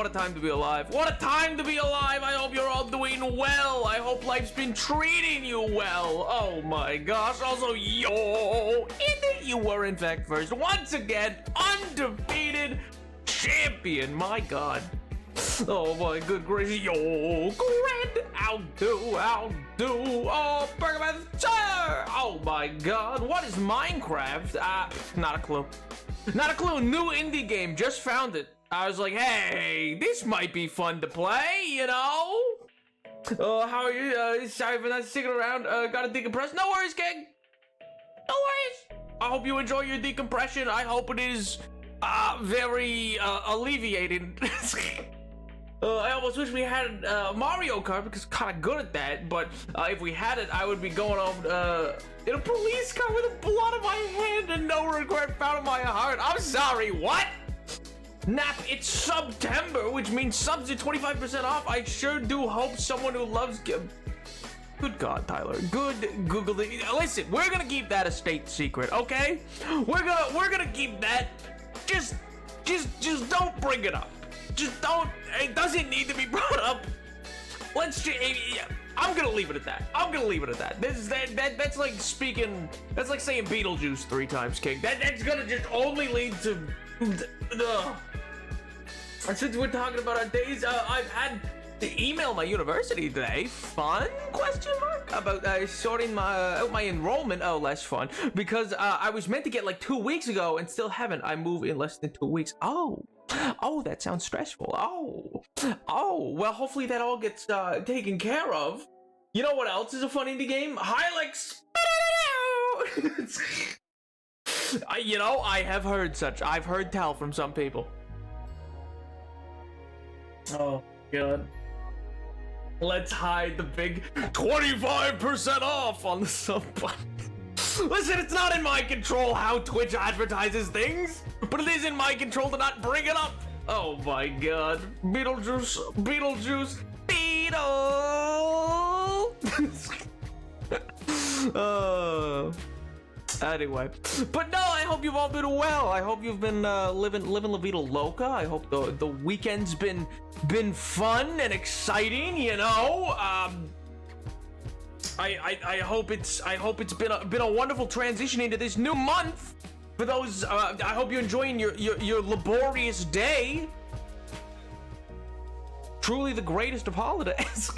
what a time to be alive. What a time to be alive. I hope you're all doing well. I hope life's been treating you well. Oh my gosh. Also, yo, you were in fact first. Once again, undefeated champion. My God. Oh my good gracious. Yo, grand. Outdo. Oh, Burgermaster. Oh my God. What is Minecraft? Not a clue. Not a clue. New indie game. Just found it. I was like, hey, this might be fun to play, you know? How are you? Sorry for not sticking around. Gotta decompress. No worries, King. No worries. I hope you enjoy your decompression. I hope it is, very, alleviating. I almost wish we had Mario Kart because I'm kind of good at that. But if we had it, I would be going off in a police car with the blood on my hand and no regret found in my heart. I'm sorry. What? Nap, it's September, which means subs are 25% off. I sure do hope someone who loves. Good God, Tyler. Good Google. Listen, we're gonna keep that a state secret, okay? We're gonna keep that. Just don't bring it up. Just don't. It doesn't need to be brought up. Let's just. I'm gonna leave it at that. I'm gonna leave it at that. That's like speaking. That's like saying Beetlejuice 3 times, King. That's gonna just only lead to. And since we're talking about our days, I've had to email my university today. Fun? Question mark? About sorting out my enrollment. Oh, less fun because I was meant to get like 2 weeks ago and still haven't. I move in less than 2 weeks. Oh, that sounds stressful. Oh. Well, hopefully that all gets taken care of. You know what else is a fun indie game? Hylics. You know, I have heard such. I've heard tell from some people. Oh, God. Let's hide the big 25% off on the sub button. Listen, it's not in my control how Twitch advertises things, but it is in my control to not bring it up. Oh my God. Beetlejuice. Anyway, but no, I hope you've all been well. I hope you've been living La Vida Loca. I hope the weekend's been fun and exciting. You know, I hope it's been a wonderful transition into this new month. For those, I hope you're enjoying your laborious day. Truly the greatest of holidays.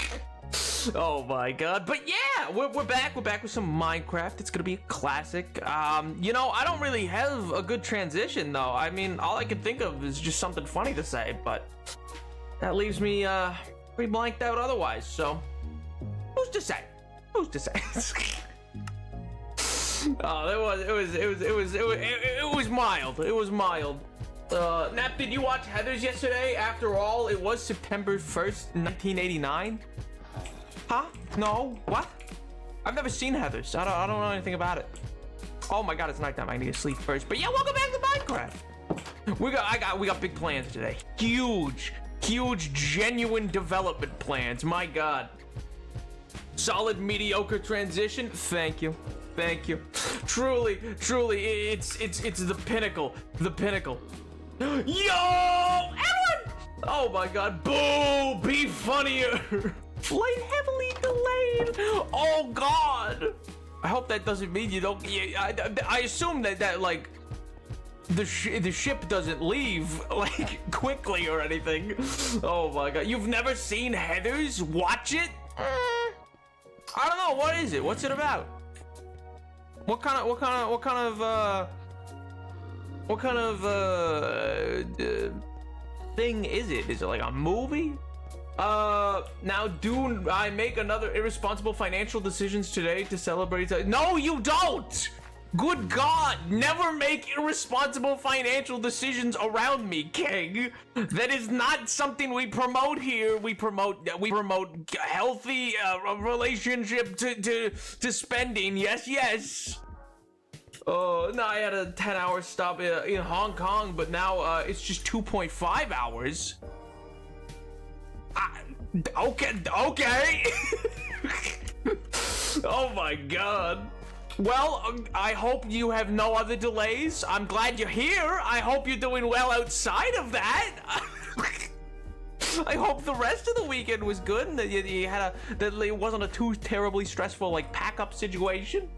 Oh my God. But yeah, we're back with some Minecraft. It's gonna be a classic. You know, I don't really have a good transition though. I mean, all I can think of is just something funny to say, but that leaves me pretty blanked out otherwise. So who's to say? Oh, it was mild. It was mild. Nap, did you watch Heathers yesterday? After all, it was September 1st, 1989. Huh? No? What? I've never seen Heathers. I don't know anything about it. Oh my God, it's nighttime. I need to sleep first. But yeah, welcome back to Minecraft. We got big plans today. Huge, genuine development plans. My God. Solid, mediocre transition. Thank you. Truly, it's the pinnacle. Yo, everyone! Oh my God. Boo! Be funnier. Flight heavily delayed. Oh God. I hope that doesn't mean you don't. I assume that like the ship doesn't leave like quickly or anything. Oh my God. You've never seen Heathers? Watch it. I don't know. What is it? What's it about? What kind of thing is it? Is it like a movie? Now do I make another irresponsible financial decisions today to celebrate? No, you don't! Good God, never make irresponsible financial decisions around me, King. That is not something we promote here. We promote healthy relationship to spending. Yes. Oh, no, I had a 10-hour stop in Hong Kong, but now it's just 2.5 hours. Okay. Oh my God. Well, I hope you have no other delays. I'm glad you're here. I hope you're doing well outside of that. I hope the rest of the weekend was good and that you had that it wasn't a too terribly stressful like pack-up situation.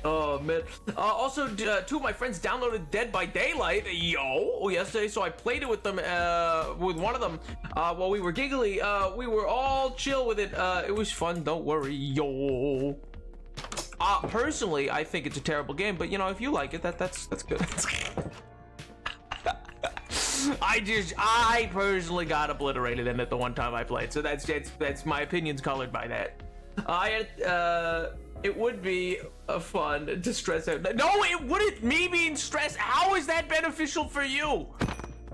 Oh man. Also, two of my friends downloaded Dead by Daylight yesterday, so I played it with them, with one of them, while we were giggly. We were all chill with it. It was fun, don't worry, yo. Personally, I think it's a terrible game, but you know, if you like it, that's good. I personally got obliterated in it the one time I played, so that's my opinion's colored by that. It would be fun to stress out. No, it wouldn't. Me being stressed. How is that beneficial for you?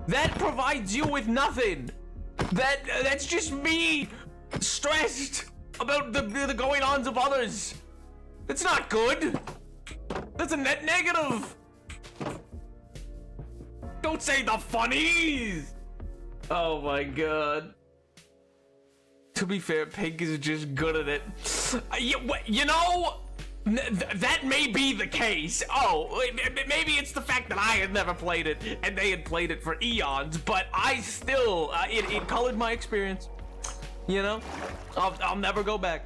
That provides you with nothing. That's just me stressed about the going-ons of others. It's not good. That's a net negative. Don't say the funnies. Oh my god. To be fair, Pink is just good at it. You know, that may be the case. Oh, maybe it's the fact that I had never played it and they had played it for eons, but I still, it colored my experience. You know, I'll never go back.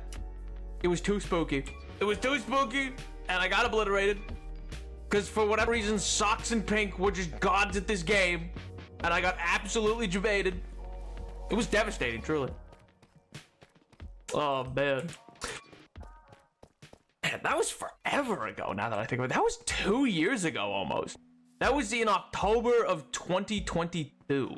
It was too spooky. It was too spooky, and I got obliterated. Because for whatever reason, Socks and Pink were just gods at this game, and I got absolutely jebaited. It was devastating, truly. Oh man. Man, that was forever ago now that I think about it. That was 2 years ago almost. That was in October of 2022.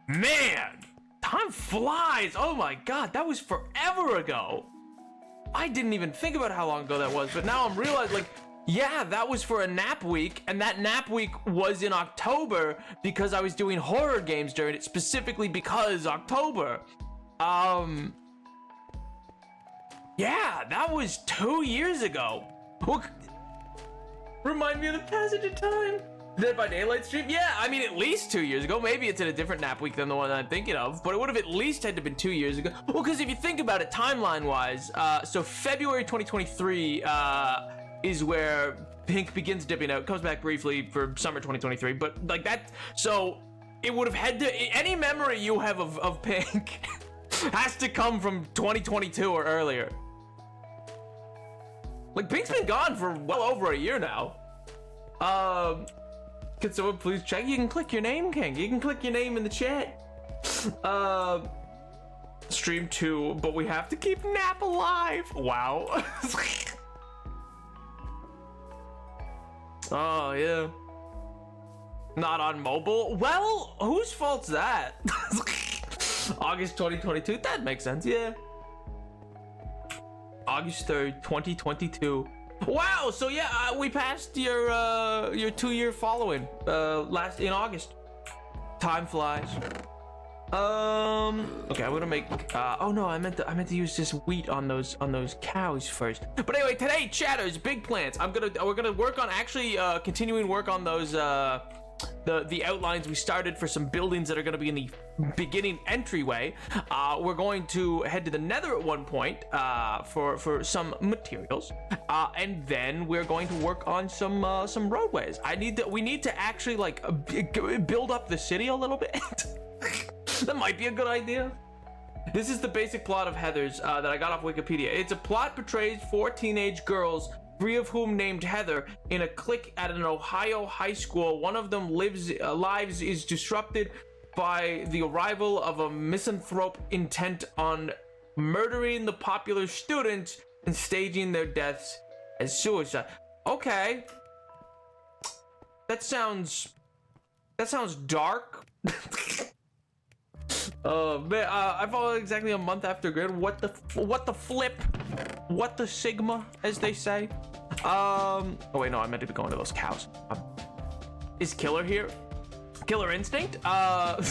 Man, time flies. Oh my god, that was forever ago. I didn't even think about how long ago that was, but now I'm realizing, like, yeah, that was for a nap week, and that nap week was in October because I was doing horror games during it, specifically because October. Yeah, that was 2 years ago. Well, remind me of the passage of time. Dead by Daylight stream? Yeah, I mean, at least 2 years ago. Maybe it's in a different nap week than the one I'm thinking of, but it would have at least had to have been 2 years ago. Well, because if you think about it timeline-wise, so February 2023, is where Pink begins dipping out, comes back briefly for summer 2023, but like that, so it would have had to, any memory you have of Pink has to come from 2022 or earlier. Like, Pink's been gone for well over a year now. Can someone please check? You can click your name, King. You can click your name in the chat. Stream 2, but we have to keep Nap alive. Wow. Oh, yeah. Not on mobile? Well, whose fault's that? August 2022? That makes sense, yeah. August 3rd, 2022. Wow, so yeah, we passed your 2-year following last in August. Time flies. Okay, I'm gonna make oh no, I meant to use this wheat on those cows first. But anyway, today, chatters, big plans. We're gonna work on actually continuing work on those the outlines we started for some buildings that are going to be in the beginning entryway. We're going to head to the Nether at one point for some materials, and then we're going to work on some roadways. We need to actually like build up the city a little bit. That might be a good idea. This is the basic plot of Heather's that I got off Wikipedia. It's a plot portrays 4 teenage girls, 3 of whom named Heather, in a clique at an Ohio high school. One of them lives is disrupted by the arrival of a misanthrope intent on murdering the popular students and staging their deaths as suicide. Okay. That sounds dark. Man, I followed exactly a month after Grid. What the flip? What the sigma, as they say? Oh wait, no, I meant to be going to those cows. Is Killer here? Killer Instinct? I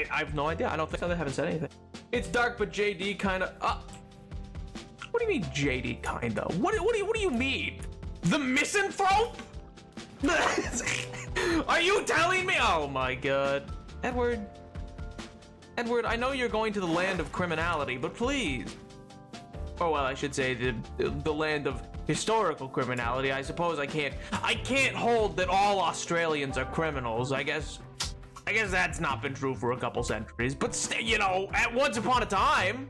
have no idea. I don't think they haven't said anything. It's dark, but JD kind of. What do you mean JD kind of? What do you mean? The misanthrope? Are you telling me? Oh my god, Edward, I know you're going to the land of criminality, but please. Oh well, I should say the land of historical criminality. I suppose I can't hold that all Australians are criminals. I guess that's not been true for a couple centuries, but you know, at once upon a time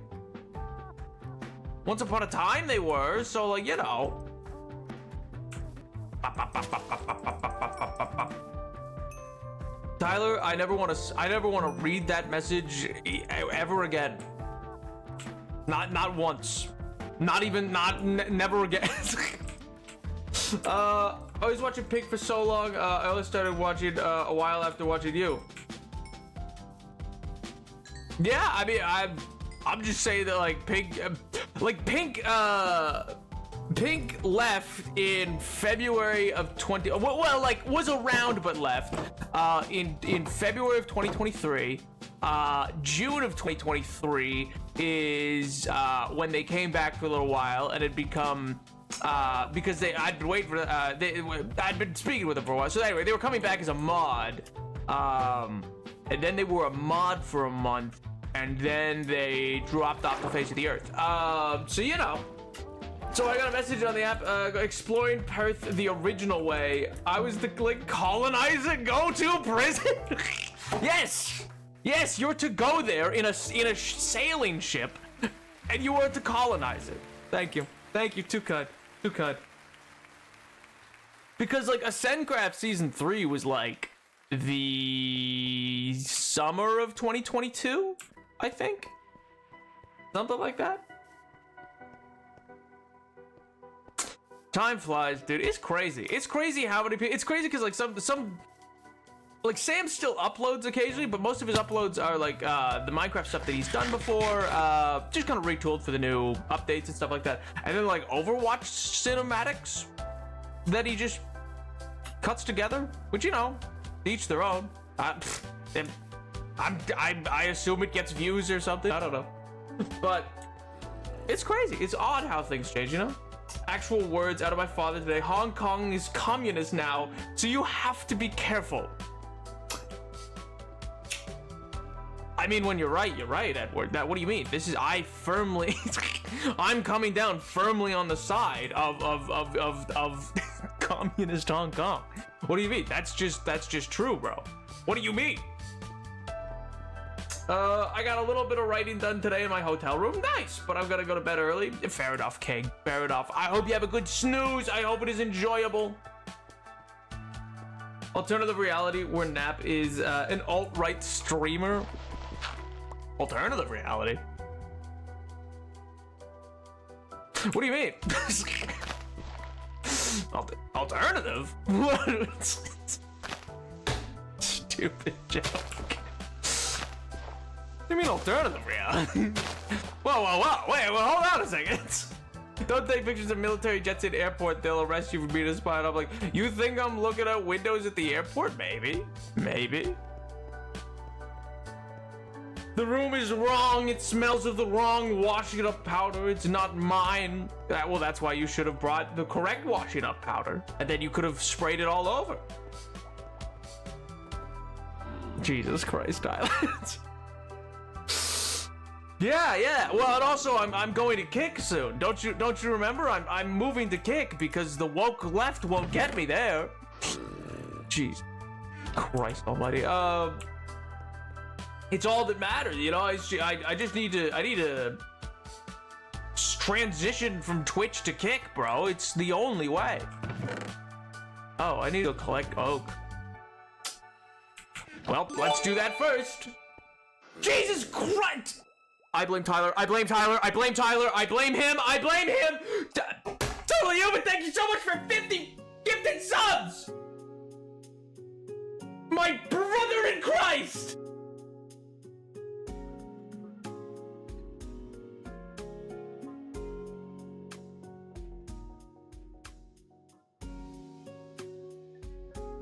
they were, so like, you know. Tyler, I never want to read that message ever again. Not once. Never again. I was watching Pink for so long. I only started watching a while after watching you. Yeah, I mean, I'm just saying that like Pink left in February of was around but left in February of 2023. June of 2023 is when they came back for a little while, and it become because I'd been waiting for I'd been speaking with them for a while. So anyway, they were coming back as a mod, and then they were a mod for a month, and then they dropped off the face of the earth. So you know. So I got a message on the app, exploring Perth the original way. I was the colonizer, go to prison. Yes, you're to go there in a sailing ship, and you are to colonize it. Thank you, too kind. Because like Ascendcraft Season 3 was like the summer of 2022, I think, something like that. Time flies, dude. It's crazy. It's crazy how many people. It's crazy because like some like Sam still uploads occasionally, but most of his uploads are like the Minecraft stuff that he's done before, just kind of retooled for the new updates and stuff like that. And then like Overwatch cinematics that he just cuts together, which, you know, each their own. I assume it gets views or something. I don't know, but it's crazy. It's odd how things change, you know. Actual words out of my father today. Hong Kong is communist now, so you have to be careful. I mean, when you're right, Edward. What do you mean? I'm coming down firmly on the side of communist Hong Kong. What do you mean? That's just true, bro. What do you mean? I got a little bit of writing done today in my hotel room. Nice, but I've got to go to bed early. Fair enough, King. Fair enough. I hope you have a good snooze. I hope it is enjoyable. Alternative reality where Nap is an alt-right streamer. Alternative reality? What do you mean? Alternative? What? Stupid joke. What do you mean alternative reality? Whoa, wait, well, hold on a second. Don't take pictures of military jets in airport, they'll arrest you for being a spy. And I'm like, you think I'm looking at windows at the airport? Maybe. The room is wrong, it smells of the wrong washing up powder, it's not mine. Well, that's why you should have brought the correct washing up powder, and then you could have sprayed it all over. Jesus Christ, Tyler. Yeah. Well, and also I'm going to Kick soon. Don't you remember? I'm moving to Kick because the woke left won't get me there. Jeez, Christ Almighty. It's all that matters, you know. I just need to transition from Twitch to Kick, bro. It's the only way. Oh, I need to collect oak. Well, let's do that first. Jesus Christ! I blame Tyler. I blame him. Totally human, thank you so much for 50 gifted subs! My brother in Christ!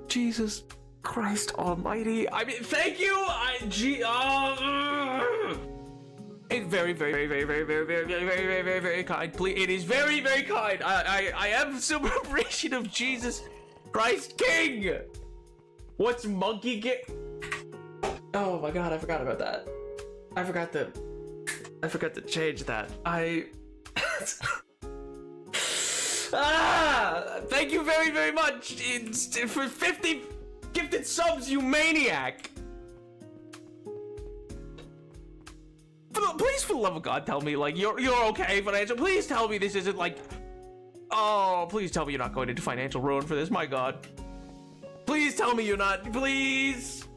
Jesus Christ Almighty! I mean, thank you. It's very kind. Please, it is very kind. I am super appreciative. Jesus Christ King. What's monkey get? Oh my God, I forgot about that. I forgot to change that. Thank you very, very much. It's for 50 gifted subs, you maniac. Please, for the love of God, tell me, like, you're okay financial. Please tell me this isn't like, oh, please tell me you're not going into financial ruin for this. My God. Please tell me you're not. Please.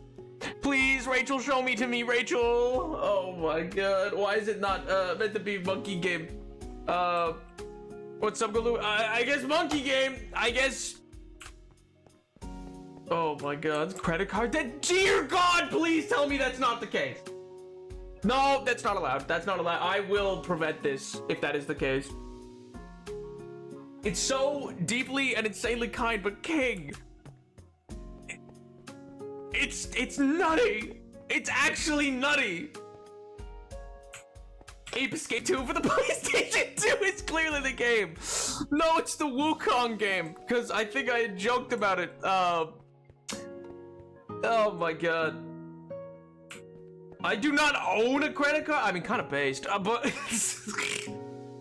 Please, Rachel, show me to me, Rachel. Oh my God. Why is it not meant to be monkey game? What's up, Galoo? I guess monkey game. I guess. Oh my God. Credit card debt. Dear God, please tell me that's not the case. No, that's not allowed. That's not allowed. I will prevent this if that is the case. It's so deeply and insanely kind, but King, it's nutty. It's actually nutty. Ape Escape 2 for the PlayStation 2 is clearly the game. No, it's the Wukong game, because I think I had joked about it. Oh my God. I do not own a credit card. I mean, kind of based, but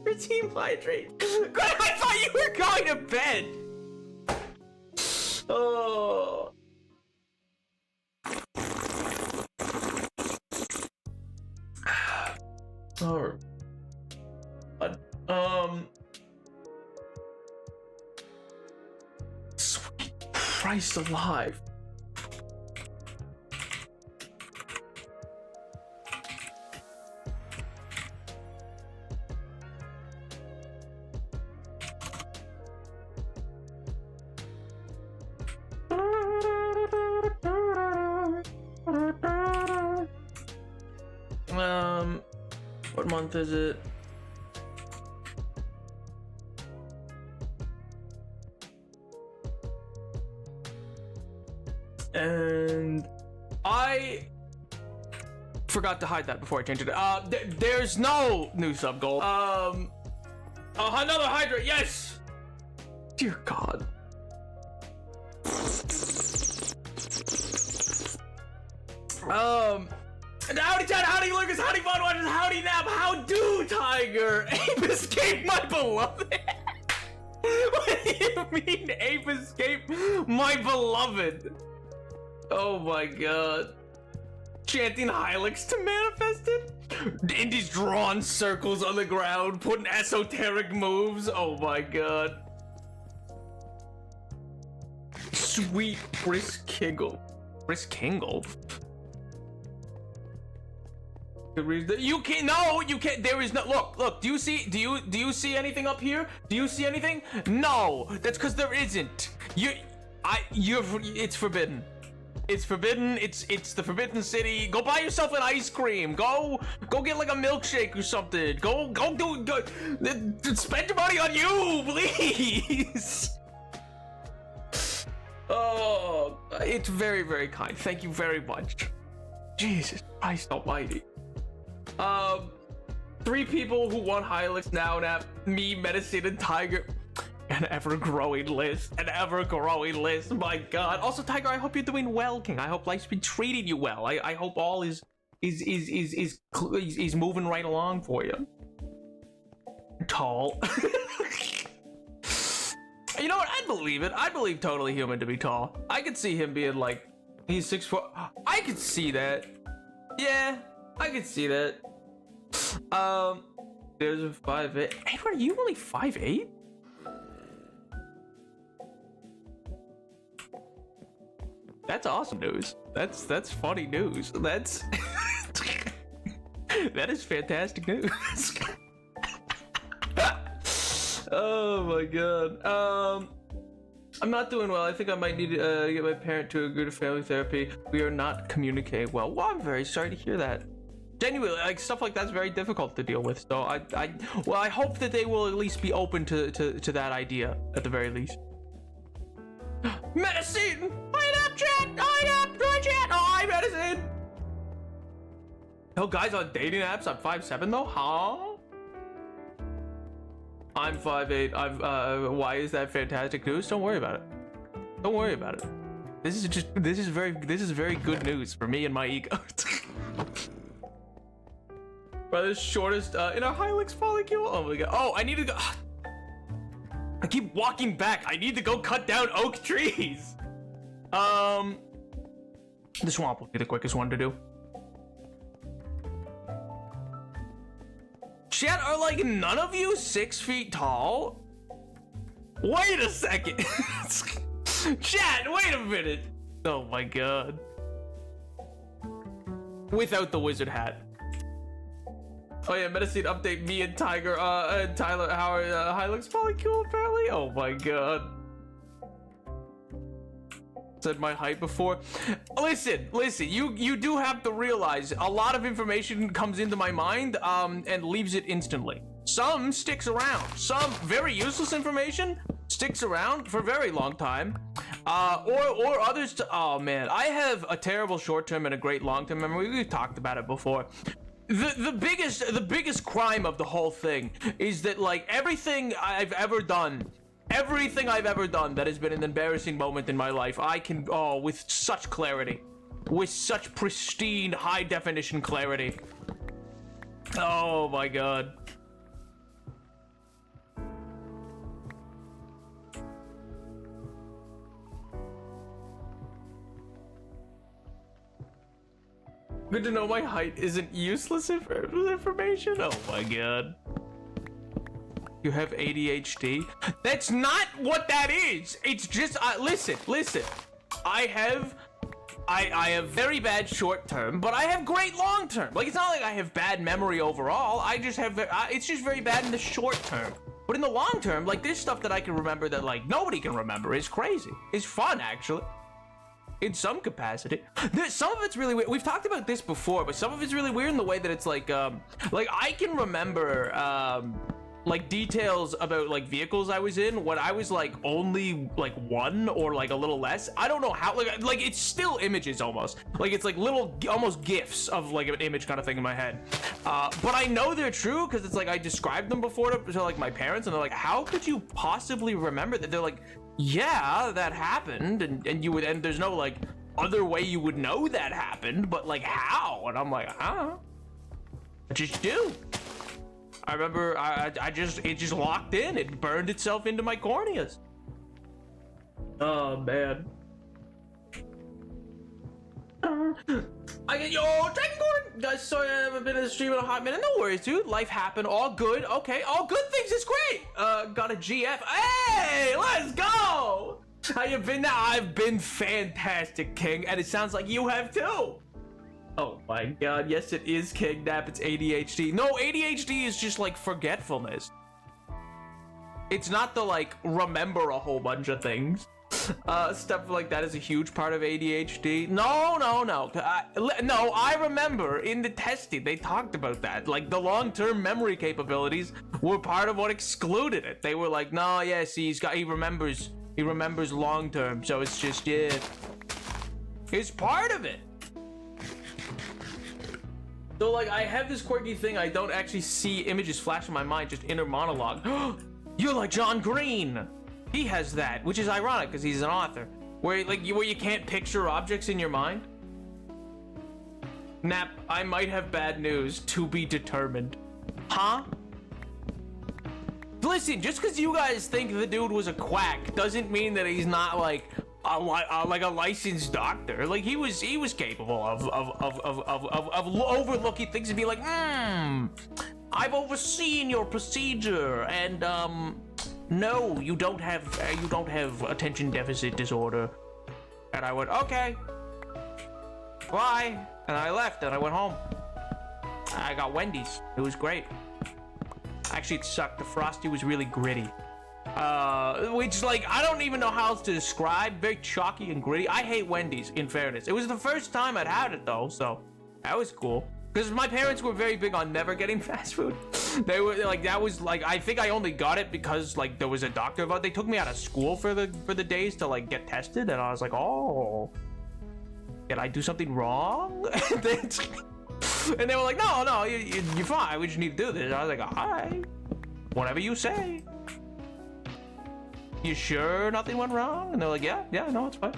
your team hydrate. I thought you were going to bed. Oh. Oh. Sweet Christ alive. What month is it? And I forgot to hide that before I changed it. There's no new sub goal. Another Hydra, yes! Dear God. Howdy chat, howdy Lucas, howdy Fun Watchers, howdy Nap, how do Tiger? Ape Escape, my beloved. What do you mean, Ape Escape, my beloved? Oh my God. Chanting Hylix to manifest it? Indy's drawing circles on the ground, putting esoteric moves. Oh my God. Sweet Brisk Kingle. Brisk Kingle? You can't. No, you can't. There is no. Look. Do you see? Do you see anything up here? Do you see anything? No. That's because there isn't. It's forbidden. It's forbidden. It's the Forbidden City. Go buy yourself an ice cream. Go get like a milkshake or something. Go spend your money on you, please. Oh, it's very, very kind. Thank you very much. Jesus Christ Almighty. 3 people who want Hylix now, Nap, me, Medicine, and Tiger. An ever-growing list. My God. Also, Tiger, I hope you're doing well, King. I hope life's been treating you well. I hope all is moving right along for you. Tall. You know what? I'd believe it. I believe Totally Human to be tall. I could see him being like, he's 6 foot. I could see that. Yeah, I could see that. There's a 5'8". Hey, are you only 5'8"? That's awesome news. That's funny news. That is fantastic news. Oh my God. I'm not doing well. I think I might need to get my parent to agree to family therapy. We are not communicating well. Well, I'm very sorry to hear that. Genuinely, like, stuff like that's very difficult to deal with. So I hope that they will at least be open to that idea at the very least. Medicine! Hi, chat! Hi, chat! Oh, hi, Medicine! No guys on dating apps on 5'7" though? Huh? I'm 5'8". Why is that fantastic news? Don't worry about it. Don't worry about it. This is very good news for me and my ego. Brother's shortest in a Hylix follicle. Oh my God. Oh, I need to go. I keep walking back. I need to go cut down oak trees. The swamp will be the quickest one to do. Chat, are like none of you 6 feet tall? Wait a second. Chat, wait a minute. Oh my god. Without the wizard hat. Oh yeah, Medicine update, me and Tiger, Tyler Howard, Hilux Polycule apparently. Oh my god. Said my height before. Listen, you do have to realize a lot of information comes into my mind, and leaves it instantly. Some sticks around. Some very useless information sticks around for a very long time. Or others oh man, I have a terrible short-term and a great long-term memory. We've talked about it before. The biggest crime of the whole thing is that like everything I've ever done that has been an embarrassing moment in my life, I can with such clarity, with such pristine high definition clarity. Oh my god. Good to know my height isn't useless information. Oh my god. You have ADHD? That's not what that is. It's just listen. I have very bad short term, but I have great long term. Like, it's not like I have bad memory overall. I just have it's just very bad in the short term. But in the long term, like, there's stuff that I can remember that like nobody can remember. It's crazy. It's fun actually. In some capacity. Some of it's really weird. We've talked about this before, but some of it's really weird in the way that it's like I can remember like details about like vehicles I was in when I was like only like 1 or like a little less. I don't know how, like it's still images almost. Like it's like little almost gifs of like an image kind of thing in my head. But I know they're true because it's like I described them before to like my parents, and they're like, how could you possibly remember that? They're like, yeah, that happened, and you would, and there's no like other way you would know that happened, but like how? And I'm like, I don't know. I just do. I remember it just locked in. It burned itself into my corneas. Oh man. Yo, Dragon Gordon! Guys, sorry I haven't been in the stream in a hot minute. No worries, dude. Life happened. All good. Okay. All good things is great. Got a GF. Hey, let's go! How you been now? I've been fantastic, King. And it sounds like you have too. Oh my god. Yes, it is, King Nap. It's ADHD. No, ADHD is just like forgetfulness. It's not the like remember a whole bunch of things. Stuff like that is a huge part of ADHD. No. No, I remember in the testing they talked about that. Like the long-term memory capabilities were part of what excluded it. They were like, no, yeah, see, he remembers long-term, so it's just, yeah, it's part of it. So like I have this quirky thing, I don't actually see images flash in my mind, just inner monologue. You're like John Green. He has that, which is ironic because he's an author. Where you can't picture objects in your mind. Nap, I might have bad news. To be determined. Huh? Listen, just because you guys think the dude was a quack doesn't mean that he's not like a licensed doctor. Like he was capable of overlooking things and be like, I've overseen your procedure, and no, you don't have attention deficit disorder. And I went, okay, bye. And I left and I went home. I got Wendy's. It was great. Actually, it sucked. The Frosty was really gritty. Which, like, I don't even know how else to describe. Very chalky and gritty. I hate Wendy's, in fairness. It was the first time I'd had it, though, so that was cool. Because my parents were very big on never getting fast food. They were like, that was like, I think I only got it because like there was a doctor about it. They took me out of school for the days to like get tested, and I was like, oh, did I do something wrong? And they were like, no, you're fine. We just need to do this. I was like, all right, whatever you say. You sure nothing went wrong? And they're like, yeah, no, it's fine.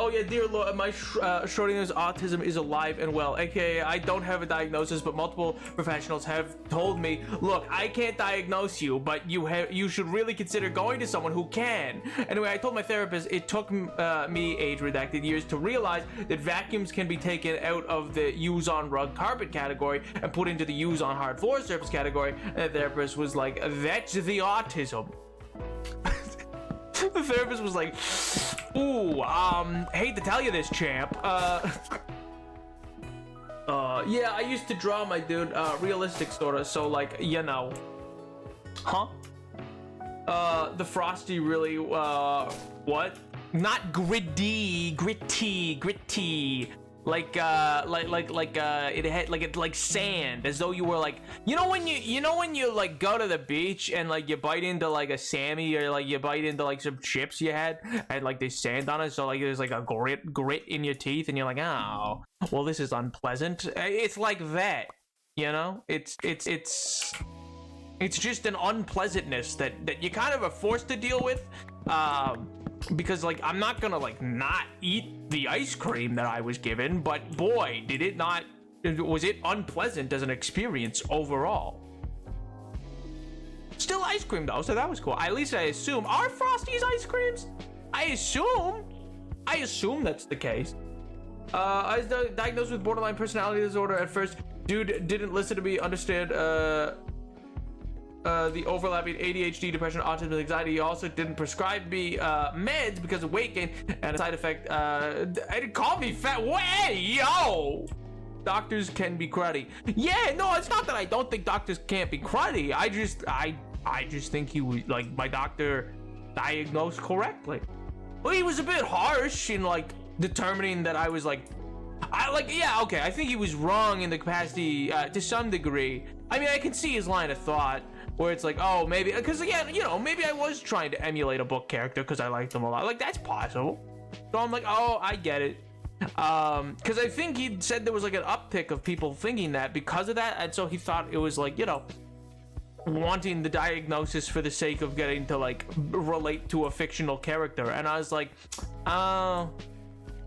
Oh yeah, dear Lord, my Schrodinger's autism is alive and well. AKA, I don't have a diagnosis, but multiple professionals have told me, look, I can't diagnose you, but you should really consider going to someone who can. Anyway, I told my therapist it took me age redacted years to realize that vacuums can be taken out of the use on rug carpet category and put into the use on hard floor surface category. And the therapist was like, that's the autism. The therapist was like, ooh, hate to tell you this, champ. Yeah, I used to draw, my dude, realistic sorta, so like, you know. Huh? The Frosty really, what? Not gritty. Like it had like sand, as though you were like, you know when you like go to the beach and like you bite into like a Sammy, or like you bite into like some chips you had and like there's sand on it, so like there's like a grit in your teeth and you're like, oh well, this is unpleasant. It's like that, you know. It's just an unpleasantness that you kind of are forced to deal with, because like I'm not gonna like not eat the ice cream that I was given, but boy, was it unpleasant as an experience overall. Still ice cream though, so that was cool. At least I assume. Are Frosty's ice creams? I assume that's the case. I was diagnosed with borderline personality disorder at first. Dude didn't listen to me understand the overlapping ADHD, depression, autism, and anxiety. He also didn't prescribe me meds because of weight gain and a side effect. It called me fat. Hey, yo! Doctors can be cruddy. Yeah, no, it's not that I don't think doctors can't be cruddy. I just think he was like, my doctor diagnosed correctly. Well, he was a bit harsh in like determining that I was like, yeah, okay, I think he was wrong in the capacity to some degree. I mean, I can see his line of thought where it's like, oh, maybe, because again, you know, maybe I was trying to emulate a book character because I liked them a lot. Like, that's possible. So I'm like, oh, I get it. Because I think he said there was like an uptick of people thinking that because of that, and so he thought it was like, you know, wanting the diagnosis for the sake of getting to like relate to a fictional character. And I was like, oh,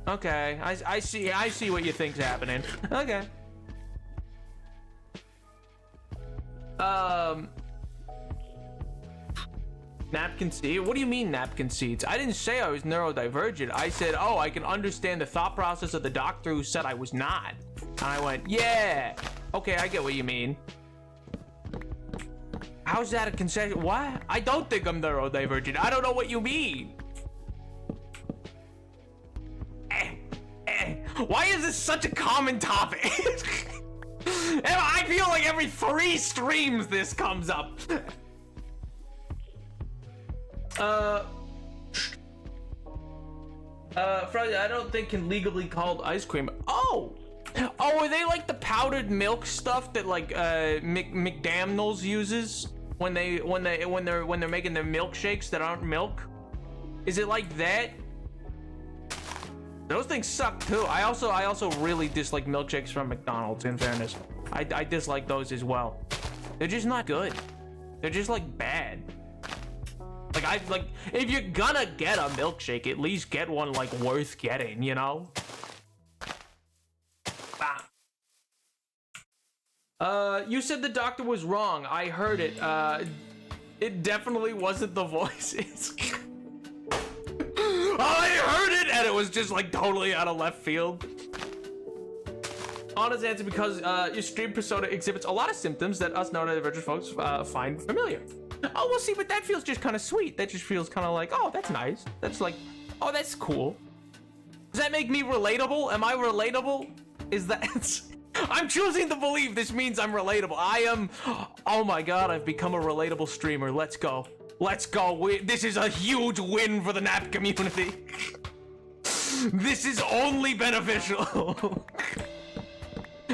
okay, I see what you think's happening. Okay. Napkin seed? What do you mean napkin seeds? I didn't say I was neurodivergent. I said, oh, I can understand the thought process of the doctor who said I was not. And I went, yeah, okay, I get what you mean. How's that a concession? What? I don't think I'm neurodivergent. I don't know what you mean. Why is this such a common topic? And I feel like every 3 streams this comes up. Friday, I don't think can legally called ice cream. Oh, are they like the powdered milk stuff that like McDaniels uses when they're making their milkshakes that aren't milk? Is it like that? Those things suck too. I also really dislike milkshakes from McDonald's, in fairness. I dislike those as well. They're just not good. They're just like bad. Like if you're gonna get a milkshake, at least get one like worth getting, you know? You said the doctor was wrong. I heard it. It definitely wasn't the voices. I heard it, and it was just like totally out of left field. Honest answer, because your stream persona exhibits a lot of symptoms that us neurodivergent folks find familiar. Oh, well, see, but that feels just kind of sweet. That just feels kind of like, oh, that's nice. That's like, oh, that's cool. Does that make me relatable? Am I relatable? Is that... I'm choosing to believe this means I'm relatable. I am... Oh my god, I've become a relatable streamer. Let's go. Let's go. This is a huge win for the NAP community. This is only beneficial.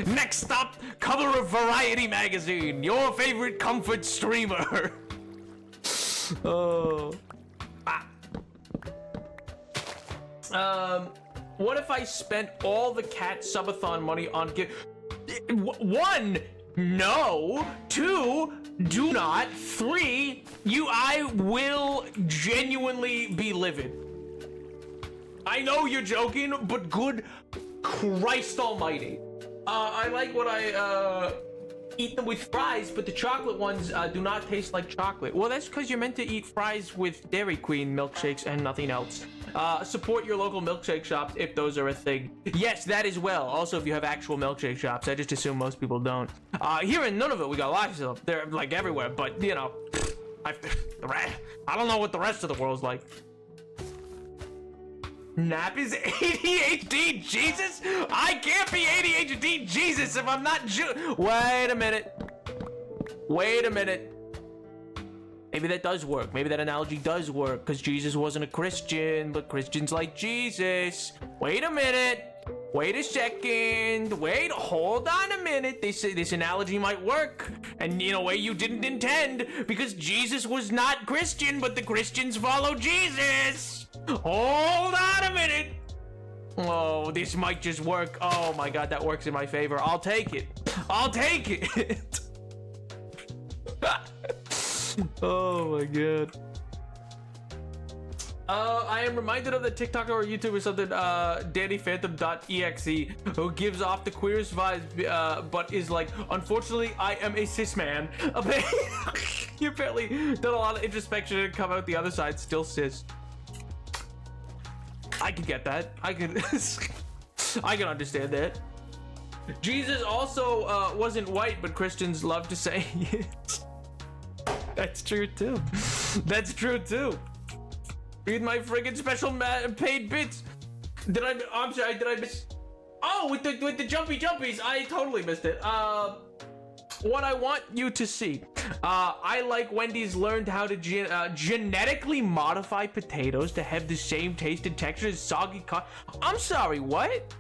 Next stop, cover of Variety magazine. Your favorite comfort streamer. Oh. What if I spent all the cat subathon money on one, no. 2, do not. 3, I will genuinely be livid. I know you're joking, but good Christ almighty. I like what I eat them with fries, but the chocolate ones do not taste like chocolate. Well, that's because you're meant to eat fries with Dairy Queen milkshakes and nothing else. Support your local milkshake shops if those are a thing. Yes, that as well. Also, if you have actual milkshake shops, I just assume most people don't. Here in Nunavut, we got lots of them. They're like everywhere, but you know, I don't know what the rest of the world's like. Nap is ADHD, Jesus? I can't be ADHD, Jesus, if I'm not Wait a minute. Wait a minute. Maybe that does work. Maybe that analogy does work, because Jesus wasn't a Christian, but Christians like Jesus. Wait a minute. Wait a second. Wait, hold on a minute. This analogy might work. And in a way you didn't intend, because Jesus was not Christian, but the Christians follow Jesus. Hold on a minute. Oh, this might just work. Oh my god, that works in my favor. I'll take it. I'll take it. Oh my god. I am reminded of the TikToker or YouTuber or something, DannyPhantom.exe, who gives off the queerest vibes, but is like, unfortunately, I am a cis man. You apparently done a lot of introspection and come out the other side still cis. I can get that. I can I can understand that. Jesus also wasn't white, but Christians love to say it. That's true too. That's true too. Read my friggin' special paid bits. I'm sorry, did I miss? Oh, with the jumpy jumpies, I totally missed it. What I want you to see, I like Wendy's learned how to genetically modify potatoes to have the same taste and texture as soggy I'm sorry, what?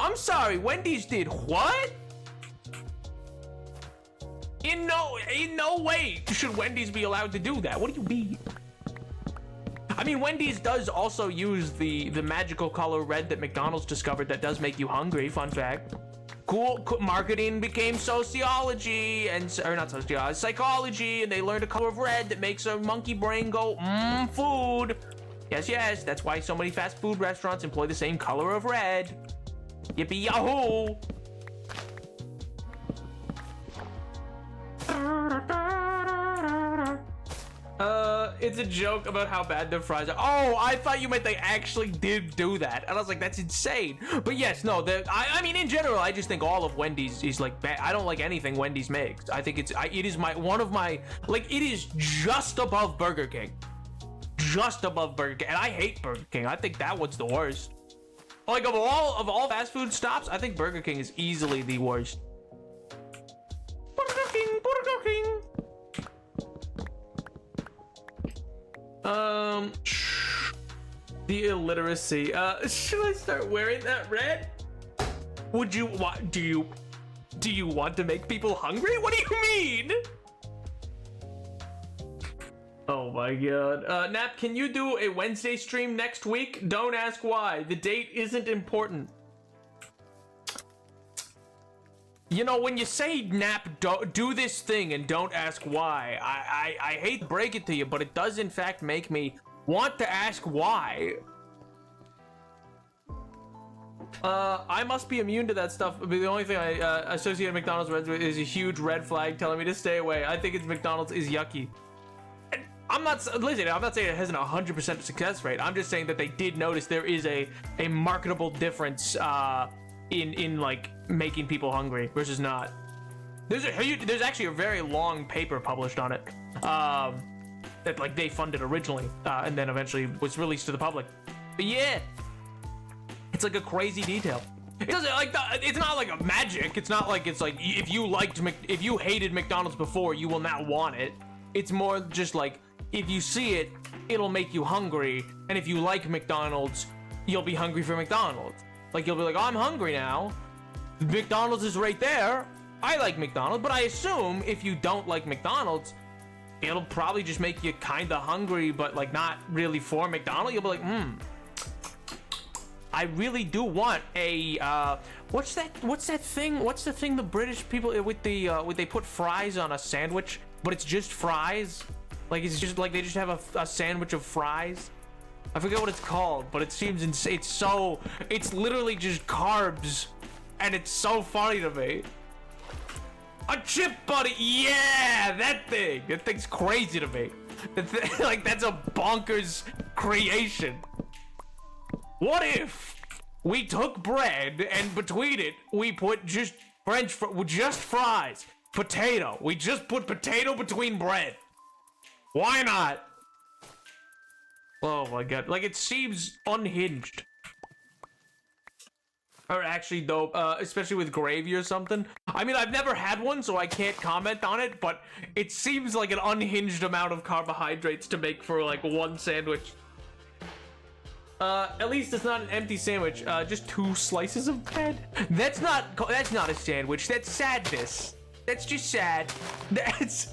I'm sorry, Wendy's did what? In no way should Wendy's be allowed to do that. What do you mean? I mean, Wendy's does also use the magical color red that McDonald's discovered that does make you hungry. Fun fact. Cool. Marketing became sociology or not sociology, psychology, and they learned a color of red that makes a monkey brain go, food. Yes, that's why so many fast food restaurants employ the same color of red. Yippee yahoo! It's a joke about how bad the fries are. Oh, I thought you meant they actually did do that. And I was like, that's insane. But yes, no, I mean, in general, I just think all of Wendy's is like bad. I don't like anything Wendy's makes. I think it is it is just above Burger King. Just above Burger King. And I hate Burger King. I think that one's the worst. Like, of all fast food stops, I think Burger King is easily the worst. Burger King. The illiteracy. Should I start wearing that red? Would you want? Do you want to make people hungry? What do you mean? Oh my god. Nap, can you do a Wednesday stream next week? Don't ask why. The date isn't important. You know, when you say, Nap, do this thing and don't ask why, I hate to break it to you, but it does in fact make me want to ask why. I must be immune to that stuff. The only thing I associate McDonald's Reds with is a huge red flag telling me to stay away. I think McDonald's is yucky. I'm not saying it has an 100% success rate. I'm just saying that they did notice there is a marketable difference in like making people hungry versus not. There's actually a very long paper published on it that like they funded originally and then eventually was released to the public. But yeah, it's like a crazy detail. It doesn't like it's not like a magic. It's not like it's like if you hated McDonald's before, you will now want it. It's more just like if you see it, it'll make you hungry, and if you like McDonald's, you'll be hungry for McDonald's. Like you'll be like, oh, I'm hungry now. McDonald's is right there. I like McDonald's, but I assume if you don't like McDonald's, it'll probably just make you kind of hungry, but like not really for McDonald's. You'll be like, I really do want a what's that thing? What's the thing the British people with the they put fries on a sandwich, but it's just fries? Like it's just like they just have a sandwich of fries. I forget what it's called, but it seems insane. It's literally just carbs, and it's so funny to me. A chip buddy, yeah, that thing. That thing's crazy to me. Like, that's a bonkers creation. What if we took bread and between it we put just fries, potato. We just put potato between bread. Why not? Oh my god, like, it seems unhinged. Or actually, though, especially with gravy or something. I mean, I've never had one, so I can't comment on it, but it seems like an unhinged amount of carbohydrates to make for, like, one sandwich. At least it's not an empty sandwich. Just 2 slices of bread? That's not a sandwich. That's sadness. That's just sad. That's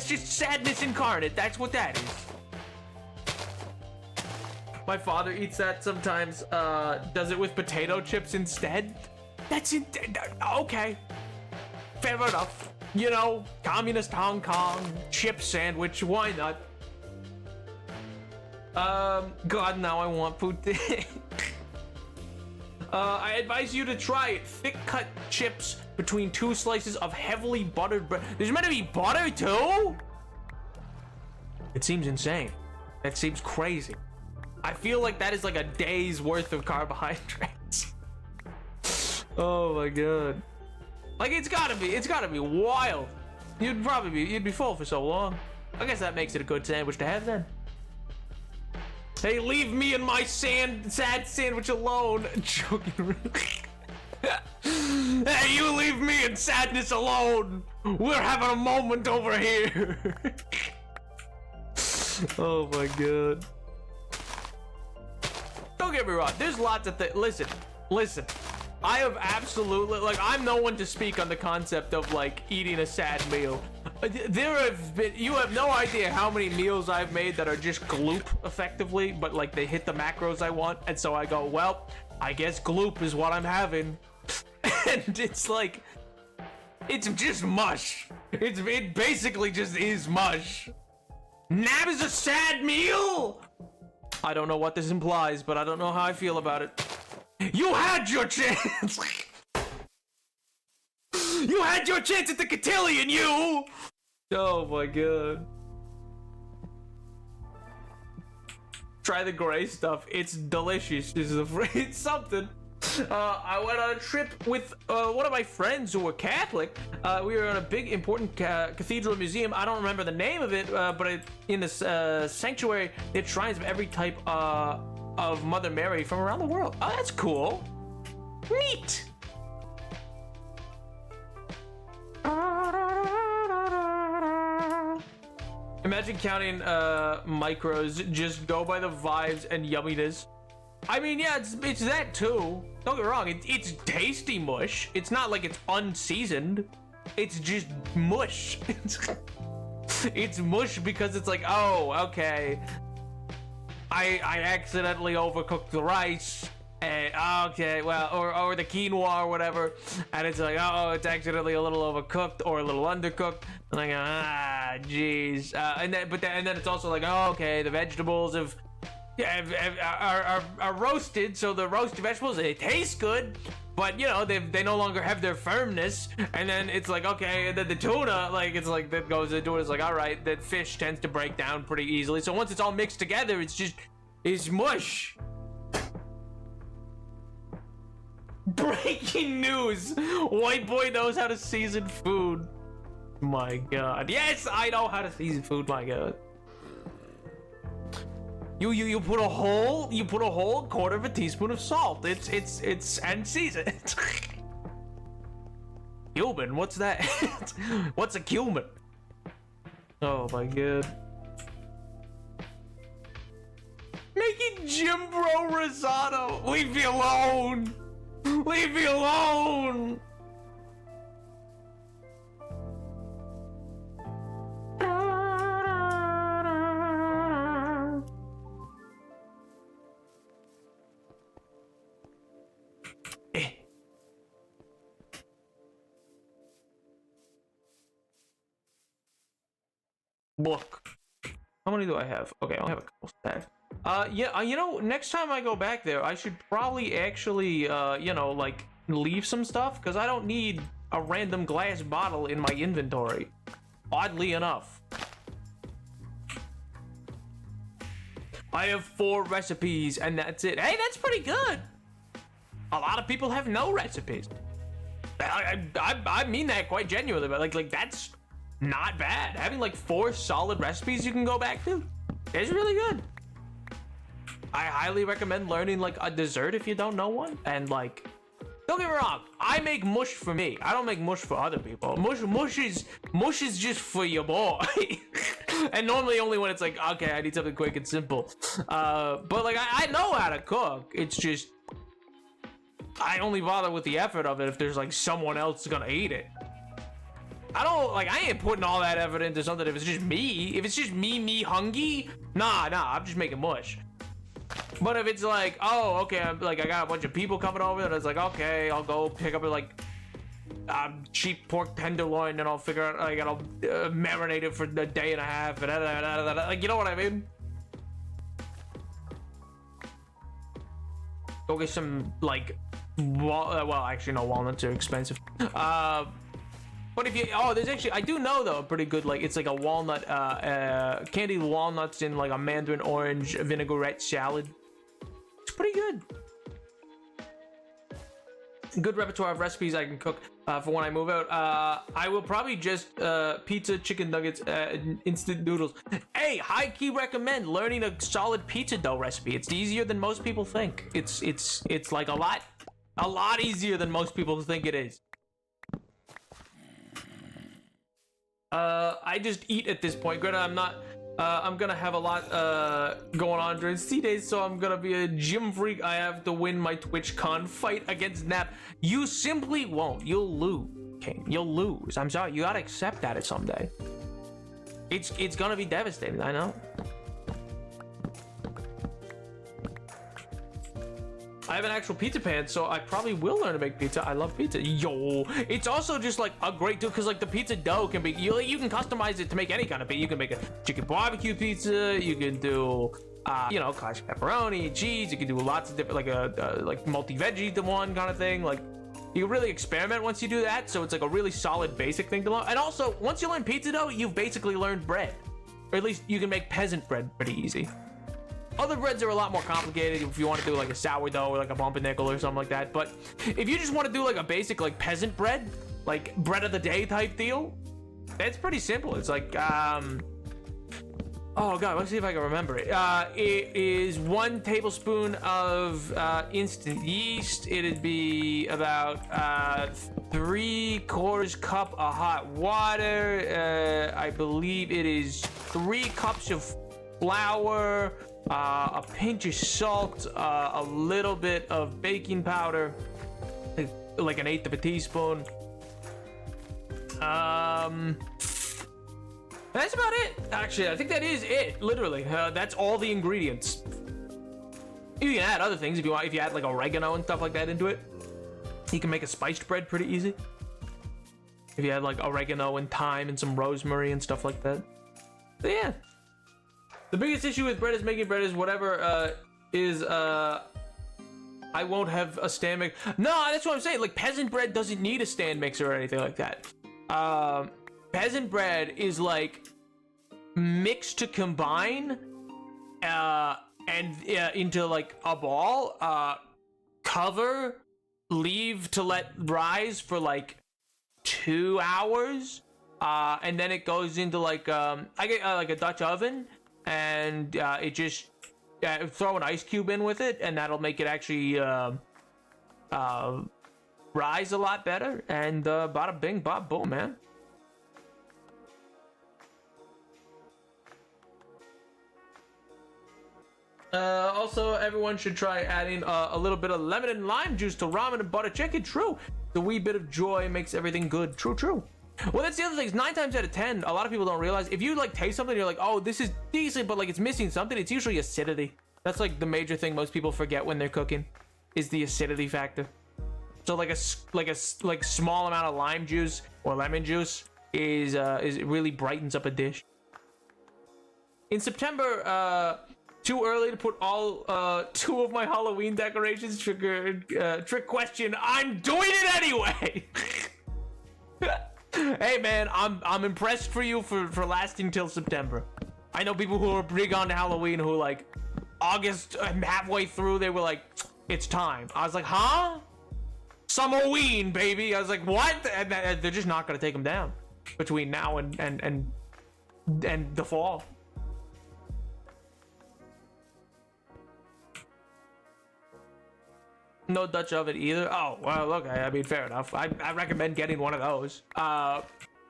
just sadness incarnate. That's what that is. My father eats that sometimes, does it with potato chips instead. That's it. Okay. Fair enough. You know, communist Hong Kong, chip sandwich, why not? God, now I want poutine. I advise you to try it. Thick cut chips between 2 slices of heavily buttered bread. There's meant to be butter too? It seems insane. That seems crazy. I feel like that is like a day's worth of carbohydrates. Oh my god. Like, it's gotta be wild. You'd be full for so long. I guess that makes it a good sandwich to have then. Hey, leave me and my sad sandwich alone. Joking. Hey, you leave me and sadness alone. We're having a moment over here. Oh my god. Don't get me wrong, there's lots of things. Listen. I have absolutely, like, I'm no one to speak on the concept of, like, eating a sad meal. You have no idea how many meals I've made that are just gloop, effectively, but, like, they hit the macros I want, and so I go, well, I guess gloop is what I'm having. And it's like, it's just mush. It basically just is mush. Nab is a sad meal? I don't know what this implies, but I don't know how I feel about it. You had your chance! You had your chance at the cotillion, you! Oh my god. Try the gray stuff. It's delicious. It's something. I went on a trip with one of my friends who were Catholic. We were in a big, important cathedral museum. I don't remember the name of it, but in this sanctuary, they had shrines of every type of Mother Mary from around the world. Oh, that's cool. Neat. Imagine counting micros. Just go by the vibes and yumminess. I mean, yeah, it's that too. Don't get me wrong, it's tasty mush. It's not like it's unseasoned. It's just mush. It's mush because it's like, oh, okay. I accidentally overcooked the rice. And, okay, well, or the quinoa or whatever. And it's like, oh, it's accidentally a little overcooked or a little undercooked. And I go, jeez. And then it's also like, oh, okay, the vegetables are roasted, so the roasted vegetables, they taste good, but you know, they no longer have their firmness. And then it's like, okay, and then the tuna, like, it's like, that goes into it, it's like, all right, that fish tends to break down pretty easily, so once it's all mixed together, it's mush. Breaking news: white boy knows how to season food. My god. Yes, I know how to season food, my god. You put a whole quarter of a teaspoon of salt. It's and season. Cumin, what's that? What's a cumin? Oh my god. Making Jim Bro risotto. Leave me alone. Leave me alone. Look. How many do I have? Okay, I only have a couple stacks. Yeah, you know, next time I go back there, I should probably actually, you know, like, leave some stuff, because I don't need a random glass bottle in my inventory. Oddly enough. I have 4 recipes, and that's it. Hey, that's pretty good! A lot of people have no recipes. I mean that quite genuinely, but like that's not bad. Having like 4 solid recipes you can go back to is really good. I highly recommend learning like a dessert if you don't know one. And like, don't get me wrong, I make mush for me. I don't make mush for other people. Mush is just for your boy. And normally only when it's like, okay, I need something quick and simple. But like I know how to cook. It's just I only bother with the effort of it if there's like someone else gonna eat it. I ain't putting all that effort into something if it's just me. If it's just me hungry, nah, I'm just making mush. But if it's like, oh, okay, I got a bunch of people coming over, and it's like, okay, I'll go pick up like cheap pork tenderloin, and I'll figure out, like, I'll marinate it for a day and a half, and like, you know what I mean? Go get some like, well, actually, no, walnuts are expensive. But if you, there's actually, I do know though, a pretty good, like, it's like a walnut, candied walnuts in like a mandarin orange vinaigrette salad. It's pretty good. Good repertoire of recipes I can cook for when I move out. I will probably just pizza, chicken nuggets, instant noodles. Hey, high key recommend learning a solid pizza dough recipe. It's easier than most people think. It's like a lot easier than most people think it is. I just eat at this point. Granted, I'm gonna have a lot going on during C-Days, so I'm gonna be a gym freak. I have to win my TwitchCon fight against Nap. You simply won't. You'll lose, King. You'll lose. I'm sorry. You gotta accept that someday. It's gonna be devastating. I know. I have an actual pizza pan, so I probably will learn to make pizza. I love pizza. Yo, it's also just like a great tool because like the pizza dough can be, you can customize it to make any kind of pizza. You can make a chicken barbecue pizza. You can do, you know, classic pepperoni, cheese. You can do lots of different, like multi-veggie to one kind of thing. Like, you can really experiment once you do that. So it's like a really solid basic thing to learn. And also, once you learn pizza dough, you've basically learned bread, or at least you can make peasant bread pretty easy. Other breads are a lot more complicated if you want to do like a sourdough or like a pumpernickel or something like that. But if you just want to do like a basic like peasant bread, like bread of the day type deal, it's pretty simple. It's like, oh God, let's see if I can remember it. It is 1 tablespoon of instant yeast. It'd be about 3/4 cup of hot water. I believe it is 3 cups of flour, a pinch of salt, a little bit of baking powder, like 1/8 of a teaspoon. That's about it. Actually, I think that is it. Literally, that's all the ingredients. You can add other things if you want. If you add like oregano and stuff like that into it, you can make a spiced bread pretty easy. If you add like oregano and thyme and some rosemary and stuff like that. But yeah. The biggest issue with bread is making bread is whatever I won't have a stand mixer. No, that's what I'm saying. Like, peasant bread doesn't need a stand mixer or anything like that. Peasant bread is like mixed to combine and into like a ball, cover, leave to let rise for like 2 hours, and then it goes into like I get like a Dutch oven. And it just throw an ice cube in with it, and that'll make it actually rise a lot better. And bada bing, bada boom, man. Also, everyone should try adding a little bit of lemon and lime juice to ramen and butter chicken. True. The wee bit of joy makes everything good. True. Well, that's the other thing. Is 9 times out of 10, a lot of people don't realize if you like taste something, you're like, oh, this is decent, but like it's missing something. It's usually acidity. That's like the major thing most people forget when they're cooking, is the acidity factor. So like a small amount of lime juice or lemon juice is it really brightens up a dish. In September, Too early to put all 2 of my Halloween decorations. Trick question. I'm doing it anyway. Hey man, I'm impressed for you for lasting till September. I know people who are big on Halloween who like August, halfway through, they were like, it's time. I was like, huh? Summerween, baby. I was like, what? And they're just not gonna take them down between now and the fall. No Dutch oven either. Oh, well, okay. I mean, fair enough. I recommend getting one of those.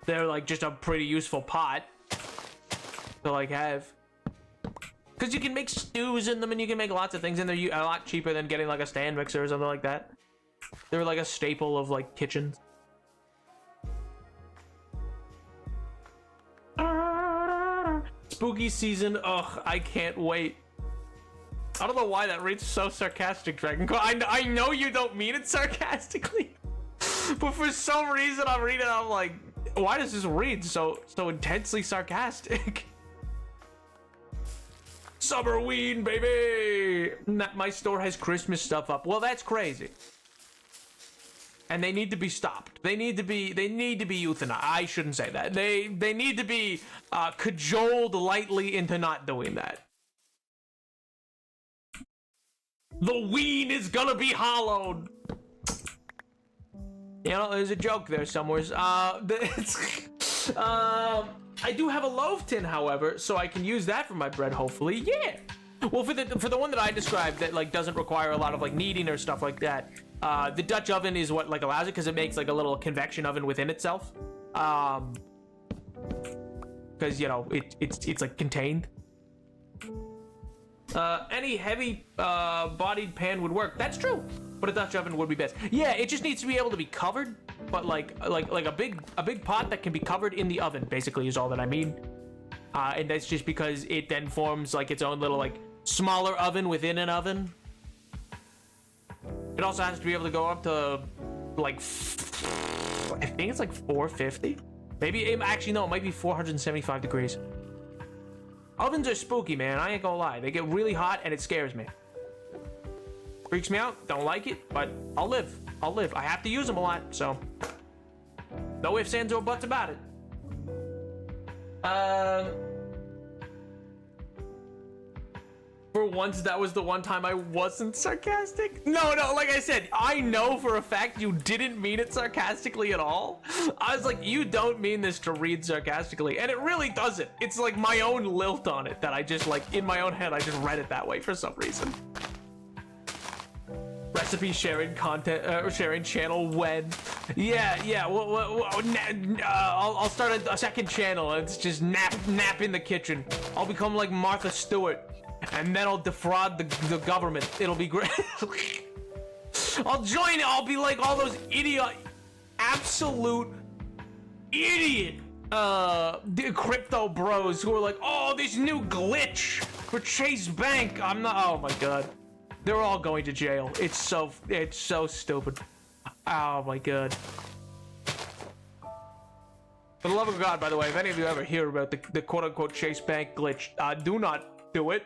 They're like just a pretty useful pot to like have. Because you can make stews in them and you can make lots of things in there a lot cheaper than getting like a stand mixer or something like that. They're like a staple of like kitchens. Spooky season. Ugh, I can't wait. I don't know why that reads so sarcastic, Dragon. I know you don't mean it sarcastically, but for some reason I'm reading it, I'm like, why does this read so intensely sarcastic? Summerween, baby! My store has Christmas stuff up. Well, that's crazy. And they need to be stopped. They need to be euthanized. I shouldn't say that. They need to be cajoled lightly into not doing that. The ween is gonna be hollowed. You know, there's a joke there somewhere. I do have a loaf tin, however, so I can use that for my bread, hopefully. Yeah. Well, for the one that I described that like doesn't require a lot of like kneading or stuff like that, the Dutch oven is what like allows it because it makes like a little convection oven within itself. Because you know it's like contained. Any heavy bodied pan would work. That's true, but a Dutch oven would be best. Yeah, it just needs to be able to be covered, but like a big pot that can be covered in the oven basically is all that I mean. And that's just because it then forms like its own little like smaller oven within an oven. It also has to be able to go up to like I think it's like 450. Maybe actually no, it might be 475 degrees. Ovens are spooky, man. I ain't gonna lie. They get really hot and it scares me. Freaks me out. Don't like it, but I'll live. I have to use them a lot, so no ifs, ands, or buts about it. For once, that was the one time I wasn't sarcastic. No, like I said, I know for a fact you didn't mean it sarcastically at all. I was like, you don't mean this to read sarcastically, and it really doesn't. It's like my own lilt on it that I just like, in my own head, I just read it that way for some reason. Recipe sharing content, sharing channel when. Yeah, I'll start a second channel, and it's just nap in the kitchen. I'll become like Martha Stewart. And then I'll defraud the government. It'll be great. I'll join it. I'll be like all those absolute idiot crypto bros who are like, oh, this new glitch for Chase Bank. I'm not. Oh my god, they're all going to jail. It's so stupid. Oh my god. For the love of God, by the way, if any of you ever hear about the quote unquote Chase Bank glitch, do not do it.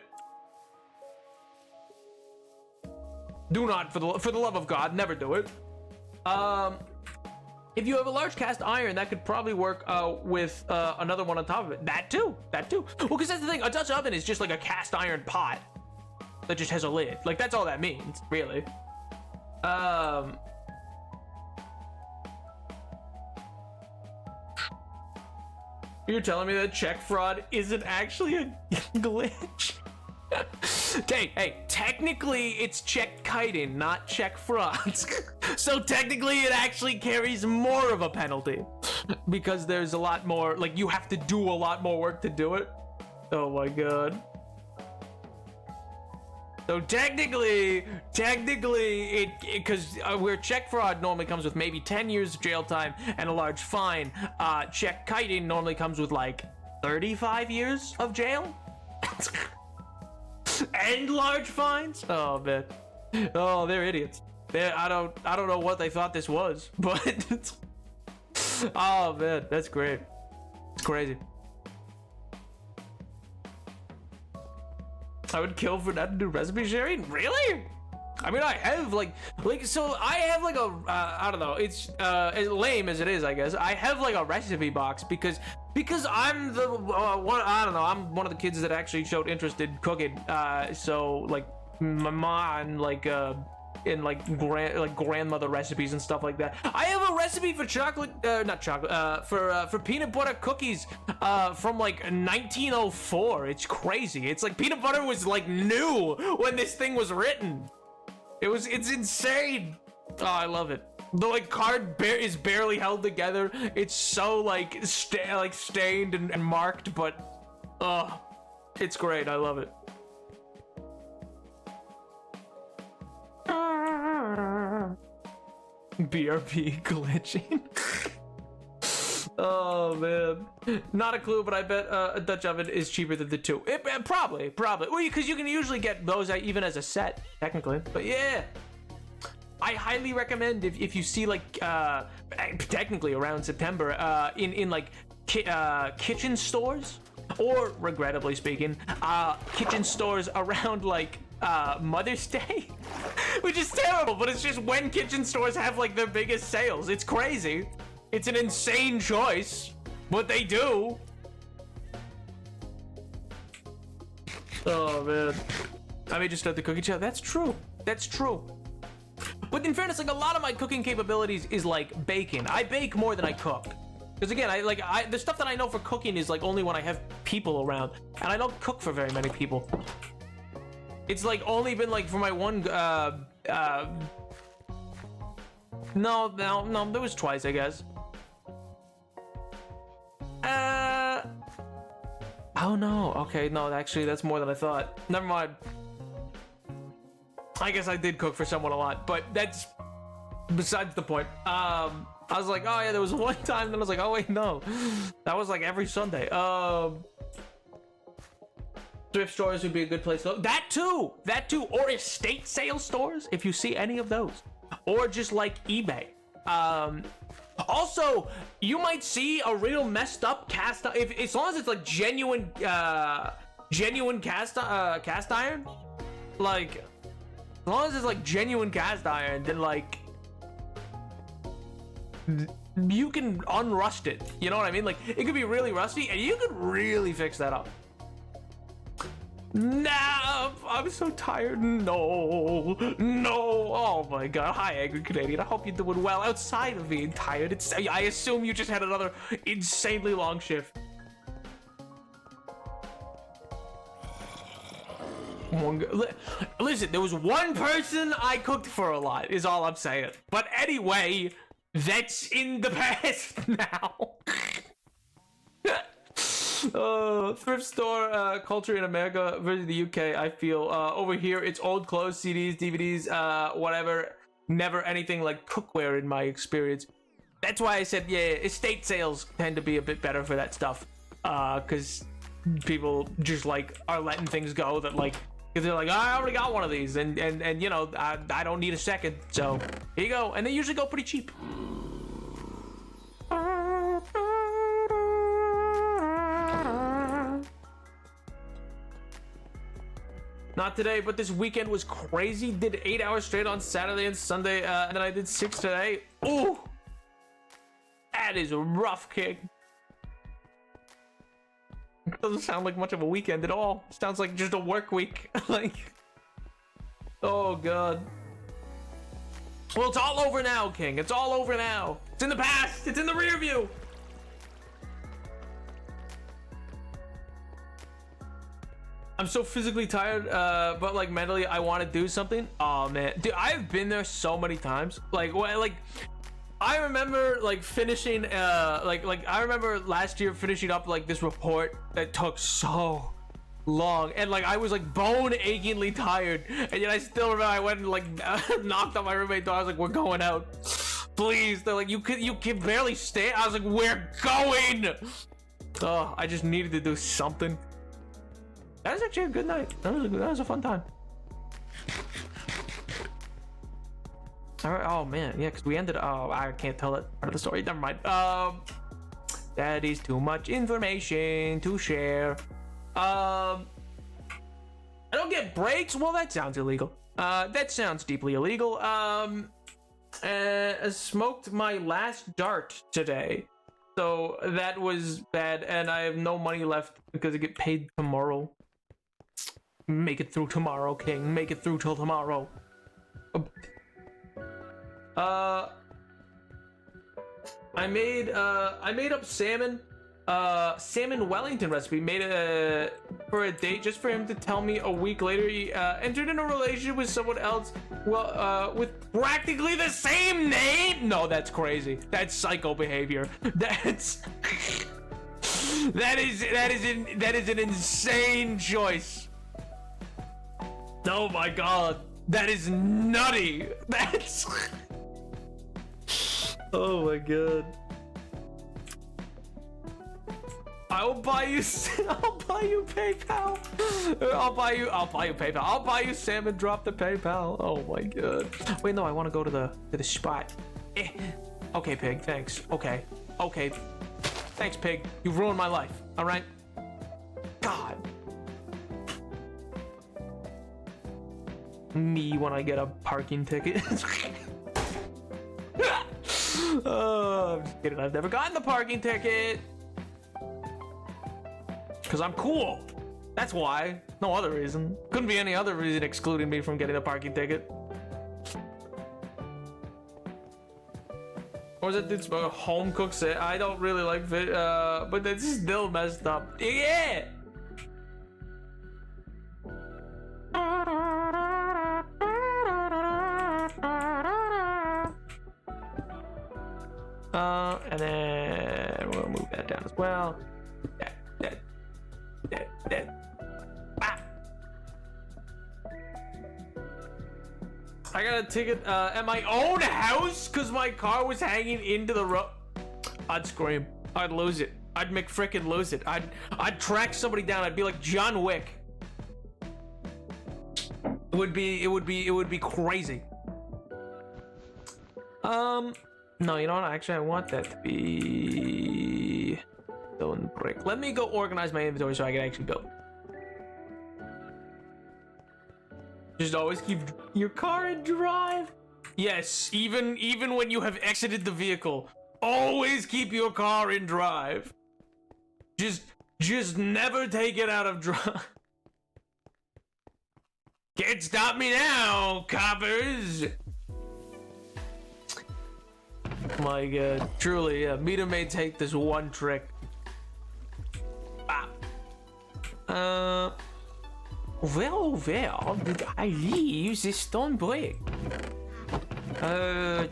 Do not, for the love of God, never do it. If you have a large cast iron, that could probably work with another one on top of it. That too. Well, because that's the thing. A Dutch oven is just like a cast iron pot that just has a lid. Like, that's all that means, really. You're telling me that check fraud isn't actually a glitch? Hey, technically it's check kiting, not check fraud. So technically it actually carries more of a penalty because there's a lot more, like you have to do a lot more work to do it. Oh my god. So technically it because where check fraud normally comes with maybe 10 years of jail time and a large fine, check kiting normally comes with like 35 years of jail. And large fines. Oh man. Oh, they're idiots. I don't know what they thought this was, but oh man, that's great. It's crazy. I would kill for not to do recipe sharing. Really? I mean, I have so I have like a I don't know. It's as lame as it is, I guess. I have like a recipe box because I'm the one. I don't know. I'm one of the kids that actually showed interest in cooking. So like my mom in like grandmother recipes and stuff like that. I have a recipe for chocolate, not chocolate, for peanut butter cookies from like 1904. It's crazy. It's like peanut butter was like new when this thing was written. It's insane. Oh, I love it. The like card is barely held together. It's so like stained and marked, but it's great. I love it. BRB glitching. Oh man, not a clue, but I bet a Dutch oven is cheaper than the two. Probably. Well, because you can usually get those even as a set, technically. But yeah, I highly recommend if you see like technically around September in like kitchen stores, or regrettably speaking, kitchen stores around like Mother's Day, which is terrible, but it's just when kitchen stores have like their biggest sales. It's crazy. It's an insane choice, but they do. Oh man, I may just start the cooking channel. That's true. But in fairness, like a lot of my cooking capabilities is like baking. I bake more than I cook. Because again, the stuff that I know for cooking is like only when I have people around, and I don't cook for very many people. It's like only been like for my one no, there was twice, I guess. Oh no, okay, no, actually that's more than I thought. Never mind. I guess I did cook for someone a lot, but that's besides the point. I was like, oh yeah, there was one time, then I was like, oh wait, no. That was like every Sunday. Thrift stores would be a good place to go. That too, or estate sale stores, if you see any of those. Or just like eBay. Also, you might see a real messed up cast, as long as it's like genuine cast iron. Like, as long as it's like genuine cast iron, then like you can unrust it. You know what I mean? Like, it could be really rusty, and you could really fix that up. Nah, I'm so tired. No. Oh my god. Hi, Angry Canadian. I hope you're doing well outside of being tired. I assume you just had another insanely long shift. Listen, there was one person I cooked for a lot, is all I'm saying. But anyway, that's in the past now. Thrift store culture in America versus the UK. I feel over here it's old clothes, CDs, DVDs, whatever. Never anything like cookware in my experience. That's why I said yeah, estate sales tend to be a bit better for that stuff. Because people just like are letting things go that like, because they're like, I already got one of these, and you know I don't need a second, so here you go, and they usually go pretty cheap. Not today, but this weekend was crazy. Did 8 hours straight on Saturday and Sunday, and then I did 6 today. Ooh, that is a rough kick. It doesn't sound like much of a weekend at all. It sounds like just a work week. Like, oh god. Well, it's all over now, King. It's all over now. It's in the past. It's in the rear view. I'm so physically tired, but like mentally, I want to do something. Oh man, dude, I've been there so many times. Like, I remember like finishing, I remember last year finishing up like this report that took so long, and like I was like bone achingly tired, and yet I still remember I went and like knocked on my roommate door. I was like, "We're going out, please." They're like, "You can barely stay." I was like, "We're going." Oh, I just needed to do something. That was actually a good night. That was a fun time. All right. Oh man, yeah, because we ended. Oh, I can't tell that part of the story. Never mind. That is too much information to share. I don't breaks? Well, that sounds illegal. That sounds deeply illegal. Smoked my last dart today. So that was bad, and I have no money left because I get paid tomorrow. Make it through tomorrow, King. Make it through till tomorrow. I made up salmon Wellington recipe. Made for a date just for him to tell me a week later he entered in a relationship with someone else. Well, with practically the same name. No, that's crazy. That's psycho behavior. That's that is an insane choice. Oh my god, that is nutty. That's oh my god. I'll buy you PayPal. I'll buy you PayPal. I'll buy you salmon. Drop the PayPal. Oh my god. Wait, no, I want to go to the spot. Okay, Pig. Thanks. Okay. Thanks, Pig. You've ruined my life. All right. God. Me when I get a parking ticket. I'm just kidding. I've never gotten the parking ticket. Because I'm cool. That's why. No other reason. Couldn't be any other reason excluding me from getting a parking ticket. Or was it dude's home cooked say? I don't really like fish, but it's still messed up. Yeah! And then we'll move that down as well. I got a ticket at my own house because my car was hanging into the road. I'd scream. I'd lose it. I'd McFrickin' lose it. I'd track somebody down. I'd be like John Wick. It would be crazy. No, you know what? Actually, I want that to be stone brick. Let me go organize my inventory so I can actually go. Just always keep your car in drive. Yes, even when you have exited the vehicle, always keep your car in drive. Just never take it out of drive. Can't stop me now, coppers. My god, truly, yeah. Meter may take this one trick. Where did I leave this stone brick? Oh,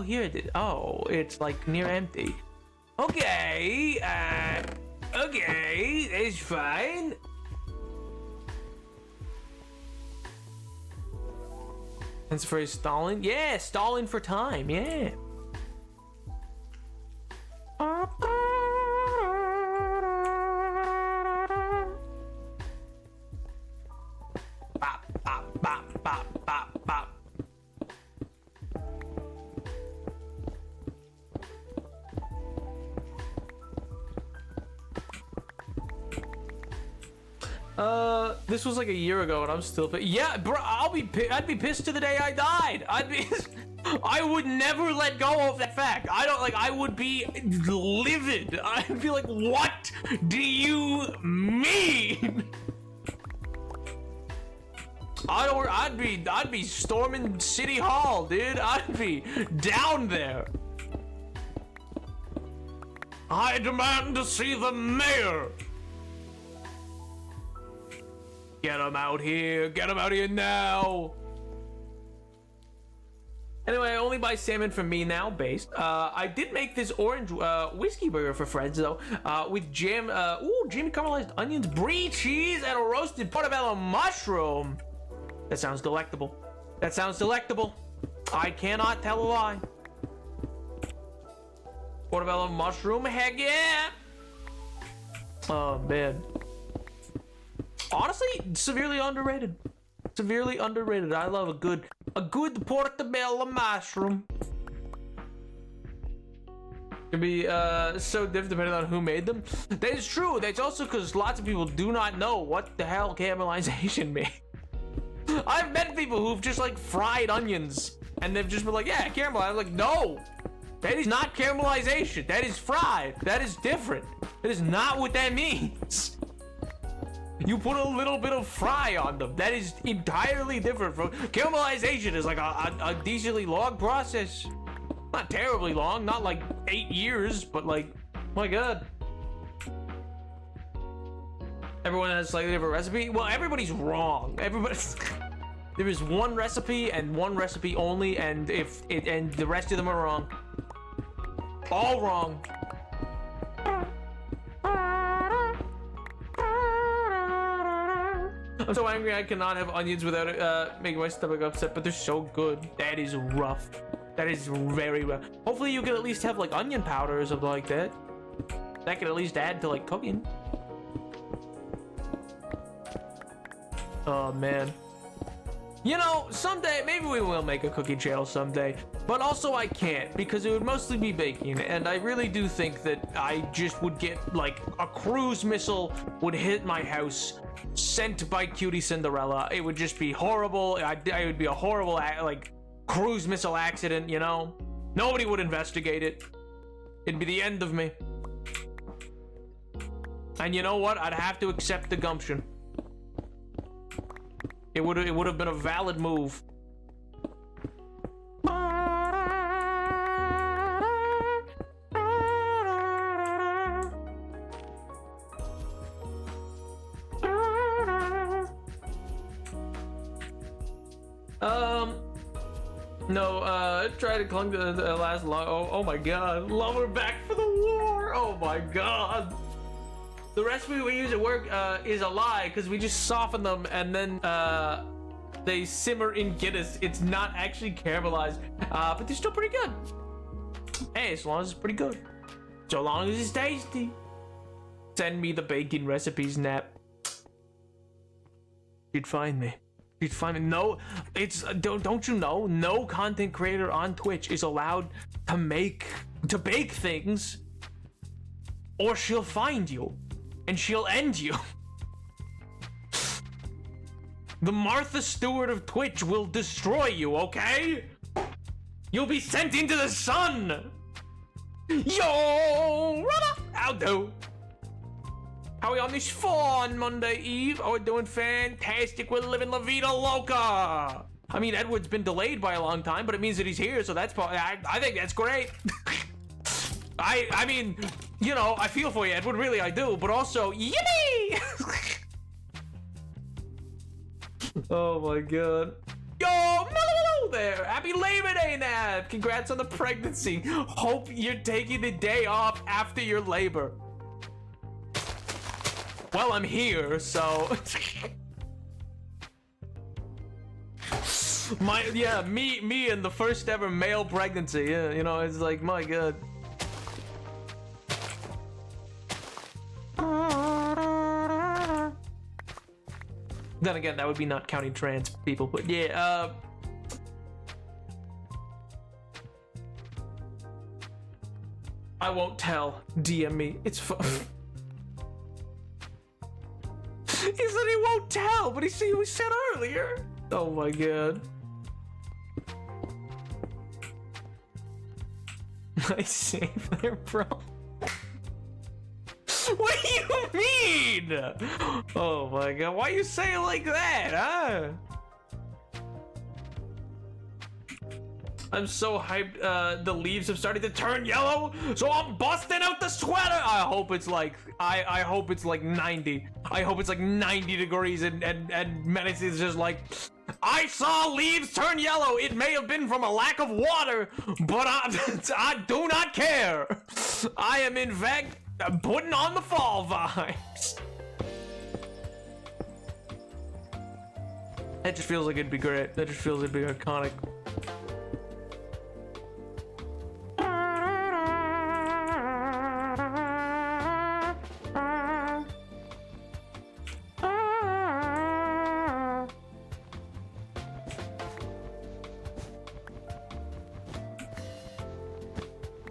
here it is. Oh, it's like near empty. Okay, okay, it's fine. Thanks for stalling. Yeah, stalling for time. Yeah. This was like a year ago, and I'm still. Yeah, bro, I'd be pissed to the day I died. I would never let go of that fact. I would be livid. I'd be like, what do you mean? I'd be storming City Hall, dude. I'd be down there. I demand to see the mayor. Get him out here. Get him out here now. Anyway, I only buy salmon from Me Now based. I did make this orange whiskey burger for friends though, with jam, jammy caramelized onions, brie cheese, and a roasted portobello mushroom. That sounds delectable. That sounds delectable. I cannot tell a lie. Portobello mushroom, heck yeah! Oh man. Honestly, severely underrated. Severely underrated. I love a good portobello mushroom. Can be so different depending on who made them. That is true. That's also because lots of people do not know what the hell caramelization means. I've met people who've just like fried onions and they've just been like, yeah, caramel. I'm like, no, that is not caramelization. That is fried. That is different. That is not what that means. You put a little bit of fry on them. That is entirely different from caramelization. Is like a decently long process. Not terribly long, not like 8 years, but like, my God. Everyone has a slightly different recipe. Well, everybody's wrong. Everybody's. There is one recipe and one recipe only, and and the rest of them are wrong. All wrong. I'm so angry I cannot have onions without making my stomach upset, but they're so good. That is rough. That is very rough. Hopefully you can at least have like onion powder or something like that. That can at least add to like cooking. Oh man. You know, someday, maybe we will make a cooking channel someday, but also I can't because it would mostly be baking, and I really do think that I just would get, like, a cruise missile would hit my house, sent by Cutie Cinderella. It would just be horrible. It would be a horrible, like, cruise missile accident, you know? Nobody would investigate it. It'd be the end of me. And you know what? I'd have to accept the gumption. It would have been a valid move. No, try to clung to the last long. Oh my God, lower back for the war. Oh my God. The recipe we use at work is a lie because we just soften them and then they simmer in Guinness. It's not actually caramelized, but they're still pretty good. Hey, as long as it's pretty good. So long as it's tasty. Send me the baking recipes, Nap. You'd find me. You'd find me. No, it's don't you know? No content creator on Twitch is allowed to bake things, or she'll find you. And she'll end you. The Martha Stewart of Twitch will destroy you, okay? You'll be sent into the sun! Yo! I'll do. How are we on this fun Monday Eve? Oh, we're doing fantastic. We're living La Vida Loca. I mean, Edward's been delayed by a long time, but it means that he's here, so that's probably, I think that's great. I mean, you know, I feel for you, Edward, really I do, but also, yippee! Oh my God. Yo, hello there! Happy Labor Day, Nat! Congrats on the pregnancy. Hope you're taking the day off after your labor. Well, I'm here, so... me and the first ever male pregnancy, yeah, you know, it's like, my God. Then again, that would be not counting trans people, but yeah, I won't tell. DM me. It's fun. He said he won't tell, but he said earlier. Oh my God. Nice save there, bro. What do you mean? Oh my God, why you say it like that, huh? I'm so hyped, the leaves have started to turn yellow, so I'm busting out the sweater. I hope it's like, I hope it's like 90. I hope it's like 90 degrees and Menace is just like, I saw leaves turn yellow. It may have been from a lack of water, but I do not care. I am in fact putting on the fall vibes. That just feels like it'd be great. That just feels like it'd be iconic.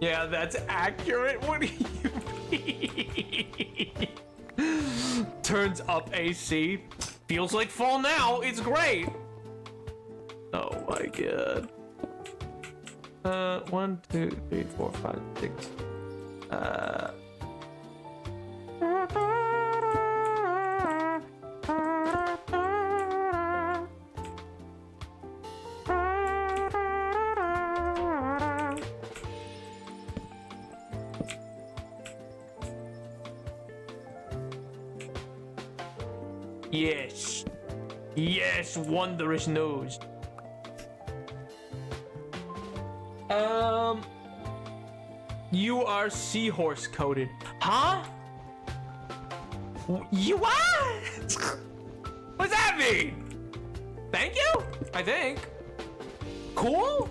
Yeah, that's accurate. What do you mean? Turns up AC. Feels like fall now. It's great. Oh my god. 1, 2, 3, 4, 5, 6. Yes. Yes, wondrous news. You are seahorse coated. Huh? You what? What's that mean? Thank you? I think. Cool?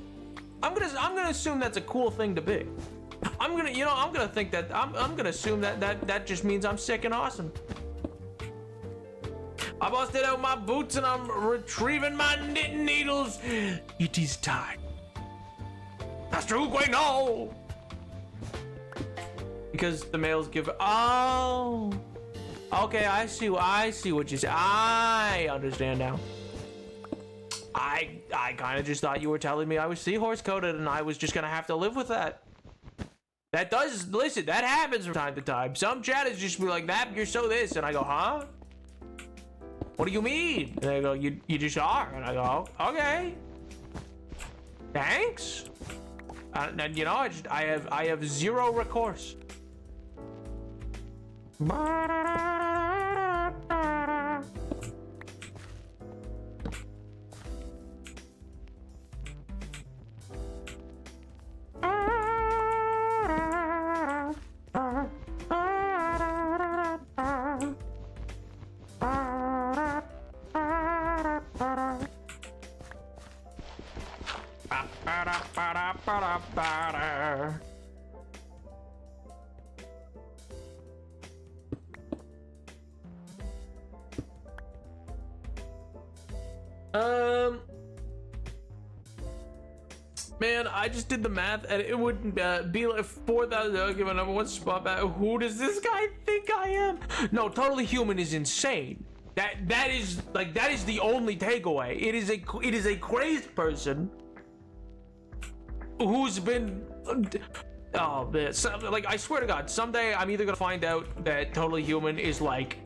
I'm gonna assume that's a cool thing to be. I'm gonna think that I'm gonna assume that just means I'm sick and awesome. I busted out my boots and I'm retrieving my knitting needles. It is time. That's true, Quay, no! Because the males give. Oh, okay. I see what you say. I understand now. I kind of just thought you were telling me I was seahorse coated and I was just gonna have to live with that. That does, listen, that happens from time to time. Some chatters just be like, "That you're so this," and I go, "Huh? What do you mean?" And they go, "You just are," and I go, "Okay, thanks." And you know, I have zero recourse. Man, I just did the math and it would be like 4,000. I'll give a number one spot back. Who does this guy think I am? No, Totally Human is insane. That is the only takeaway. It is a crazed person who's been. Oh man, like I swear to God, someday I'm either gonna find out that Totally Human is like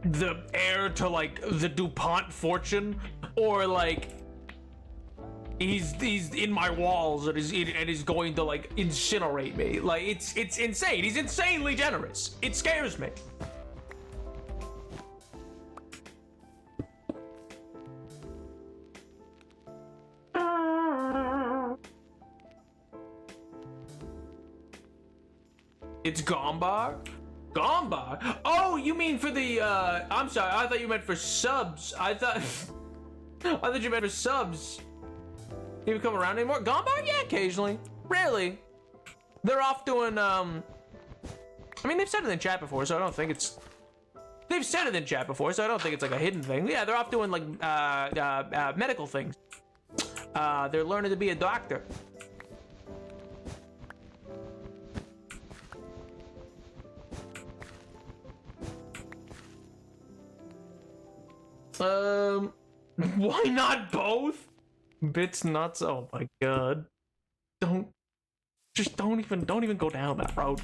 the heir to like the DuPont fortune, or like he's in my walls and is going to like incinerate me. Like it's insane. He's insanely generous. It scares me. It's Gombar? Gombar? Oh, you mean for the, I'm sorry, I thought you meant for subs. I thought you meant for subs. You even come around anymore? Gombar? Yeah, occasionally. Rarely. They're off doing, I mean, they've said it in chat before, so I don't think it's, they've said it in chat before, so I don't think it's like a hidden thing. Yeah, they're off doing like, medical things. They're learning to be a doctor. Why not both? Bits nuts. Oh my god. Don't even go down that road.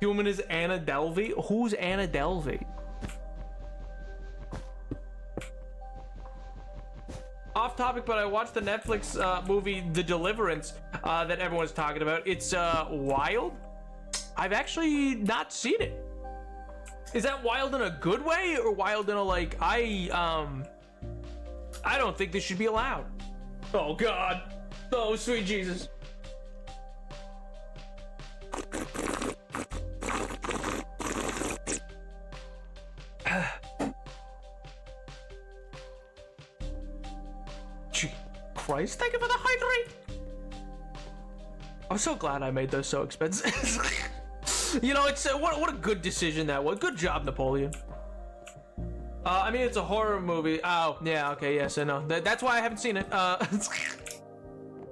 Human is Anna Delvey? Who's Anna Delvey? Off topic, but I watched the Netflix movie The Deliverance that everyone's talking about. It's wild. I've actually not seen it. Is that wild in a good way or wild in a like I don't think this should be allowed. Oh god. Oh sweet Jesus. Gee Christ, thank you for the hydrate. I'm so glad I made those so expensive. You know, it's what a good decision that was. Good job, Napoleon. I mean, it's a horror movie. Oh, yeah, okay, yes, I know. That's why I haven't seen it. I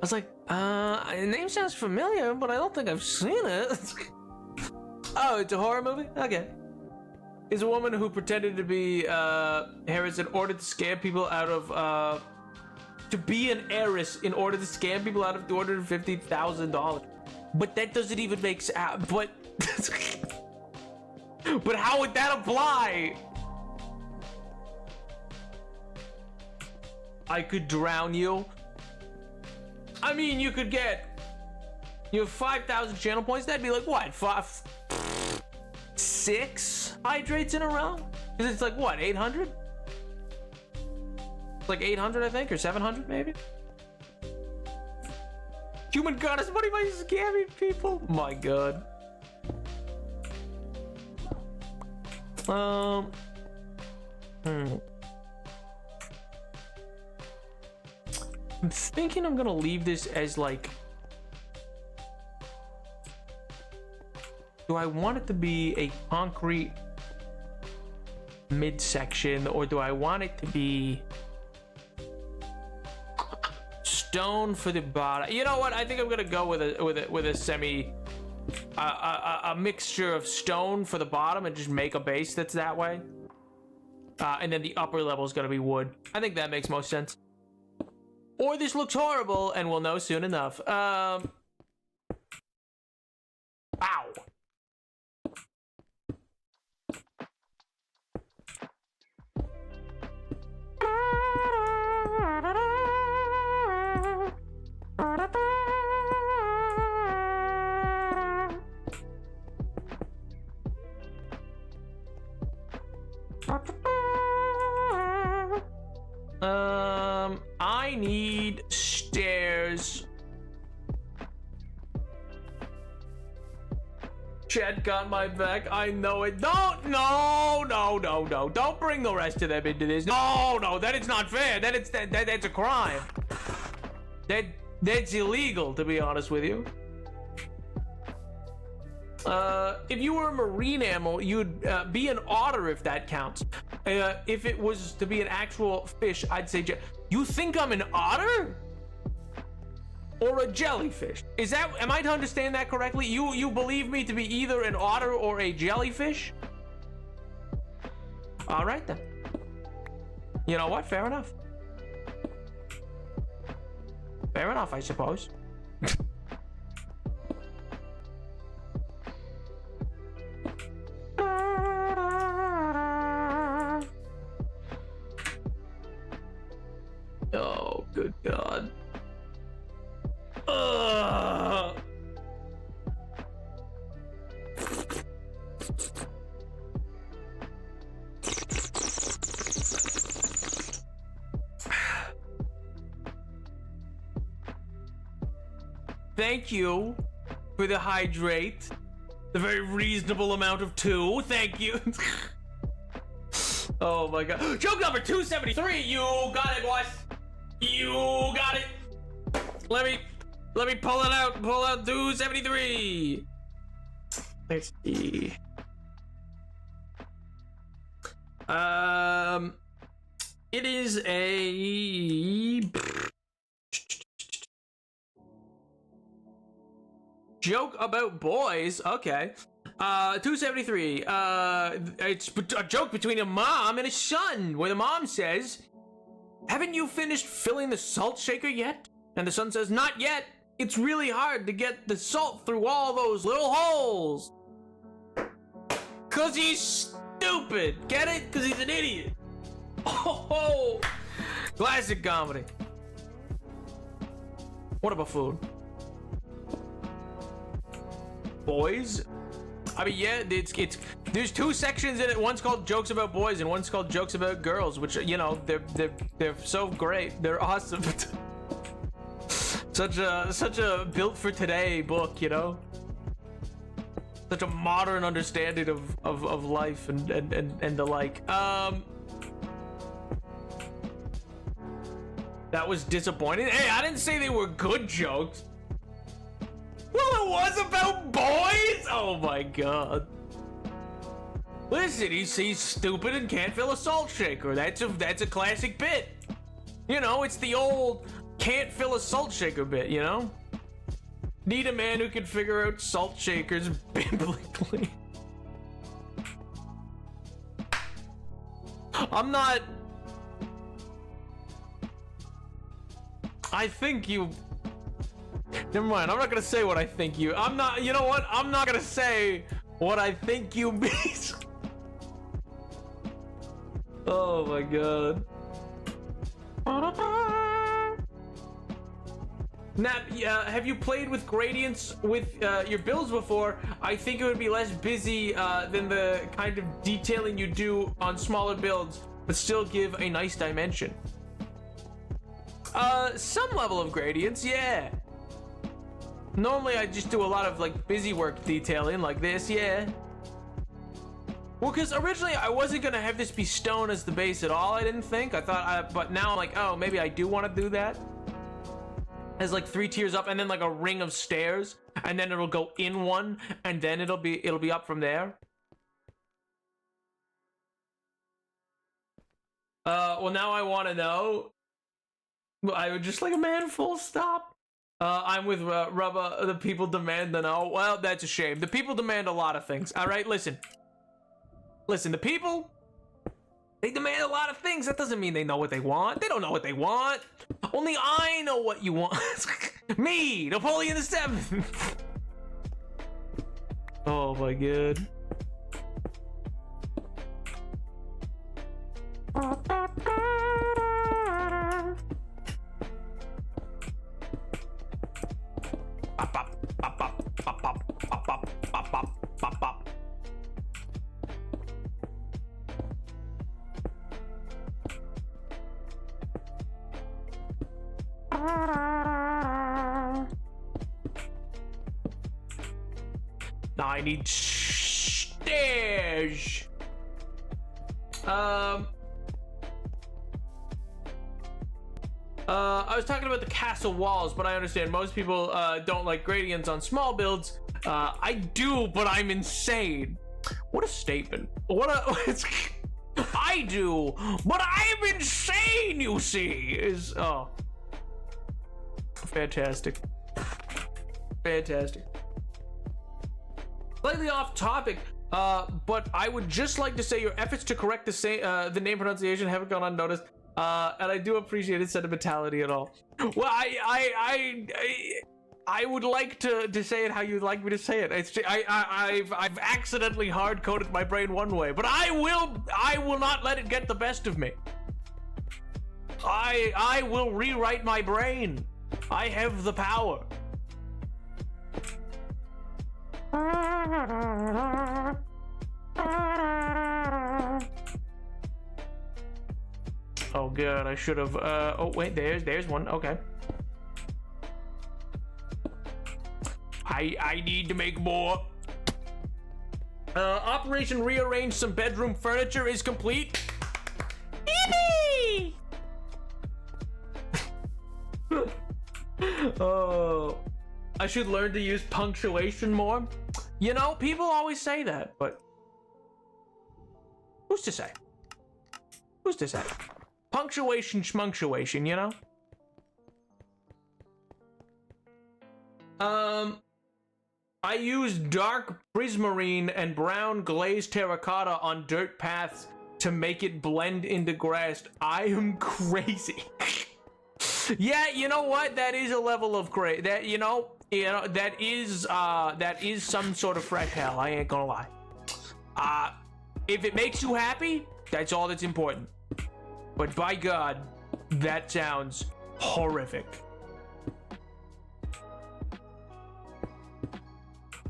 was like, the name sounds familiar, but I don't think I've seen it. Oh, it's a horror movie? Okay. is a woman who pretended to be Harris in order to scam people out of to be an heiress in order to scam people out of $250,000. But that doesn't even make sense. But but how would that apply? I could drown you. I mean, you could get, you have 5,000 channel points. That'd be like what, 6 hydrates in a row? Because it's like what, 800? It's like 800, I think, or 700 maybe. Human goddess money by scamming people. My God. I'm thinking I'm gonna leave this as like, do I want it to be a concrete midsection, or do I want it to be stone for the bottom? You know what? I think I'm gonna go with a semi, a mixture of stone for the bottom and just make a base that's that way. And then the upper level is gonna be wood. I think that makes most sense. Or this looks horrible, and we'll know soon enough. Ow. I need stairs. Chad got my back. I know it. No. Don't bring the rest of them into this. No, that is not fair. That's a crime. That's illegal, to be honest with you. If you were a marine animal, you'd be an otter, if that counts. If it was to be an actual fish, I'd say you think I'm an otter? Or a jellyfish? Is that, am I to understand that correctly? You believe me to be either an otter or a jellyfish? All right then. You know what? Fair enough. Fair enough, I suppose. Oh, good God. Thank you for the hydrate. The very reasonable amount of 2. Thank you. Oh my God. Joke number 273. You got it, boys. You got it. Let me pull it out. Pull out 273. Let's see. It is a joke about boys. Okay. 273. It's a joke between a mom and a son, where the mom says, "Haven't you finished filling the salt shaker yet?" And the son says, "Not yet. It's really hard to get the salt through all those little holes." 'Cause he's stupid. Get it? 'Cause he's an idiot. Oh, classic comedy. What about food? Boys? I mean, yeah, it's there's 2 sections in it. One's called jokes about boys and one's called jokes about girls, which, you know, they're so great. They're awesome. Such a built for today book, you know? Such a modern understanding of life and the like. That was disappointing. Hey, I didn't say they were good jokes. Well, it was about boys? Oh my God. Listen, he's stupid and can't fill a salt shaker. That's a classic bit. You know, it's the old can't fill a salt shaker bit, you know? Need a man who can figure out salt shakers biblically. I'm not... I think you... Never mind, I'm not gonna say what I think you... I'm not... You know what? I'm not gonna say what I think you be. Oh my god. Nap, have you played with gradients with your builds before? I think it would be less busy than the kind of detailing you do on smaller builds, but still give a nice dimension. Some level of gradients, yeah. Normally I just do a lot of like busy work detailing like this, yeah. Well, because originally I wasn't gonna have this be stone as the base at all, I didn't think. I thought, but now I'm like, oh, maybe I do want to do that. Has like 3 tiers up and then like a ring of stairs, and then it'll go in one, and then it'll be up from there. Well, now I want to know. I would just like a man, full stop. I'm with Rubba. The people demand to know. Well, that's a shame. The people demand a lot of things. All right, listen. Listen, the people, they demand a lot of things. That doesn't mean they know what they want. They don't know what they want. Only I know what you want. Me, Napoleon VII. Oh my god. Pop, pop, pop, pop, pop, pop, pop, pop, pop, pop, pop. Now I need stairs. I was talking about the castle walls, but I understand most people don't like gradients on small builds. I do, but I'm insane. What a statement. What a... I do, but I'm insane, you see. Is... Oh. Fantastic. Fantastic. Slightly off topic, but I would just like to say your efforts to correct the name pronunciation haven't gone unnoticed, and I do appreciate its sentimentality and all. Well, I would like to say it how you'd like me to say it. It's I've accidentally hard-coded my brain one way, but I will not let it get the best of me. I will rewrite my brain. I have the power. Oh god, I should have oh wait, there's one. Okay. I need to make more. Operation Rearrange Some Bedroom Furniture is complete. Yippee! Oh, I should learn to use punctuation more. You know, people always say that, but who's to say? Who's to say? Punctuation, schmunctuation, you know? I use dark prismarine and brown glazed terracotta on dirt paths to make it blend into grass. I am crazy. Yeah, you know what? That is a level of crazy. That that is some sort of fresh hell. I ain't gonna lie. If it makes you happy, that's all that's important. But by God, that sounds horrific.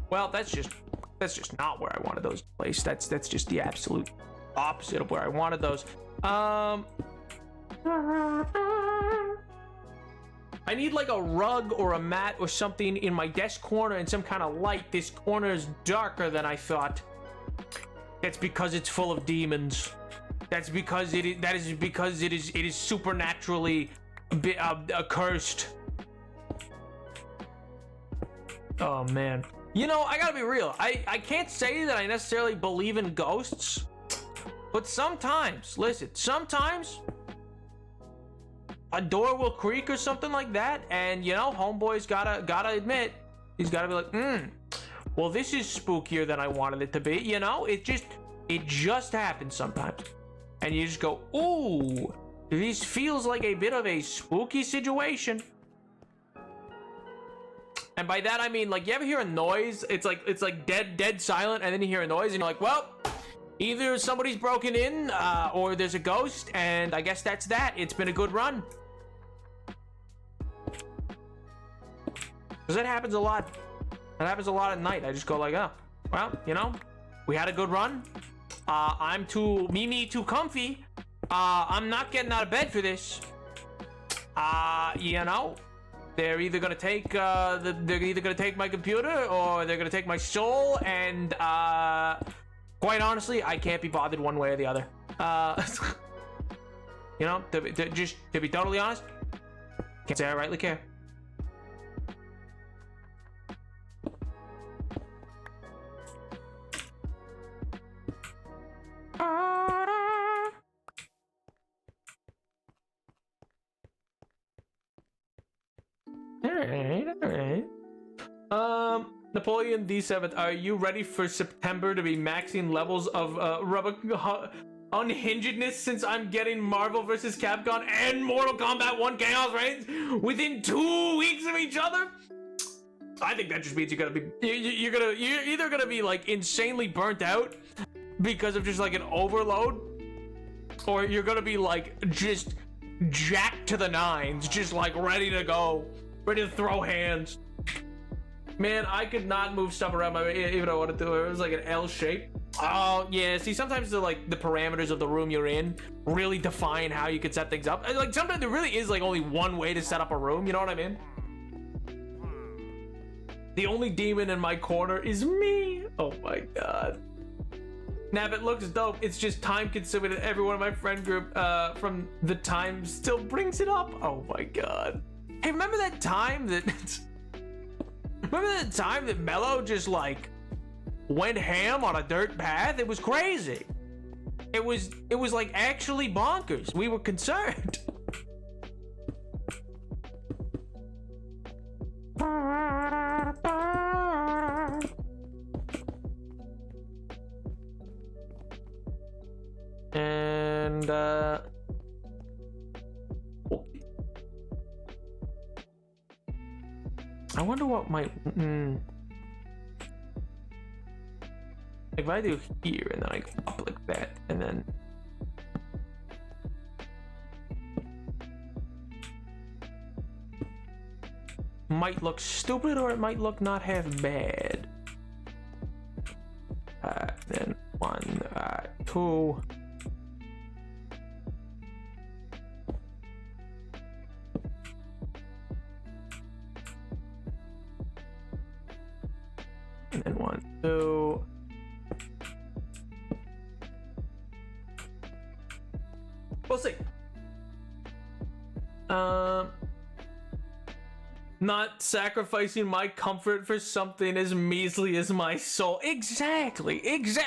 Well, that's just not where I wanted those to place. That's just the absolute opposite of where I wanted those. I need like a rug or a mat or something in my desk corner and some kind of light. This corner is darker than I thought. That's because it's full of demons. That's because it is supernaturally accursed. Oh man. You know, I gotta be real. I can't say that I necessarily believe in ghosts, but sometimes, listen, sometimes a door will creak or something like that, and you know, homeboy's gotta admit, he's gotta be like, well, this is spookier than I wanted it to be. You know, it just happens sometimes, and you just go, ooh, this feels like a bit of a spooky situation. And by that I mean, like, you ever hear a noise? It's like dead silent, and then you hear a noise, and you're like, well, either somebody's broken in, or there's a ghost, and I guess that's that. It's been a good run. Because that happens a lot. That happens a lot at night. I just go like, oh, well, you know, we had a good run. I'm too comfy. I'm not getting out of bed for this. You know, they're either gonna take my computer, or they're gonna take my soul, and quite honestly, I can't be bothered one way or the other. You know, to be totally honest, can't say I rightly care. Alright. Napoleon D7, are you ready for September to be maxing levels of unhingedness, since I'm getting Marvel vs. Capcom and Mortal Kombat 1 Chaos Reigns within 2 weeks of each other? I think that just means you're either gonna be like insanely burnt out because of just like an overload, or you're gonna be like just jacked to the nines, just like ready to go, ready to throw hands. Man, I could not move stuff around my way even if I wanted to. It was like an L shape. Oh yeah, see, sometimes the parameters of the room you're in really define how you could set things up. Like sometimes there really is like only one way to set up a room, you know what I mean? The only demon in my corner is me. Oh my god. Nav, it looks dope. It's just time consuming, and everyone in my friend group from the time still brings it up. Oh my god. Hey, remember that time that Mello just like went ham on a dirt path? It was crazy. It was like actually bonkers. We were concerned. And I wonder what might if I do here and then I go up like that, and then might look stupid, or it might look not half bad. Then 1, 2. And then 1, 2. We'll see. Not sacrificing my comfort for something as measly as my soul. Exactly.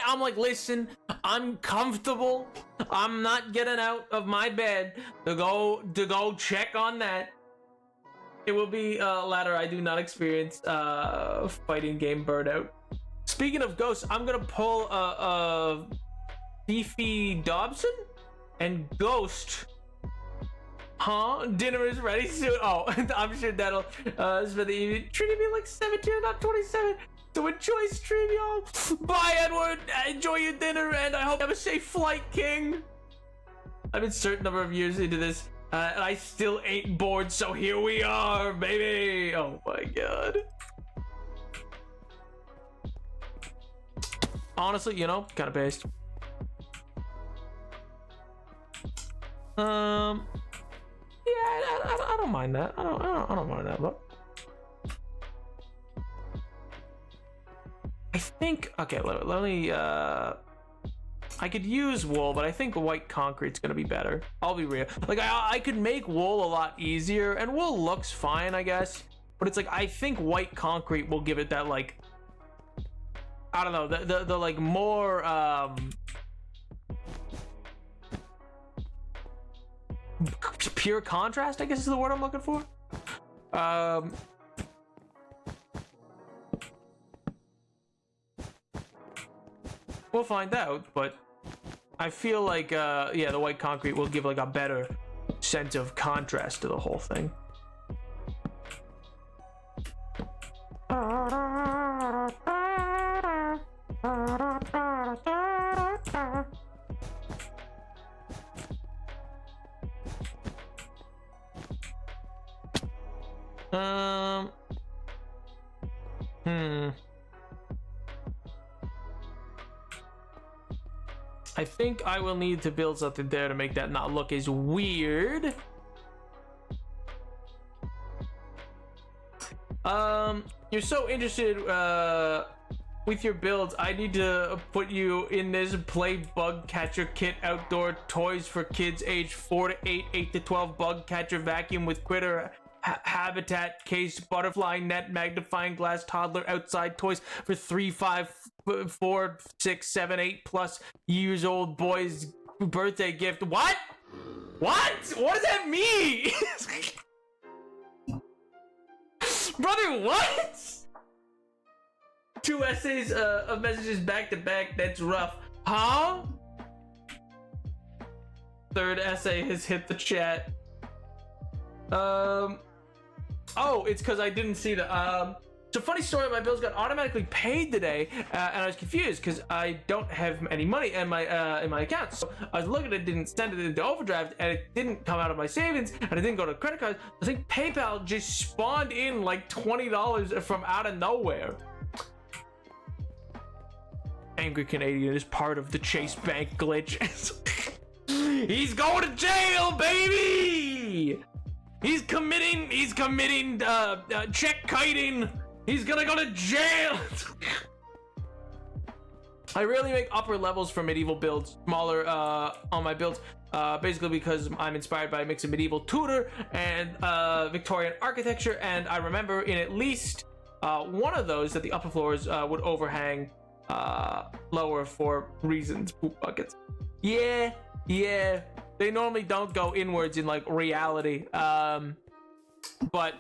I'm like, listen, I'm comfortable. I'm not getting out of my bed to go check on that. It will be latter. I do not experience fighting game burnout. Speaking of ghosts, I'm gonna pull Beefy Dobson and Ghost. Huh? Dinner is ready soon. Oh, I'm sure that'll spend the evening. Treating me like 17, not 27. So enjoy stream, y'all. Bye, Edward. Enjoy your dinner, and I hope you have a safe flight, King. I've been a certain number of years into this, and I still ain't bored, so here we are, baby. Oh my god. Honestly, you know, kind of based. Yeah, I don't mind that. I don't mind that look. I think, okay, let me I could use wool, but I think white concrete's gonna be better. I'll be real. Like I could make wool a lot easier, and wool looks fine, I guess. But it's like I think white concrete will give it that, like, I don't know, the like more pure contrast, I guess is the word I'm looking for. We'll find out, but I feel like, yeah, the white concrete will give like a better sense of contrast to the whole thing. I think I will need to build something there to make that not look as weird. You're so interested with your builds. I need to put you in this play bug catcher kit outdoor toys for kids age 4 to 8, 8 to 12 bug catcher vacuum with critter habitat case, butterfly net, magnifying glass, toddler outside toys for 3, 5, 4, 6, 7, 8 plus years old boys birthday gift. What does that mean? Brother, what? 2 essays of messages back to back. That's rough. Huh? 3rd essay has hit the chat. Oh, it's because I didn't see the it's a funny story. My bills got automatically paid today, and I was confused because I don't have any money in my account. So I was looking at it, didn't send it into overdraft, and it didn't come out of my savings, and it didn't go to credit cards. I think PayPal just spawned in like $20 from out of nowhere. Angry Canadian is part of the Chase Bank glitch. He's going to jail, baby. He's committing check kiting. He's gonna go to jail. I rarely make upper levels for medieval builds, smaller on my builds, basically because I'm inspired by a mix of medieval Tudor and Victorian architecture, and I remember in at least one of those that the upper floors would overhang lower for reasons. Poop buckets. Yeah. They normally don't go inwards in like reality, but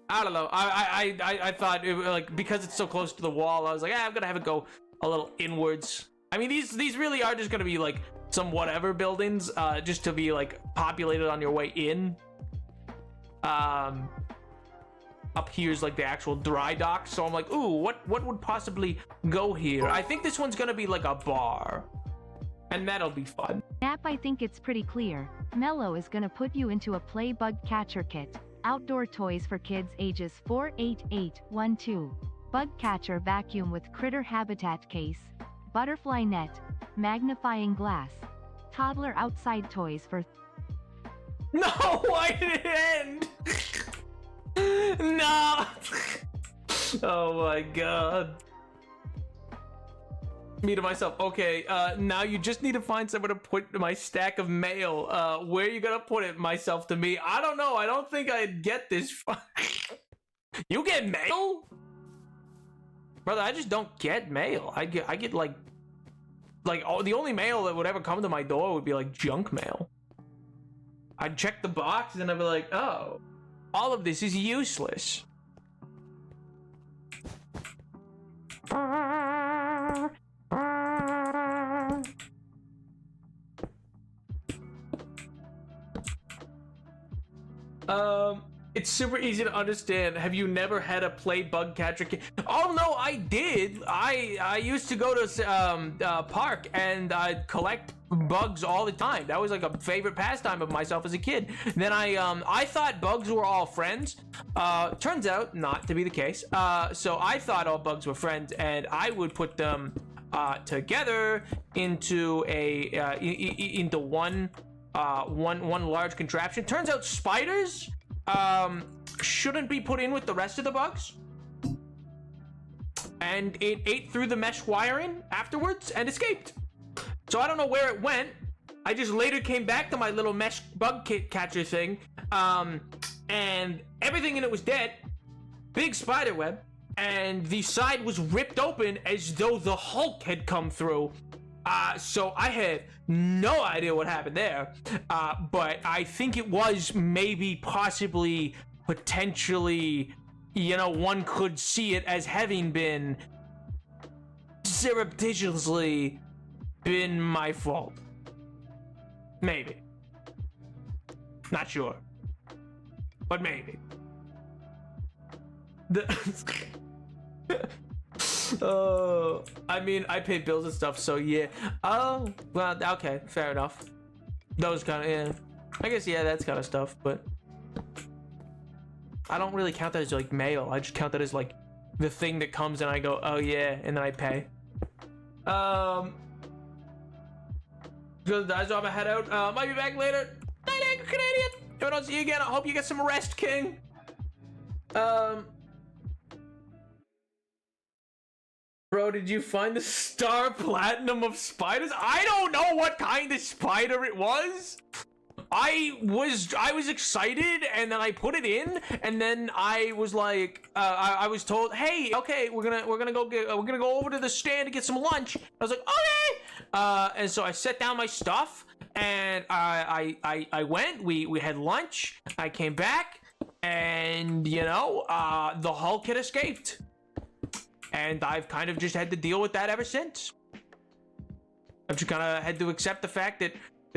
I don't know. I thought it, like, because it's so close to the wall, I was like, I'm gonna have it go a little inwards. I mean, these really are just gonna be like some whatever buildings, just to be like populated on your way in. Up here's like the actual dry dock, so I'm like, ooh, what would possibly go here? I think this one's gonna be like a bar, and that'll be fun. Nap, I think it's pretty clear. Mello is gonna put you into a play bug catcher kit. Outdoor toys for kids ages 4, 8, 8, 1, 2. Bug catcher vacuum with critter habitat case. Butterfly net. Magnifying glass. Toddler outside toys for... No, why did it end? No. Oh my god. Me to myself, okay, now you just need to find somewhere to put my stack of mail. Where are you gonna put it? Myself to me? I don't know. I don't think I'd get this far. You get mail? Brother, I just don't get mail. I get like the only mail that would ever come to my door would be like junk mail. I'd check the box and I'd be like, oh, all of this is useless. It's super easy to understand. Have you never had a play bug catcher kit? Oh no, I did. I used to go to park and I'd collect bugs all the time. That was like a favorite pastime of myself as a kid. Then I thought bugs were all friends. Turns out not to be the case. So I thought all bugs were friends, and I would put them together into into one large contraption. Turns out spiders shouldn't be put in with the rest of the bugs, and it ate through the mesh wiring afterwards and escaped. So I don't know where it went. I just later came back to my little mesh bug catcher thing, and everything in it was dead. Big spider web, and the side was ripped open as though the Hulk had come through. So I had no idea what happened there, but I think it was maybe, possibly, potentially, you know, one could see it as having been surreptitiously been my fault. Maybe. Not sure. But maybe. I mean, I pay bills and stuff, so yeah. Oh, well, okay, fair enough. Those kind of, yeah. I guess, yeah, that's kind of stuff, but I don't really count that as like mail. I just count that as like the thing that comes and I go, oh yeah, and then I pay. Good, guys, I'm gonna head out. Might be back later. Night, Angry Canadian. If I don't see you again, I hope you get some rest, King. Bro, did you find the Star Platinum of spiders? I don't know what kind of spider it was. I was excited, and then I put it in, and then I was like, I was told, hey, okay, we're gonna go over to the stand to get some lunch. I was like, okay, and so I set down my stuff, and I went. We had lunch. I came back, and you know, the Hulk had escaped, and I've kind of just had to deal with that ever since. I've just kind of had to accept the fact that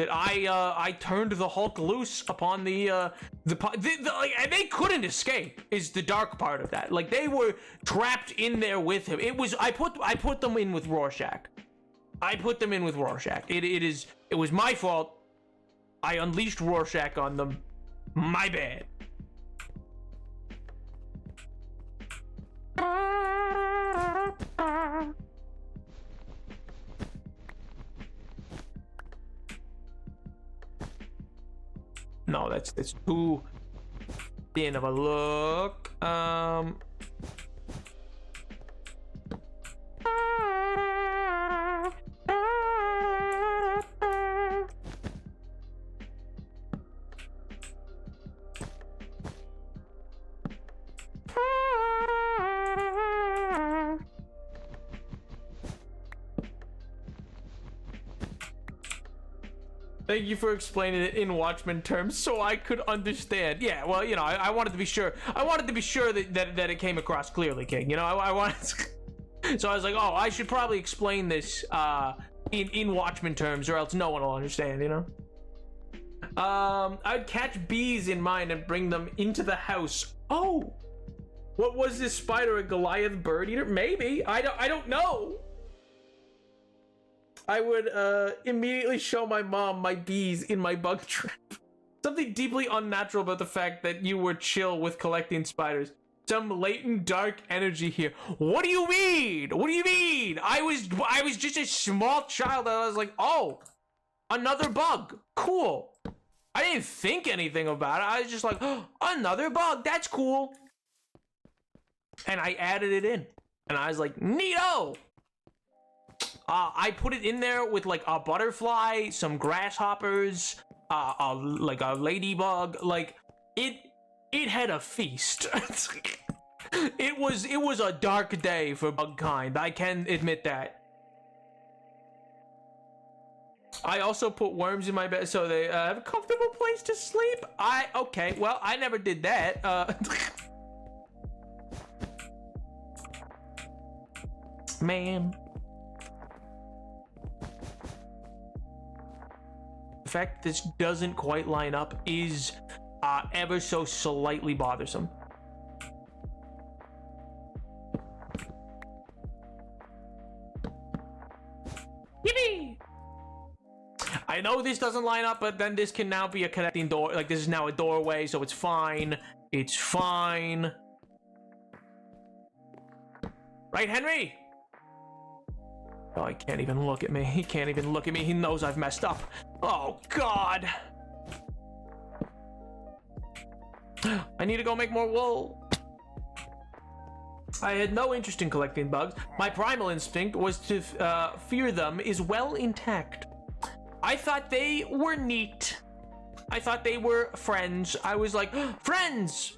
I turned the Hulk loose upon and they couldn't escape is the dark part of that. Like, they were trapped in there with him. It was I put them in with Rorschach. It was my fault. I unleashed Rorschach on them. My bad. No, that's too thin of a look. Thank you for explaining it in Watchmen terms so I could understand. Yeah, well, you know, I wanted to be sure. I wanted to be sure that it came across clearly, King. You know, I wanted to... So I was like, oh, I should probably explain this in Watchmen terms, or else no one will understand, you know? I'd catch bees in mine and bring them into the house. Oh! What was this spider, a Goliath bird eater? Maybe. I don't know. I would immediately show my mom my bees in my bug trap. Something deeply unnatural about the fact that you were chill with collecting spiders. Some latent dark energy here. What do you mean? What do you mean? I was just a small child and I was like, oh, another bug. Cool. I didn't think anything about it. I was just like, oh, another bug. That's cool. And I added it in. And I was like, neato. I put it in there with like a butterfly, some grasshoppers, like a ladybug. Like it had a feast. It was a dark day for bug kind. I can admit that. I also put worms in my bed so they have a comfortable place to sleep. Okay, well, I never did that. Man. The fact this doesn't quite line up is ever so slightly bothersome. Yippee! I know this doesn't line up, but then this can now be a connecting door. Like, this is now a doorway, so it's fine. It's fine. Right, Henry? Oh, he can't even look at me. He can't even look at me. He knows I've messed up. Oh, God. I need to go make more wool. I had no interest in collecting bugs. My primal instinct was to fear them is well intact. I thought they were neat. I thought they were friends. I was like, friends!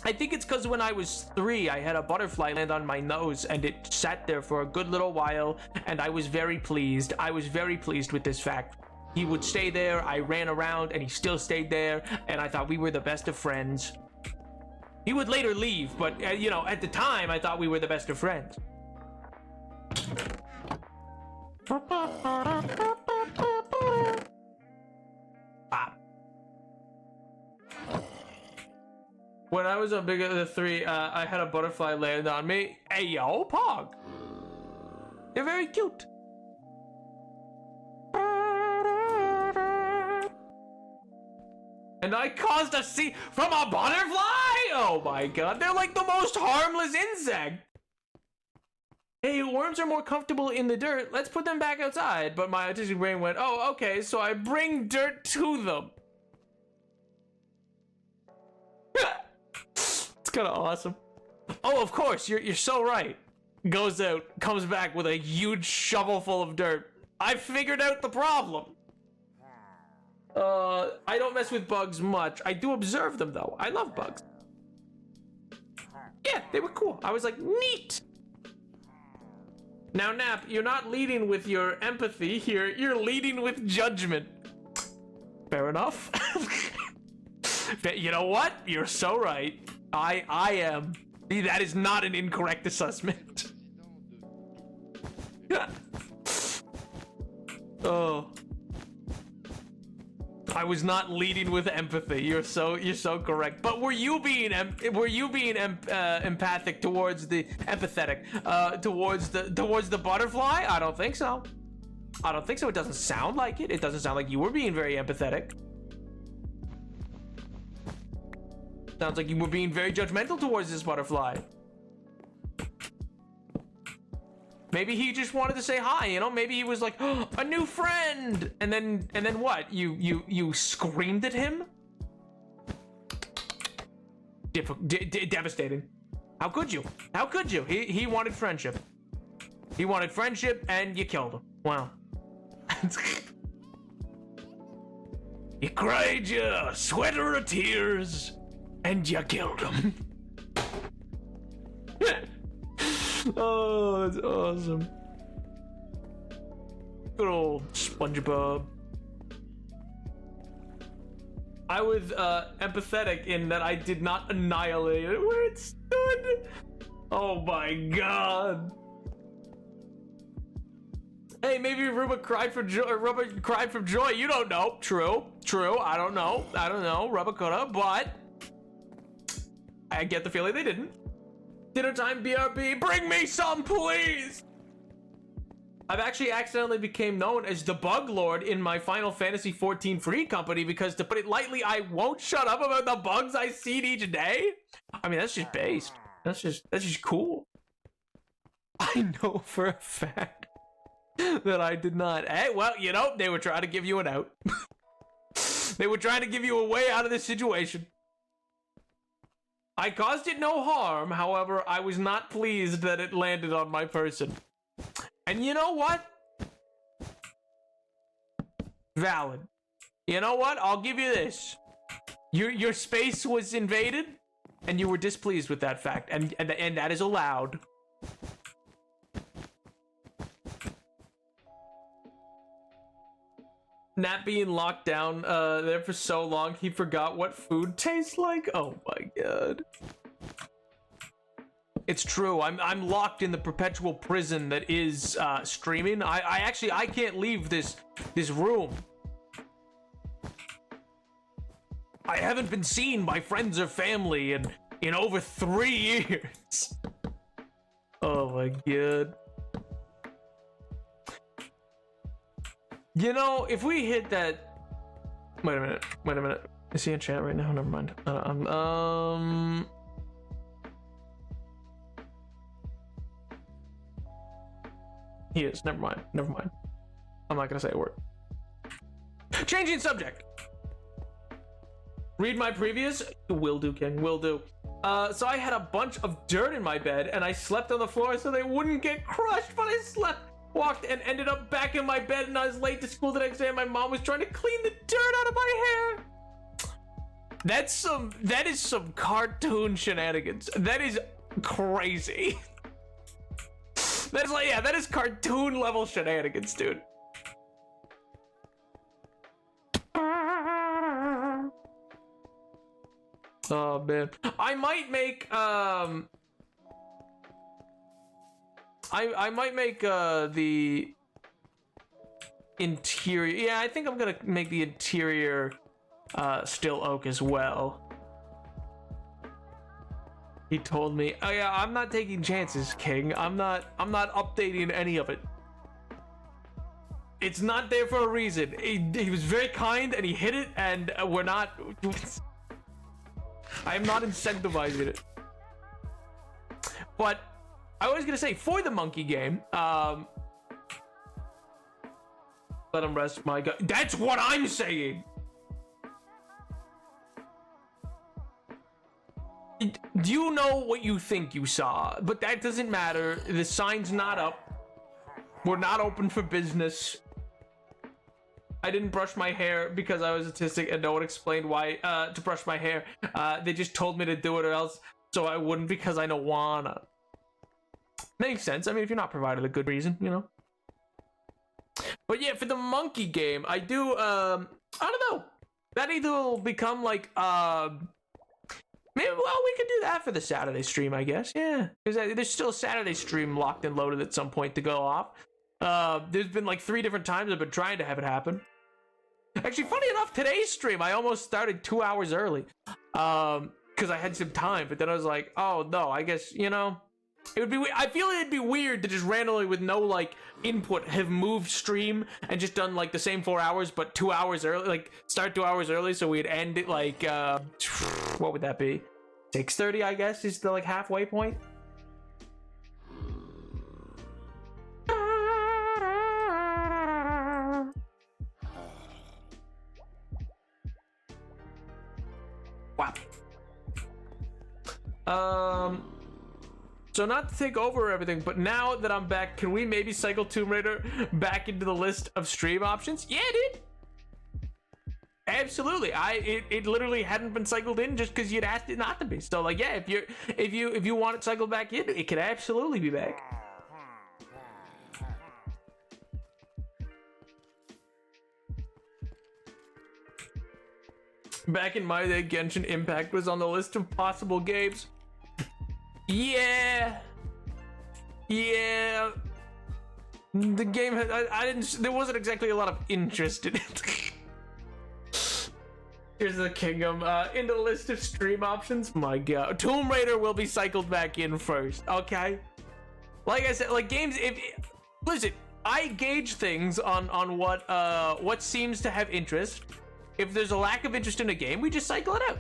I think it's because when I was 3, I had a butterfly land on my nose and it sat there for a good little while, and I was very pleased. I was very pleased with this fact. He would stay there, I ran around, and he still stayed there, and I thought we were the best of friends. He would later leave, but, you know, at the time, I thought we were the best of friends. Ah. When I was a big of the three, I had a butterfly land on me. Hey, yo, Pog. They're very cute. And I caused a scene from a butterfly? Oh my god, they're like the most harmless insect. Hey, worms are more comfortable in the dirt. Let's put them back outside. But my autistic brain went, oh, okay, so I bring dirt to them. It's kind of awesome. Oh, of course, you're so right. Goes out, comes back with a huge shovel full of dirt. I figured out the problem. I don't mess with bugs much. I do observe them though. I love bugs. Yeah, they were cool. I was like, neat. Now, Nap, you're not leading with your empathy here. You're leading with judgment. Fair enough. You know what? You're so right. I am. That is not an incorrect assessment. Oh. I was not leading with empathy. You're so correct. But were you being empathic towards the towards the butterfly? I don't think so. I don't think so. It doesn't sound like it. It doesn't sound like you were being very empathetic. Sounds like you were being very judgmental towards this butterfly. Maybe he just wanted to say hi, you know? Maybe he was like, oh, a new friend! And then what? You screamed at him? Devastating. How could you? How could you? He wanted friendship. He wanted friendship and you killed him. Wow. You cried your sweater of tears and you killed him. Oh, that's awesome. Good old SpongeBob. I was empathetic in that I did not annihilate it where it stood. Oh my god. Hey, maybe Ruba cried for joy. Ruba cried from joy. You don't know. True. I don't know. Ruba coulda, but I get the feeling they didn't. Dinner time, BRB. Bring me some, please. I've actually accidentally became known as the Bug Lord in my Final Fantasy XIV free company because, to put it lightly, I won't shut up about the bugs I see each day. I mean, that's just based. That's just cool. I know for a fact that I did not. Hey, well, you know, they were trying to give you an out. They were trying to give you a way out of this situation. I caused it no harm, however, I was not pleased that it landed on my person. And you know what? Valid. You know what? I'll give you this. Your space was invaded, and you were displeased with that fact, and that is allowed. Nat being locked down there for so long, he forgot what food tastes like. Oh my god. It's true. I'm locked in the perpetual prison that is streaming. I can't leave this room. I haven't been seen by friends or family in over 3 years. Oh my god. You know, if we hit that... Wait a minute. Is he in chat right now? Never mind. He is. Never mind. I'm not gonna say a word. Changing subject. Read my previous... Will do, King. Will do. So I had a bunch of dirt in my bed, and I slept on the floor so they wouldn't get crushed, but I walked and ended up back in my bed, and I was late to school the next day, and my mom was trying to clean the dirt out of my hair. That is some cartoon shenanigans. That is crazy. That's like, yeah, that is cartoon level shenanigans, dude. Oh man, I might make I might make the interior. Yeah, I think I'm gonna make the interior still oak as well. He told me, oh yeah, I'm not taking chances, King. I'm not updating any of it. It's not there for a reason. He was very kind and he hit it, and we're not. I am not incentivizing it. But I was gonna say, for the monkey game, let him rest my gut. That's what I'm saying. Do you know what you think you saw? But that doesn't matter. The sign's not up. We're not open for business. I didn't brush my hair because I was autistic and no one explained why to brush my hair. They just told me to do it or else, so I wouldn't because I don't wanna. Makes sense. I mean, if you're not provided a good reason, you know. But yeah, for the monkey game, I do, I don't know. That either will become like, maybe, well, we could do that for the Saturday stream, I guess. Yeah, because there's still a Saturday stream locked and loaded at some point to go off. There's been like 3 different times I've been trying to have it happen. Actually, funny enough, today's stream, I almost started 2 hours early. Because I had some time, but then I was like, oh no, I guess, you know, it would be, I feel it'd be weird to just randomly with no like input have moved stream and just done like the same 4 hours, but 2 hours early, like start 2 hours early. So we'd end it like, what would that be? 6:30, I guess, is the like halfway point. Wow. So not to take over everything, but now that I'm back, can we maybe cycle Tomb Raider back into the list of stream options? Yeah, dude. Absolutely. It literally hadn't been cycled in just because you'd asked it not to be. So like, yeah, if you want it cycled back in, it could absolutely be back. Back in my day, Genshin Impact was on the list of possible games. Yeah. The game had, I didn't, there wasn't exactly a lot of interest in it. Here's the Kingdom in the list of stream options. My god, Tomb Raider will be cycled back in first. Okay, like I said, like games, if listen, I gauge things on what seems to have interest. If there's a lack of interest in a game, we just cycle it out.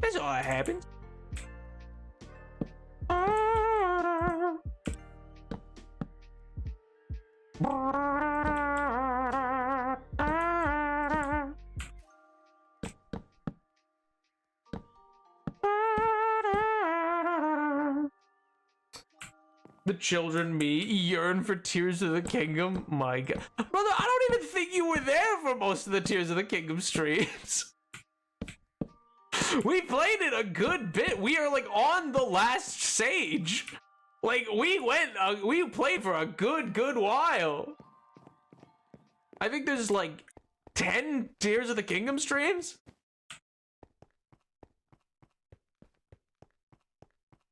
That's all that happens. The children, me, yearn for Tears of the Kingdom. My god. Brother, I don't even think you were there for most of the Tears of the Kingdom streams. We played it a good bit. We are like on the last sage. Like we played for a good while. I think there's like 10 Tears of the Kingdom streams.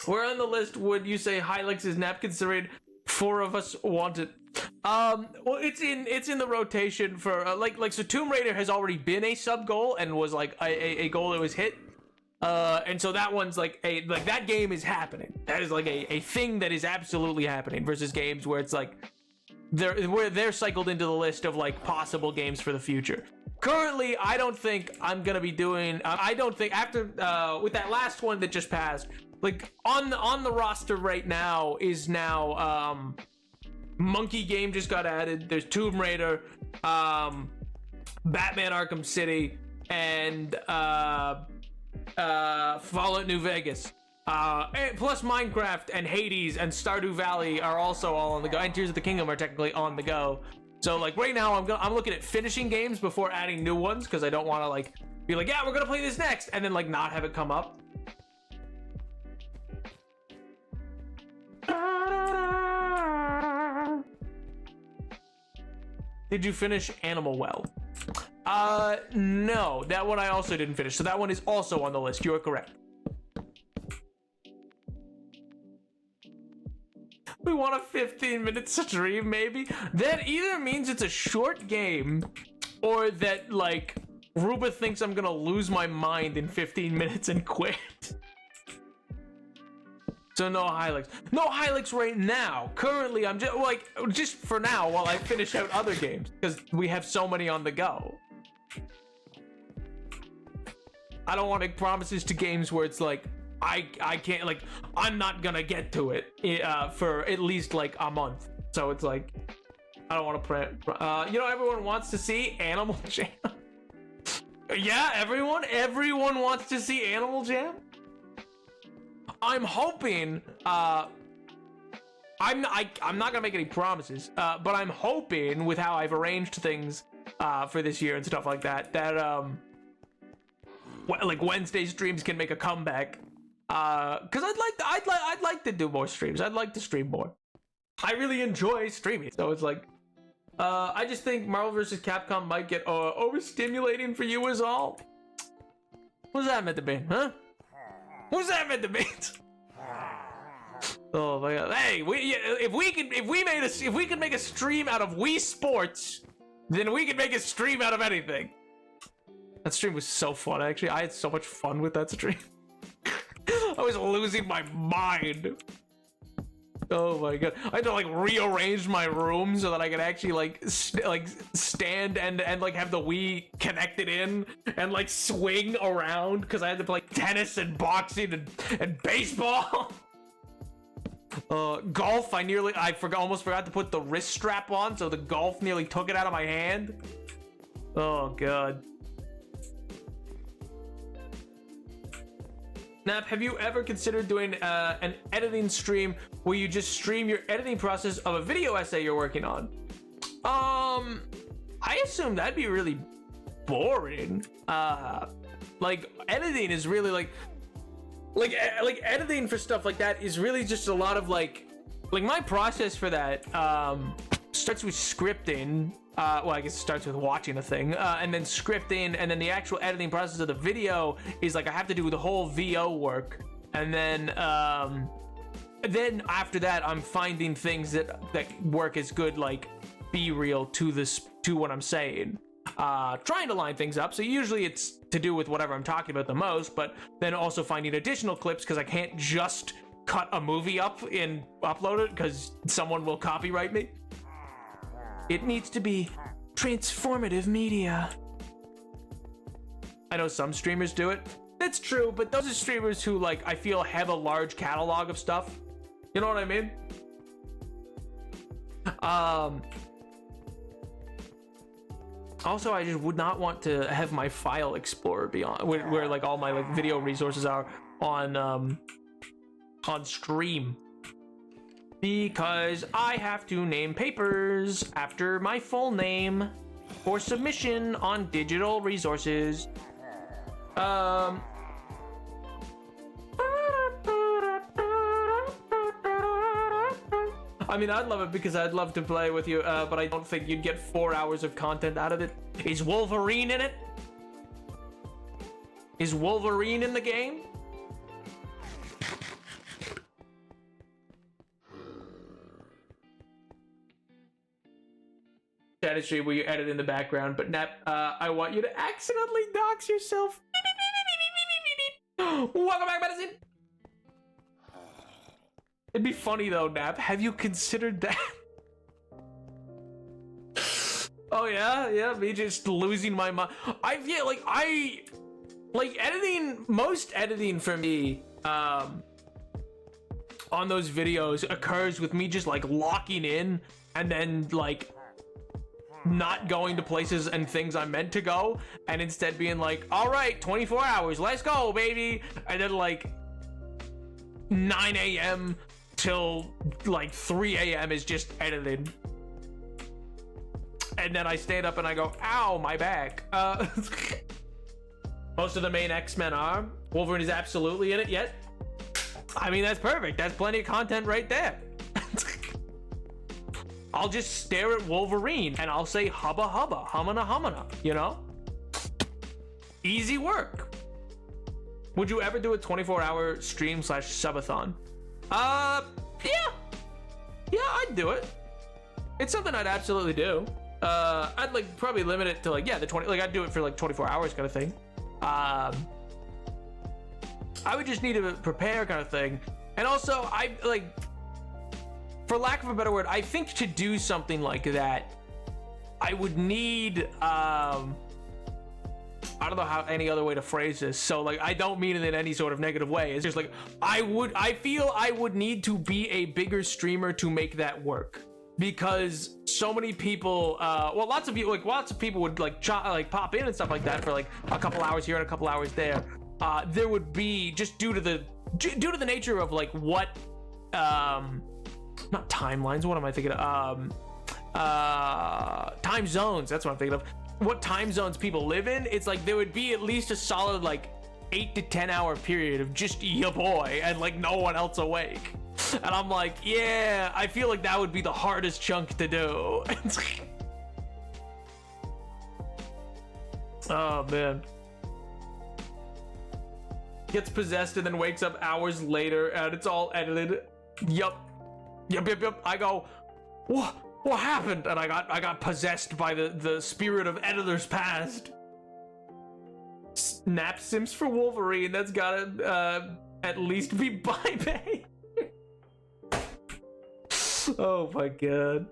Where on the list would you say Hylix's nap, considering 4 of us want it? Well, it's in the rotation for like so Tomb Raider has already been a sub goal and was like a goal that was hit. And so that one's like that game is happening. That is like a thing that is absolutely happening versus games where it's like they're cycled into the list of like possible games for the future. Currently, I don't think I'm gonna be doing. I don't think after with that last one that just passed, like on the roster right now is now Monkey Game just got added. There's Tomb Raider, Batman Arkham City, and Fallout New Vegas. Plus Minecraft and Hades and Stardew Valley are also all on the go, and Tears of the Kingdom are technically on the go. So like right now I'm looking at finishing games before adding new ones because I don't want to like be like, yeah, we're gonna play this next and then like not have it come up. Did you finish Animal Well? No, that one I also didn't finish. So that one is also on the list. You are correct. We want a 15-minute stream, maybe? That either means it's a short game, or that, like, Ruba thinks I'm gonna lose my mind in 15 minutes and quit. So no Hylics. No Hylics right now. Currently, I'm just, like, just for now while I finish out other games, because we have so many on the go. I don't want to make promises to games where it's like, I can't, like, I'm not gonna get to it for at least like a month. So it's like, I don't want to you know, everyone wants to see Animal Jam. Yeah, everyone wants to see Animal Jam. I'm hoping, I'm not gonna make any promises, but I'm hoping with how I've arranged things for this year and stuff like that, that like Wednesday streams can make a comeback. Because I'd like to do more streams. I'd like to stream more. I really enjoy streaming, so it's like, I just think Marvel vs. Capcom might get overstimulating for you is all. What's that meant to be, huh? What's that meant to be? Oh my god! Hey, if we could make a stream out of Wii Sports, then we could make a stream out of anything. That stream was so fun. Actually, I had so much fun with that stream. I was losing my mind. Oh my god! I had to like rearrange my room so that I could actually like stand and like have the Wii connected in and like swing around because I had to play tennis and boxing and baseball. Golf. Almost forgot to put the wrist strap on, so the golf nearly took it out of my hand. Oh god. Nap, have you ever considered doing an editing stream where you just stream your editing process of a video essay you're working on? I assume that'd be really boring. Like editing is really like editing for stuff like that is really just a lot of like my process for that starts with scripting. Well, I guess it starts with watching a thing, and then scripting, and then the actual editing process of the video is like I have to do the whole VO work, and then after that I'm finding things that work as good like B-reel to what I'm saying, trying to line things up. So usually it's to do with whatever I'm talking about the most, but then also finding additional clips because I can't just cut a movie up and upload it because someone will copyright me. It needs to be transformative media. I know some streamers do it. That's true, but those are streamers who, like, I feel have a large catalog of stuff. You know what I mean? Also, I just would not want to have my file explorer be on where like all my like video resources are on stream. Because I have to name papers after my full name for submission on digital resources. I mean, I'd love it because I'd love to play with you, but I don't think you'd get 4 hours of content out of it. Is Wolverine in it? Is Wolverine in the game? Chat stream where you edit in the background, but Nap, I want you to accidentally dox yourself. Welcome back, Medicine. It'd be funny though, Nap. Have you considered that? Oh yeah, me just losing my mind. Most editing for me, on those videos occurs with me just like locking in and then like not going to places and things I'm meant to go, and instead being like, all right, 24 hours, let's go, baby. And then like 9 a.m. till like 3 a.m. is just editing. And then I stand up and I go, ow, my back. Most of the main X-Men are. Wolverine is absolutely in it yet. I mean, that's perfect. That's plenty of content right there. I'll just stare at Wolverine and I'll say hubba hubba, humana humana, you know? Easy work. Would you ever do a 24-hour stream / subathon? Yeah. Yeah, I'd do it. It's something I'd absolutely do. I'd like probably limit it to like, yeah, the 20, like I'd do it for like 24 hours kind of thing. I would just need to prepare kind of thing. And also I like, for lack of a better word, I think to do something like that, I would need, I don't know how any other way to phrase this. So like, I don't mean it in any sort of negative way. It's just like, I feel I would need to be a bigger streamer to make that work. Because so many people, well, lots of people would like pop in and stuff like that for like a couple hours here and a couple hours there. There would be, just due to the nature of like what, not timelines, what am I thinking of? Time zones, that's what I'm thinking of. What time zones people live in, it's like there would be at least a solid like 8 to 10 hour period of just your boy and like no one else awake. And I'm like, yeah, I feel like that would be the hardest chunk to do. Oh man. Gets possessed and then wakes up hours later and it's all edited. Yup. I go, what happened? And I got possessed by the spirit of editors past. Snap Sims for Wolverine. That's gotta at least be by Bay. Oh my god.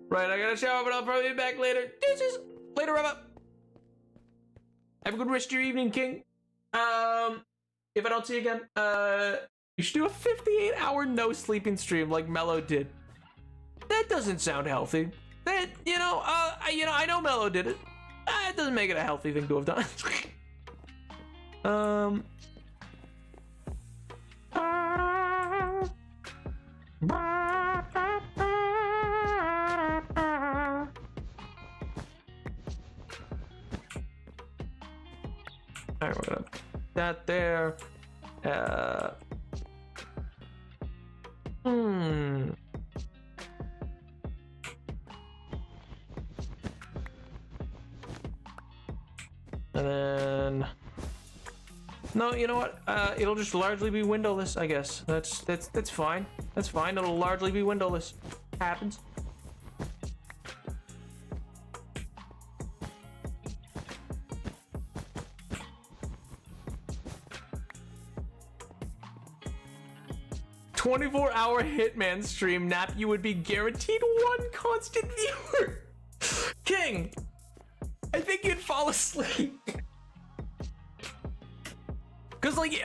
Right, I gotta shower, but I'll probably be back later. Deuces. Later, Rubba. Have a good rest of your evening, King. If I don't see you again, you should do a 58-hour no sleeping stream like Mello did. That doesn't sound healthy. That, I know Mello did it. It doesn't make it a healthy thing to have done. Alright, we're gonna put that there. And then, no, you know what? It'll just largely be windowless, I guess. That's fine. That's fine. It'll largely be windowless. Happens. "24-hour Hitman stream, Nap, you would be guaranteed 1 constant viewer." King, I think you'd fall asleep. Cause like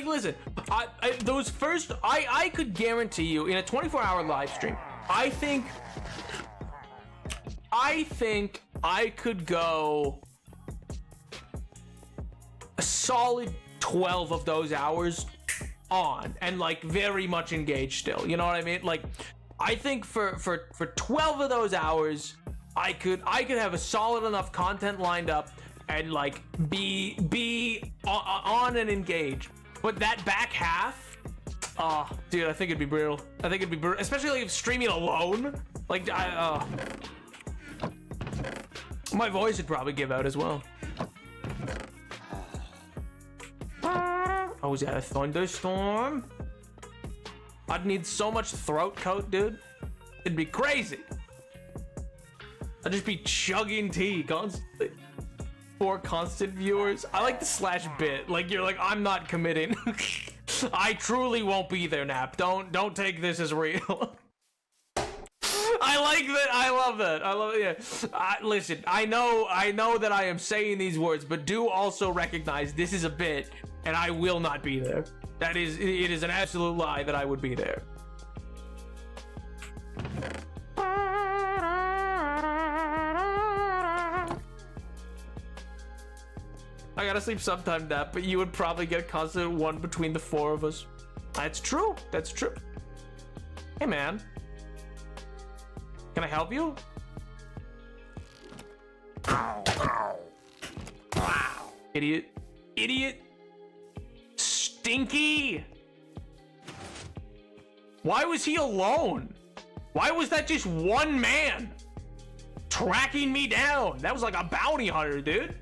listen, I could guarantee you in a 24-hour live stream, I think I could go a solid 12 of those hours on and like very much engaged still, you know what I mean? Like I think for 12 of those hours I could have a solid enough content lined up and like be on and engaged. But that back half, oh dude, I think it'd be brutal. I think it'd be brutal, especially like if streaming alone. Like my voice would probably give out as well. Oh, was that a thunderstorm? I'd need so much throat coat, dude. It'd be crazy. I'd just be chugging tea constantly. 4 constant viewers. I like the slash bit. Like you're like, I'm not committing. I truly won't be there, Nap. Don't take this as real. I like that. I love that. I love it. Yeah. Listen, I know that I am saying these words, but do also recognize this is a bit, and I will not be there. It is an absolute lie that I would be there. I gotta sleep sometime, Nap, but you would probably get a constant 1 between the 4 of us. That's true. That's true. Hey, man. Can I help you? Wow. Idiot. Idiot. Stinky. Why was he alone? Why was that just one man tracking me down? That was like a bounty hunter, dude.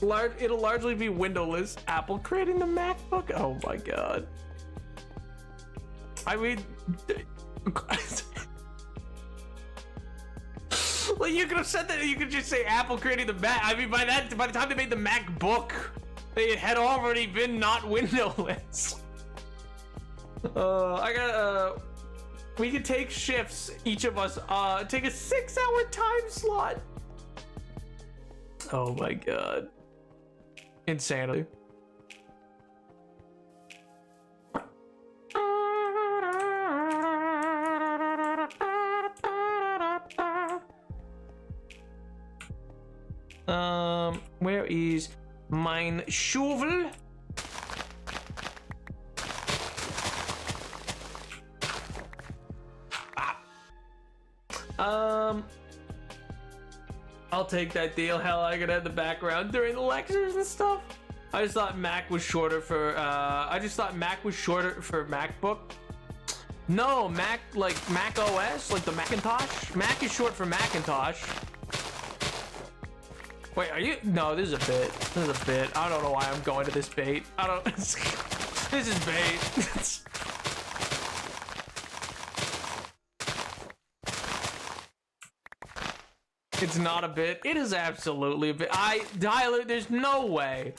It'll largely be windowless. Apple creating the MacBook. Oh my god. I mean, well, you could have said that. You could just say Apple creating the Mac. I mean, by the time they made the MacBook, they had already been not windowless. We could take shifts, each of us. Take a 6-hour time slot. Oh my god. Insanity. Where is mein shovel? I'll take that deal. Hell, I could have the background during the lectures and stuff. I just thought Mac was shorter for MacBook. No, Mac, like Mac OS, like the Macintosh. Mac is short for Macintosh. Wait, are you? No, this is a bit. This is a bit. I don't know why I'm going to this bait. I don't. This is bait. It's not a bit. It is absolutely a bit. Tyler, there's no way.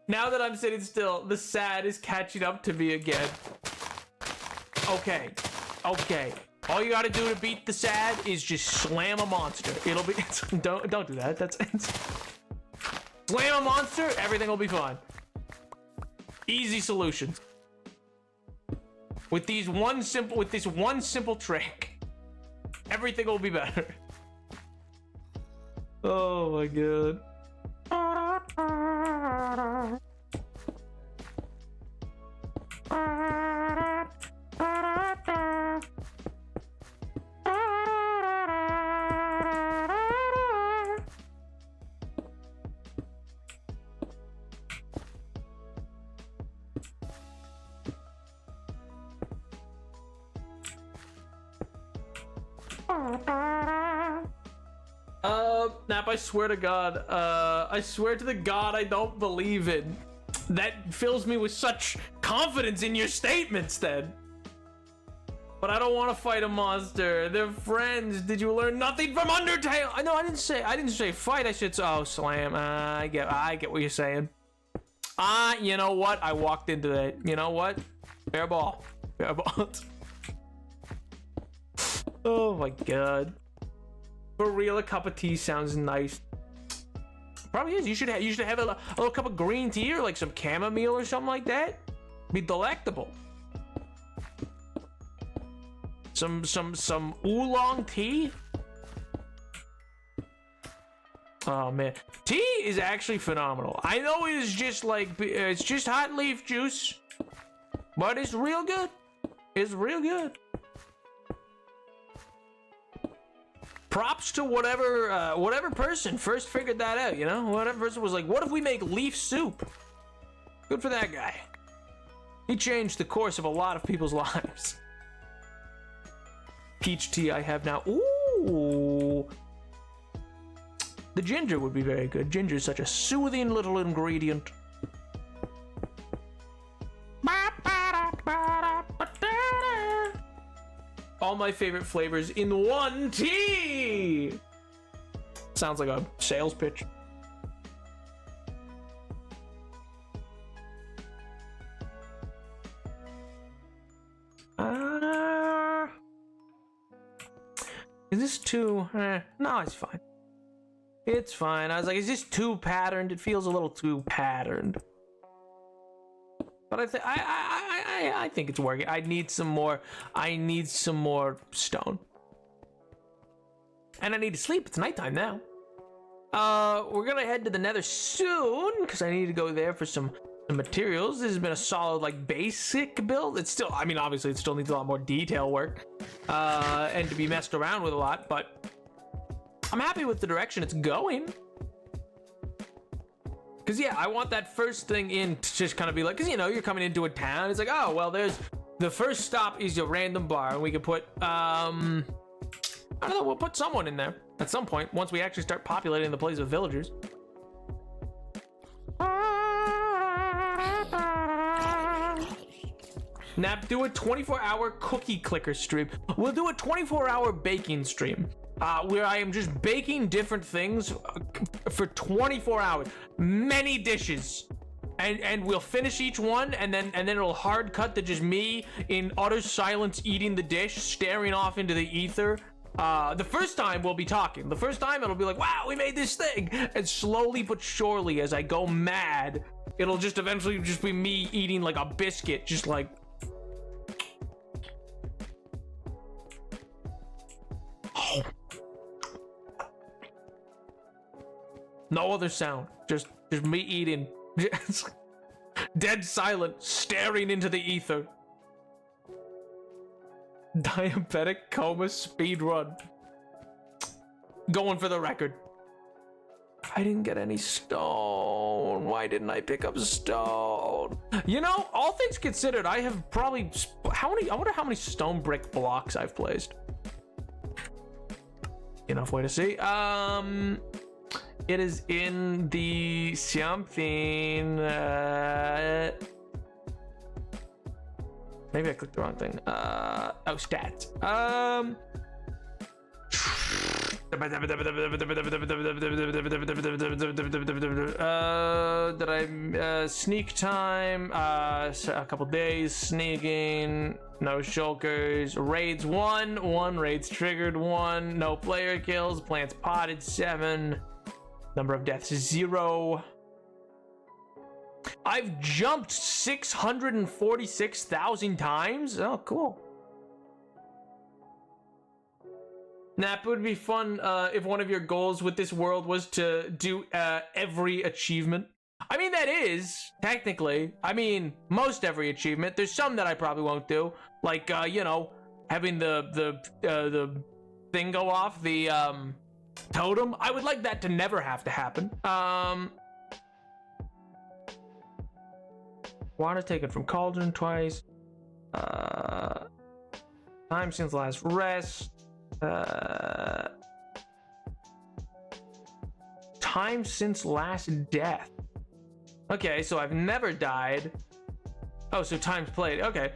Now that I'm sitting still, the sad is catching up to me again. Okay. Okay. All you gotta do to beat the sad is just slam a monster. It'll be. Don't do that. That's. Slam a monster. Everything will be fine. Easy solutions. With this one simple trick. Everything will be better. Oh my god. Nap, I swear to God, I swear to the God I don't believe in. That fills me with such confidence in your statements then. But I don't want to fight a monster. They're friends. Did you learn nothing from Undertale? I know I didn't say fight. I said slam. I get what you're saying. You know what? I walked into that. You know what? Fair ball. Fair ball. Oh my god. For real, a cup of tea sounds nice. Probably is. You should have a little cup of green tea or like some chamomile or something like that. Be delectable. Some oolong tea. Oh man, tea is actually phenomenal. I know it is just like it's just hot leaf juice, but it's real good. It's real good. Props to whatever person first figured that out, you know? Whatever person was like, what if we make leaf soup? Good for that guy. He changed the course of a lot of people's lives. Peach tea I have now. Ooh. The ginger would be very good. Ginger is such a soothing little ingredient. All my favorite flavors in one tea. Sounds like a sales pitch. Is this too? No, it's fine. It's fine. I was like, is this too patterned? It feels a little too patterned. But I think it's working. I need some more stone. And I need to sleep. It's nighttime now. We're gonna head to the Nether soon because I need to go there for some materials. This has been a solid like basic build. It's still, I mean, obviously it still needs a lot more detail work and to be messed around with a lot, but I'm happy with the direction it's going. Because, yeah, I want that first thing in to just kind of be like, because, you know, you're coming into a town. It's like, oh, well, there's the first stop is a random bar. And we could put, I don't know, we'll put someone in there. At some point, once we actually start populating the place with villagers. Nap, do a 24-hour cookie clicker stream. We'll do a 24-hour baking stream. Where I am just baking different things for 24 hours. Many dishes. And we'll finish each one, and then it'll hard cut to just me in utter silence eating the dish, staring off into the ether. The first time we'll be talking. The first time it'll be like, wow, we made this thing. And slowly but surely, as I go mad, it'll just eventually just be me eating like a biscuit, just like... Oh. No other sound. Just me eating. Dead silent, staring into the ether. Diabetic coma speed run. Going for the record. I didn't get any stone. Why didn't I pick up stone? You know, all things considered, I have probably... I wonder how many stone brick blocks I've placed. Enough way to see. It is in the something. Maybe I clicked the wrong thing. Oh, stats. Did I sneak time? A couple days sneaking. No shulkers. Raids 1 raids triggered 1. No player kills. Plants potted 7. Number of deaths 0. I've jumped 646,000 times. Oh, cool. Nap, it would be fun if one of your goals with this world was to do every achievement. I mean, that is technically. I mean, most every achievement. There's some that I probably won't do, like you know, having the thing go off, the totem. I would like that to never have to happen. Water taken from cauldron twice. Time since last rest. Time since last death. Okay, so I've never died. Oh, so times played. Okay.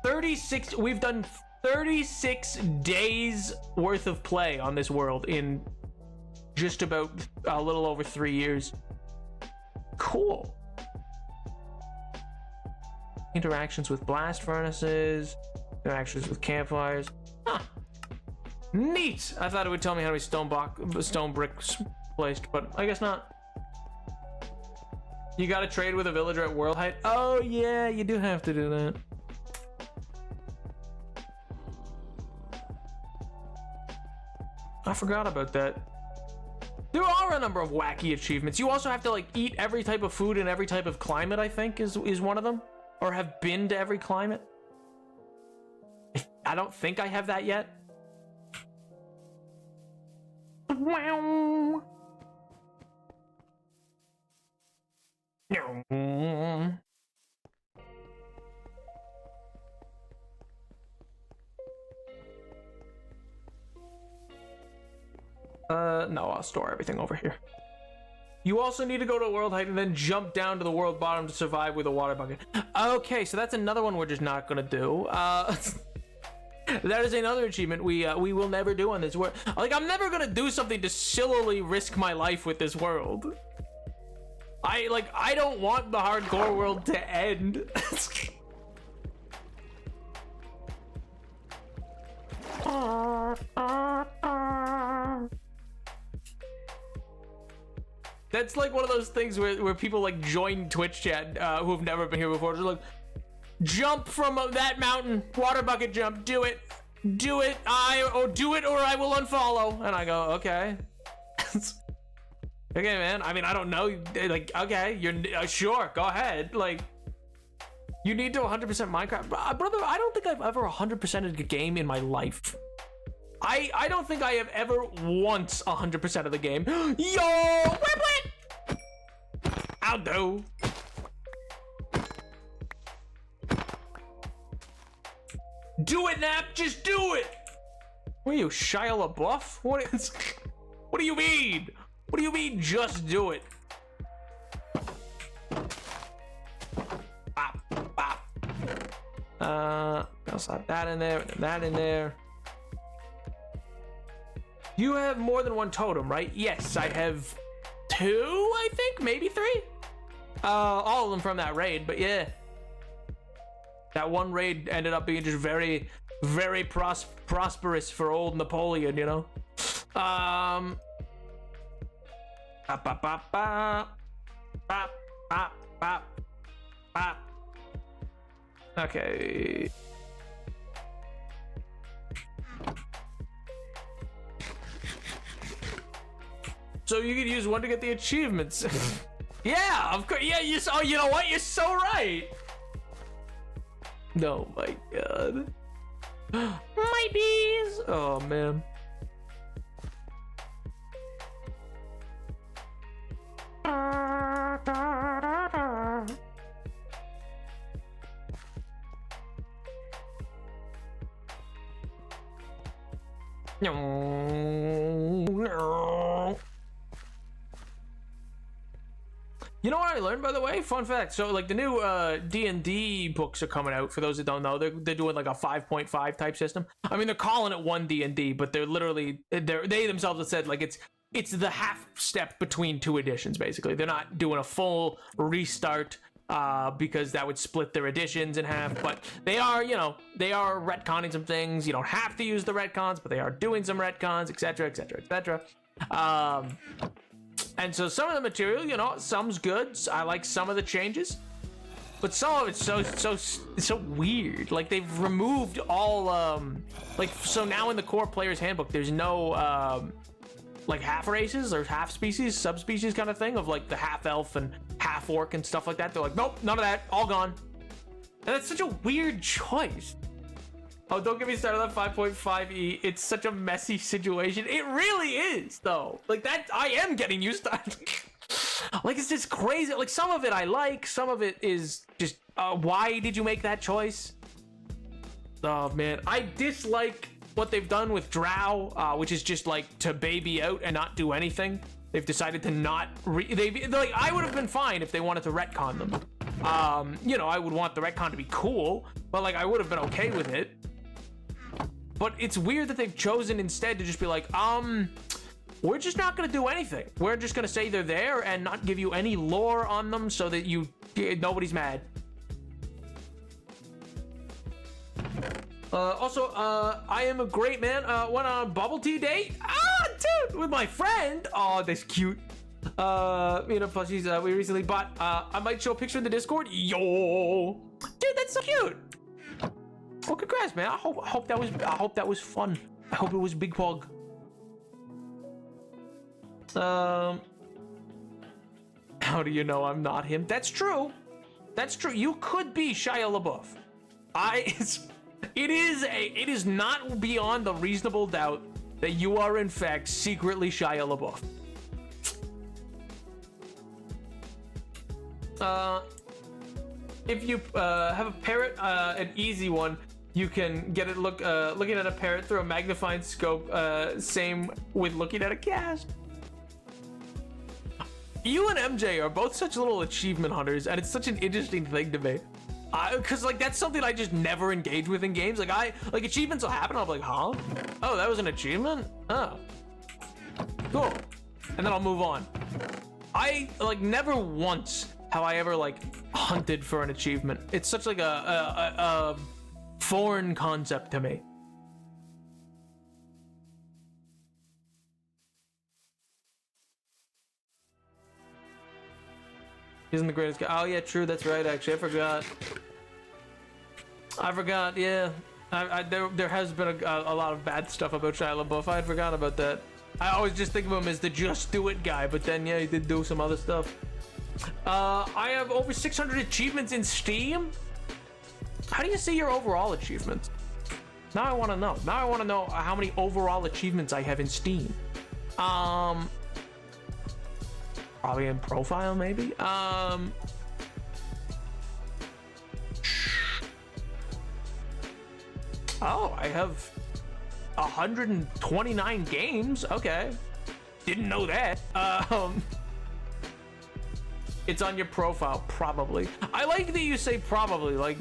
36. We've done 36 days worth of play on this world in just about a little over 3 years. Cool. Interactions with blast furnaces. Interactions with campfires. Huh. Neat! I thought it would tell me how many stone bricks placed, but I guess not. You gotta trade with a villager at world height. Oh yeah, you do have to do that. I forgot about that. There are a number of wacky achievements. You also have to like eat every type of food in every type of climate, I think is one of them. Or have been to every climate. I don't think I have that yet. Wow. No, I'll store everything over here. You also need to go to world height and then jump down to the world bottom to survive with a water bucket. Okay, so that's another one we're just not gonna do. That is another achievement we will never do on this world. Like, I'm never gonna do something to sillily risk my life with this world. I don't want the hardcore world to end. That's like one of those things where people like join Twitch chat who have never been here before. They're like, jump from that mountain, water bucket jump, do it, do it, do it or I will unfollow. And I go, okay. Okay, man. I mean, I don't know. Like, okay, you're sure, go ahead. Like, you need to 100% Minecraft. Brother, I don't think I've ever 100%ed a game in my life. I don't think I have ever once 100% of the game. Yo! I'll do. Do it, Nap. Just do it. What are you, Shia LaBeouf? What is... What do you mean? What do you mean, just do it? Bop, bop. I'll slap that in there, and that in there. You have more than one totem, right? Yes, I have 2, I think, maybe 3. All of them from that raid, but yeah. That one raid ended up being just very, very prosperous for old Napoleon, you know? Bop, bop, bop, bop. Bop, bop, bop, bop. Okay. So you could use one to get the achievements. Yeah, of course. Yeah, oh, you know what? You're so right. Oh my god. My bees. Oh man. No. You know what I learned, by the way? Fun fact. So, like, the new D&D books are coming out. For those that don't know, they're doing like a 5.5 type system. I mean, they're calling it one D&D, but they're literally they themselves have said like it's the half step between 2 editions. Basically, they're not doing a full restart because that would split their editions in half. But they are, you know, they are retconning some things. You don't have to use the retcons, but they are doing some retcons, etc., etc., etc. And so some of the material, you know, some's good. I like some of the changes, but some of it's so weird. Like they've removed all like, so now in the core player's handbook, there's no like half races or half species, subspecies kind of thing of like the half elf and half orc and stuff like that. They're like, nope, none of that, all gone. And that's such a weird choice. Oh, don't get me started on 5.5e. It's such a messy situation. It really is, though. Like, that, I am getting used to it. Like, it's just crazy. Like, some of it I like. Some of it is just, why did you make that choice? Oh, man. I dislike what they've done with Drow, which is just, like, to baby out and not do anything. They've decided to not, like, I would have been fine if they wanted to retcon them. You know, I would want the retcon to be cool, but, like, I would have been okay with it. But it's weird that they've chosen instead to just be like, we're just not going to do anything. We're just going to say they're there and not give you any lore on them so that nobody's mad. Also, I am a great man. Went on a bubble tea date. Ah, dude, with my friend. Oh, that's cute. Me and plushies we recently bought. I might show a picture in the Discord. Yo, dude, that's so cute. Well, congrats, man. I hope that was fun. I hope it was big pog. How do you know I'm not him? That's true. That's true. You could be Shia LaBeouf. It is not beyond the reasonable doubt that you are in fact secretly Shia LaBeouf. If you have a parrot, an easy one, you can get it looking at a parrot through a magnifying scope. Same with looking at a cat. You and MJ are both such little achievement hunters, and it's such an interesting thing to me. Cause like that's something I just never engage with in games. Like achievements will happen, I'll be like, huh? Oh, that was an achievement? Oh, cool. And then I'll move on. I like never once have I ever like hunted for an achievement. It's such like a foreign concept to me. Isn't the greatest guy? Oh yeah, true. That's right. Actually, I forgot. Yeah, there has been a lot of bad stuff about Shia LaBeouf. I forgot about that. I always just think of him as the just do it guy, but then yeah, he did do some other stuff. I have over 600 achievements in Steam. How do you see your overall achievements? Now I want to know. Now I want to know how many overall achievements I have in Steam. Probably in profile, maybe. Oh, I have 129 games. Okay. Didn't know that. It's on your profile, probably. I like that you say probably, like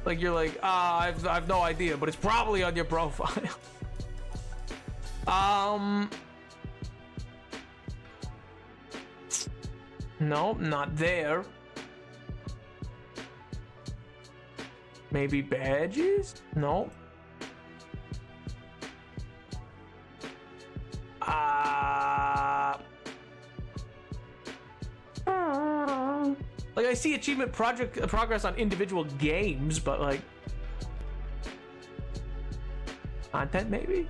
you're like, I've no idea, but it's probably on your profile. No, not there. Maybe badges? No. Like I see achievement progress on individual games, but like content maybe?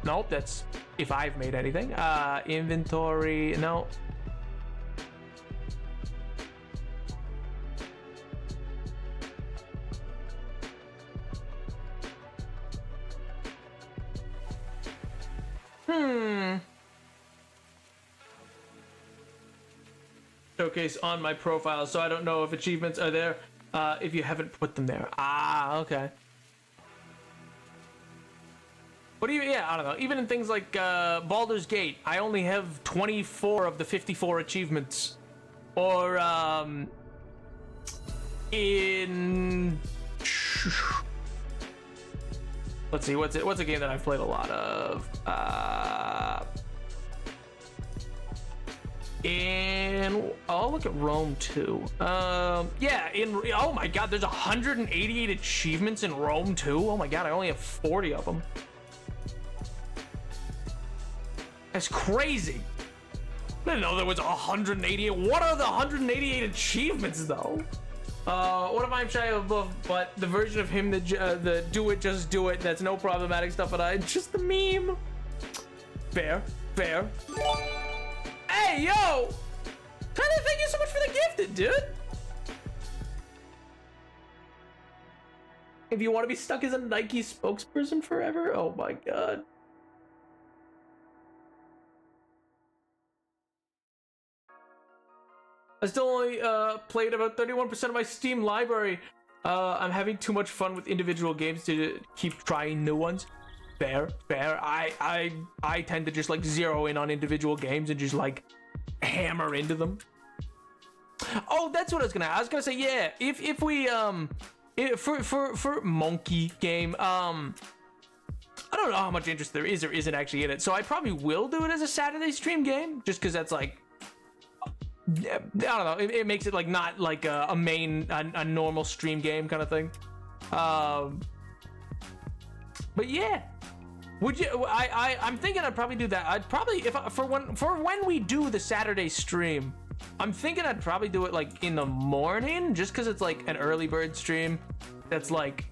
Nope, that's if I've made anything. Inventory, no. Showcase on my profile, so I don't know if achievements are there if you haven't put them there. Okay. What do you, yeah, I don't know. Even in things like Baldur's Gate, I only have 24 of the 54 achievements. Or, in... Let's see, what's a game that I've played a lot of? I'll look at Rome 2. Yeah, oh my god, there's 188 achievements in Rome 2. Oh my god, I only have 40 of them. That's crazy. I didn't know there was 188. What are the 188 achievements though? What if I'm shy of above, but the version of him the do it, just do it, that's no problematic stuff, but I just the meme. Fair. Hey, yo! Tyler, thank you so much for the gifted, dude! If you want to be stuck as a Nike spokesperson forever, oh my god. I still only played about 31% of my Steam library. I'm having too much fun with individual games to keep trying new ones. Fair. I tend to just like zero in on individual games and just like hammer into them. Oh, that's what I was gonna say. Yeah, if we for Monkey game, I don't know how much interest there is or isn't actually in it, so I probably will do it as a Saturday stream game, just because that's like, I don't know, it makes it like not like a normal stream game kind of thing. But yeah, would you? I'm thinking I'd probably do that. I'd probably, for when we do the Saturday stream, I'm thinking I'd probably do it like in the morning, just because it's like an early bird stream. That's like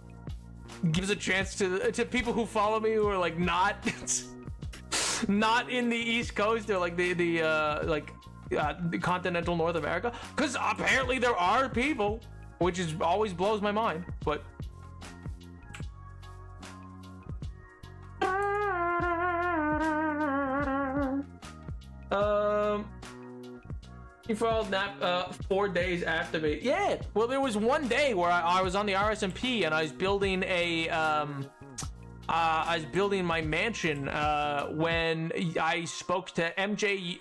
gives a chance to people who follow me who are like not in the East Coast or like the continental North America, because apparently there are people, which is always blows my mind. But you followed Nap 4 days after me. Yeah, well, there was one day where I was on the RSMP and I was building my mansion when I spoke to MJ,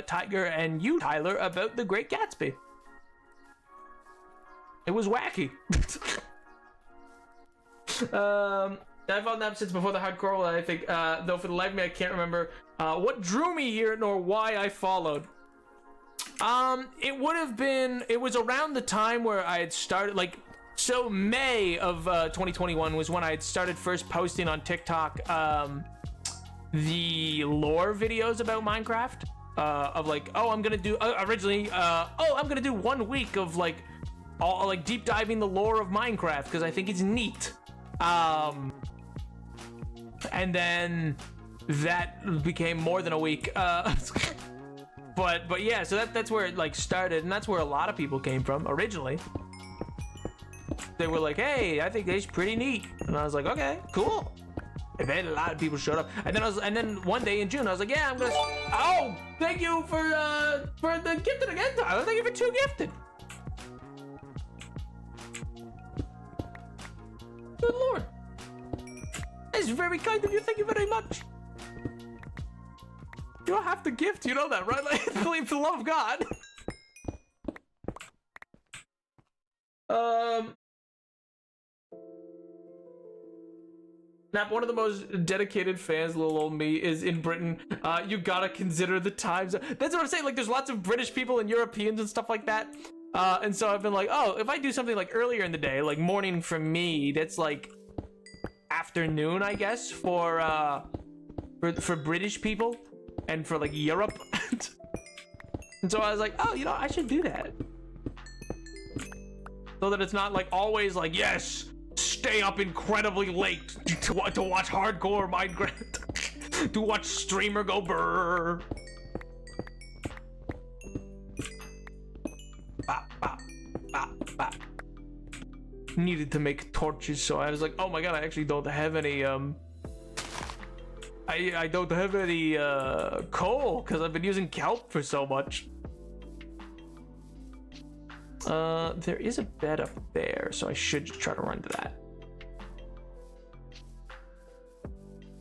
Tiger, and you, Tyler, about The Great Gatsby. It was wacky. I've followed Nap since before the hardcore, I think, though for the life of me I can't remember what drew me here nor why I followed. It was around the time where I had started, like, so May of 2021 was when I had started first posting on TikTok the lore videos about Minecraft, of like, oh, I'm gonna do originally I'm gonna do 1 week of like all like deep diving the lore of Minecraft because I think it's neat, and then that became more than a week. But yeah, so that's where it like started, and that's where a lot of people came from originally. They were like, hey, I think that's pretty neat, and I was like, okay, cool. And then a lot of people showed up, and then one day in June I was like, yeah, I'm gonna. Oh, thank you for the gifted again, Tyler. Thank you for 2 gifted. Good lord, that's very kind of you. Thank you very much. don't have to gift. You know that, right? Like, believe the love of God. Nap, one of the most dedicated fans, little old me, is in Britain. You gotta consider the times. That's what I'm saying. Like, there's lots of British people and Europeans and stuff like that. And so I've been like, oh, if I do something like earlier in the day, like morning for me, that's like afternoon, I guess, for British people and for like Europe. And so I was like, oh, you know, I should do that. So that it's not like always like, yes, stay up incredibly late to watch hardcore Minecraft, to watch streamer go brrr. Bop, bop, bop, bop. Needed to make torches, so I was like, oh my god, I actually don't have any I don't have any coal because I've been using kelp for so much. There is a bed up there, so I should try to run to that.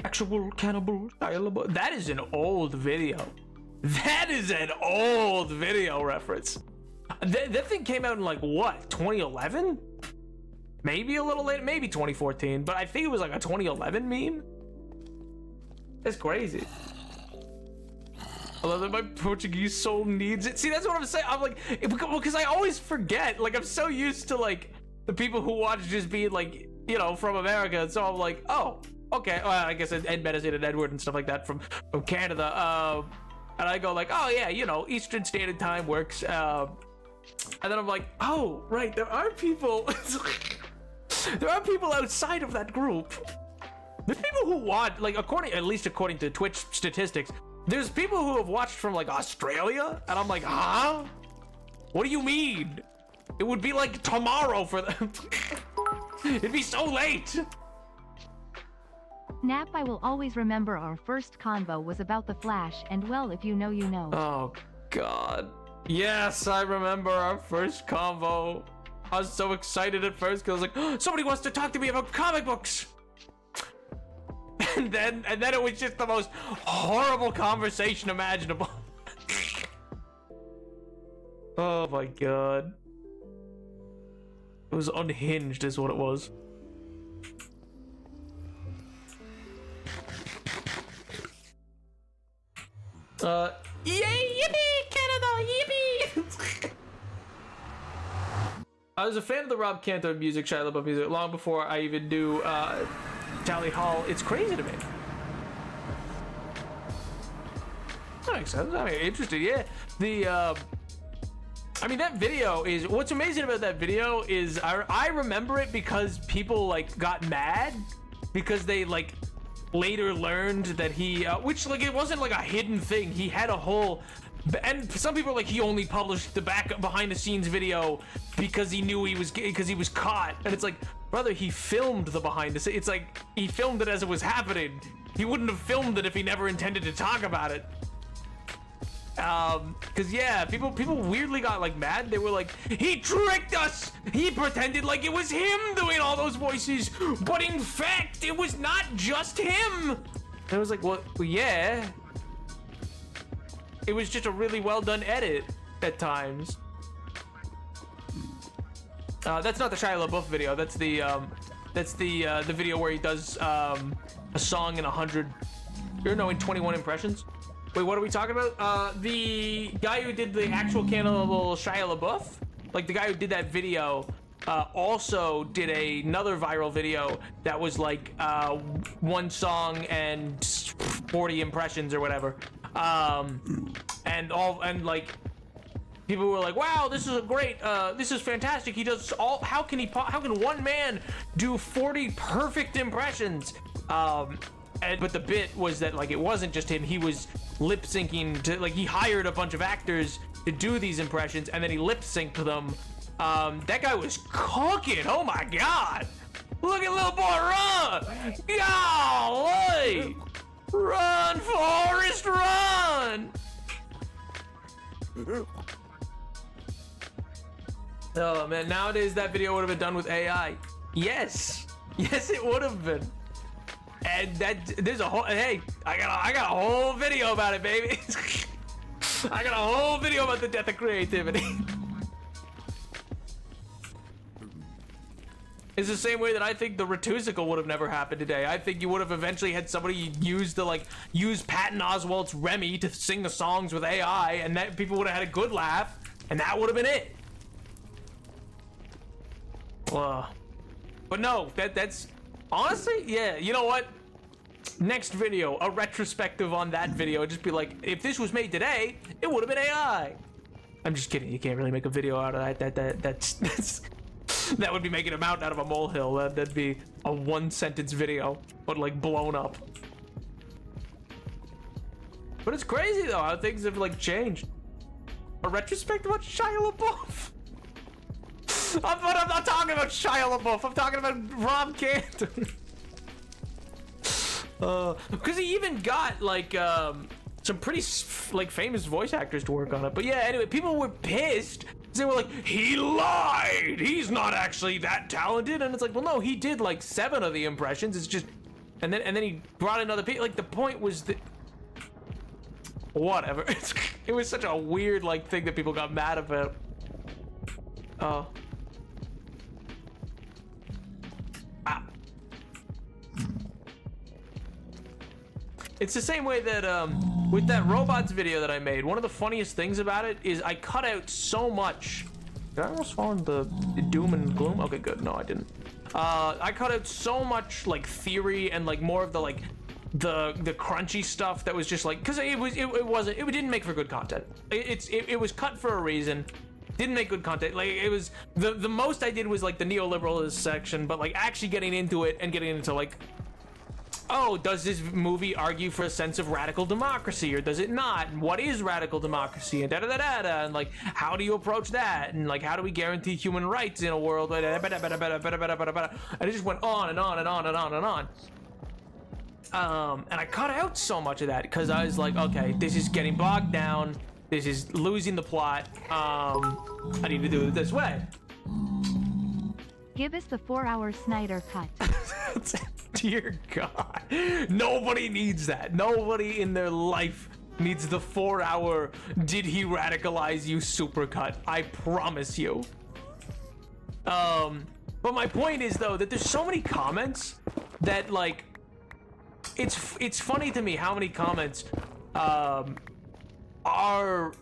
Actual cannibal. That is an old video. That is an old video reference. That thing came out in like what, 2011? Maybe a little later, maybe 2014, but I think it was like a 2011 meme. That's crazy. I love that my Portuguese soul needs it. See, that's what I'm saying. I'm like, because I always forget. Like, I'm so used to like the people who watch just being like, you know, from America. And so I'm like, oh, okay. Well, I guess Ed Medicine and Edward and stuff like that from Canada. And I go like, oh yeah, you know, Eastern Standard Time works. And then I'm like, oh right, there are people. There are people outside of that group. There's people who watch, like, at least according to Twitch statistics, there's people who have watched from like Australia, and I'm like, huh? What do you mean? It would be like tomorrow for them. It'd be so late. Nap, I will always remember our first convo was about the Flash, and well, if you know, you know. Oh god. Yes, I remember our first convo. I was so excited at first because I was like, oh, somebody wants to talk to me about comic books. And then it was just the most horrible conversation imaginable. Oh my god. It was unhinged is what it was. Yay, yippee, Canada, yippee! I was a fan of the Rob Cantor music, Shia LaBeouf music, long before I even knew Tally Hall. It's crazy to me. That makes sense. I mean, interesting. Yeah. I mean, that video is, what's amazing about that video is I remember it because people like got mad because they like later learned that he, which like it wasn't like a hidden thing. He had a whole, and some people are like, he only published the behind the scenes video because he knew he was caught. And it's like, brother, he filmed the behind the scenes. It's like he filmed it as it was happening. He wouldn't have filmed it if he never intended to talk about it. Cause yeah, people weirdly got like mad. They were like, he tricked us. He pretended like it was him doing all those voices, but in fact, it was not just him. And I was like, well, yeah. It was just a really well done edit at times. That's not the Shia LaBeouf video. That's the video where he does a song in in 21 impressions. Wait, what are we talking about? The guy who did the actual Cannibal Shia LaBeouf, like the guy who did that video, also did another viral video that was like one song and 40 impressions or whatever. And like people were like, wow, this is a great, this is fantastic. He does all, how can one man do 40 perfect impressions? But the bit was that like it wasn't just him. He was lip syncing to, like, he hired a bunch of actors to do these impressions and then he lip synced them. That guy was cooking. Oh my god, look at little boy run. Golly, run Forrest run. Oh man, nowadays that video would have been done with AI. Yes it would have been. And there's a whole, hey, I got a whole video about it, baby. I got a whole video about the death of creativity. It's the same way that I think the Ratusical would have never happened today. I think you would have eventually had somebody use Patton Oswalt's Remy to sing the songs with AI, and that people would have had a good laugh, and that would have been it. But no, that's honestly, yeah. You know what? Next video, a retrospective on that video. Just be like, if this was made today, it would have been AI. I'm just kidding. You can't really make a video out of that. That's that would be making a mountain out of a molehill. That'd be a one-sentence video, but like blown up. But it's crazy though how things have like changed. A retrospective on Shia LaBeouf. I'm not talking about Shia LaBeouf. I'm talking about Rob Cantor. Because he even got like some pretty like famous voice actors to work on it. But yeah, anyway, people were pissed. They were like, he lied. He's not actually that talented. And it's like, well, no, he did like 7 of the impressions. It's just, and then he brought in other people. Like the point was that, whatever. It was such a weird like thing that people got mad about. It's the same way that with that robots video that I made, one of the funniest things about it is I cut out so much. Did I almost fall into the doom and gloom? Okay, good. No, I didn't. I cut out so much like theory and like more of the like the crunchy stuff that was just like, because it didn't make for good content. It was cut for a reason. Didn't make good content. Like it was the most I did was like the neoliberalist section, but like actually getting into it and getting into like, oh, does this movie argue for a sense of radical democracy or does it not? And what is radical democracy? And da-da-da-da-da. And like, how do you approach that? And like, how do we guarantee human rights in a world? And it just went on and on and on and on and on. And I cut out so much of that because I was like, okay, this is getting bogged down. This is losing the plot. I need to do it this way. Give us the 4-hour Snyder cut. Dear God, nobody needs that. Nobody in their life needs the 4-hour did he radicalize you supercut. I promise you. But my point is though that there's so many comments that like it's funny to me how many comments are